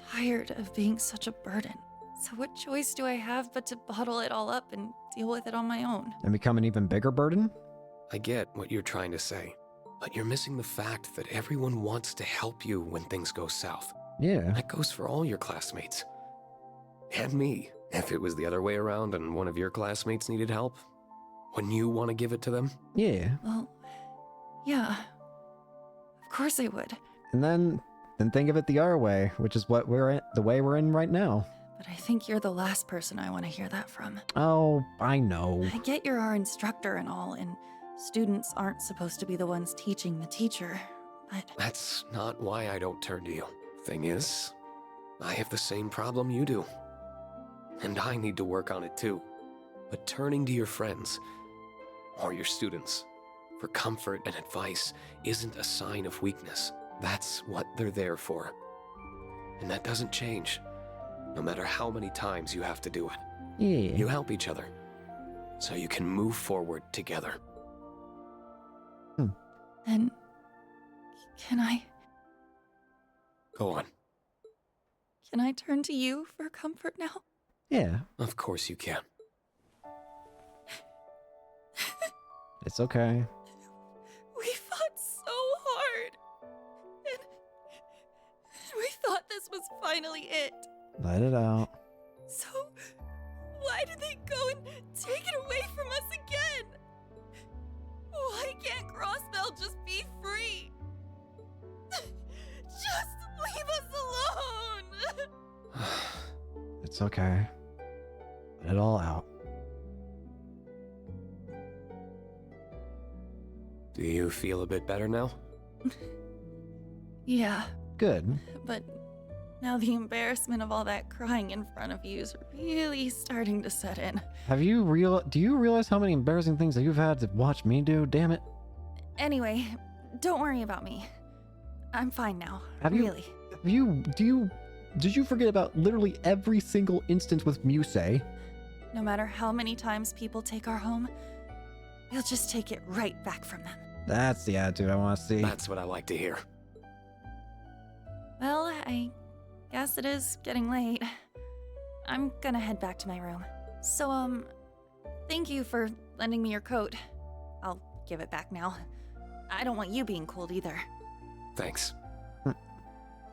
X: tired of being such a burden. So what choice do I have but to bottle it all up and deal with it on my own?
A: And become an even bigger burden?
W: I get what you're trying to say, but you're missing the fact that everyone wants to help you when things go south.
A: Yeah.
W: That goes for all your classmates. And me. If it was the other way around and one of your classmates needed help, wouldn't you want to give it to them?
A: Yeah.
X: Well, yeah. Of course I would.
A: And then think of it the other way, which is what the way we're in right now.
X: But I think you're the last person I want to hear that from.
A: Oh, I know.
X: I get you're our instructor and all, and students aren't supposed to be the ones teaching the teacher, but...
W: That's not why I don't turn to you. Thing is, I have the same problem you do. And I need to work on it too. But turning to your friends, or your students, for comfort and advice isn't a sign of weakness. That's what they're there for. And that doesn't change, no matter how many times you have to do it.
A: Yeah.
W: You help each other, so you can move forward together.
X: Then, can I
W: Go on.
X: turn to you for comfort now?
A: Yeah.
W: Of course you can.
A: It's okay.
X: We fought so hard. And we thought this was finally it.
A: Let it out.
X: So, why did they go and take it away from us again? Why can't Crossbell just be free? Just leave us alone!
A: It's okay. Let it all out.
W: Do you feel a bit better now?
X: Yeah,
A: Good.
X: but Now the embarrassment of all that crying in front of you is really starting to set in.
A: Do you realize how many embarrassing things that you've had to watch me do? Damn it.
X: Anyway, don't worry about me. I'm fine now.
A: Did you forget about literally every single instance with Muse?
X: No matter how many times people take our home, we'll just take it right back from them.
A: That's the attitude I want to see.
W: That's what I like to hear.
X: Well, I guess it is getting late. I'm gonna head back to my room. So, thank you for lending me your coat. I'll give it back now. I don't want you being cold either.
W: Thanks.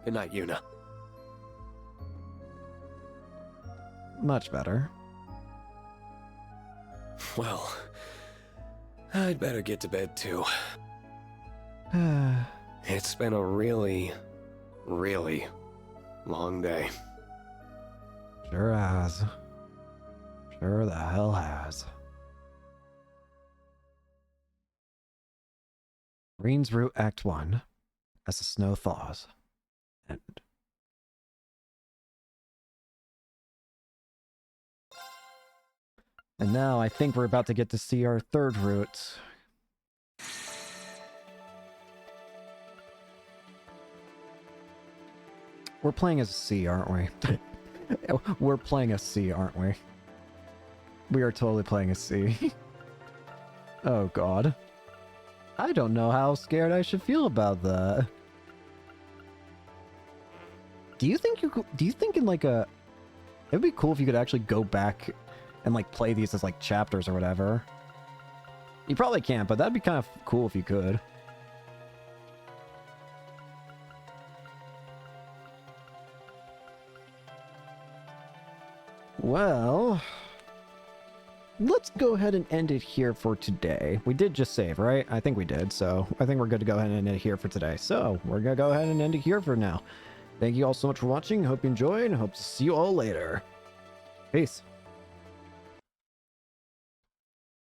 W: Good night, Yuna.
A: Much better.
W: Well, I'd better get to bed too. It's been a really, really long day.
A: Sure has. Sure the hell has. Green's Route Act 1. As the snow thaws. End. And now I think we're about to get to see our third route. We're playing as a C, aren't we? We're playing a C, aren't we? We are totally playing a C. Oh god. I don't know how scared I should feel about that. Do you think in like a... It'd be cool if you could actually go back and like play these as like chapters or whatever. You probably can't, but that'd be kind of cool if you could. Well, let's go ahead and end it here for today. We did just save, right? I think we did, so I think we're good to go ahead and end it here for today. So we're gonna go ahead and end it here for now. Thank you all so much for watching. Hope you enjoyed, and hope to see you all later. Peace.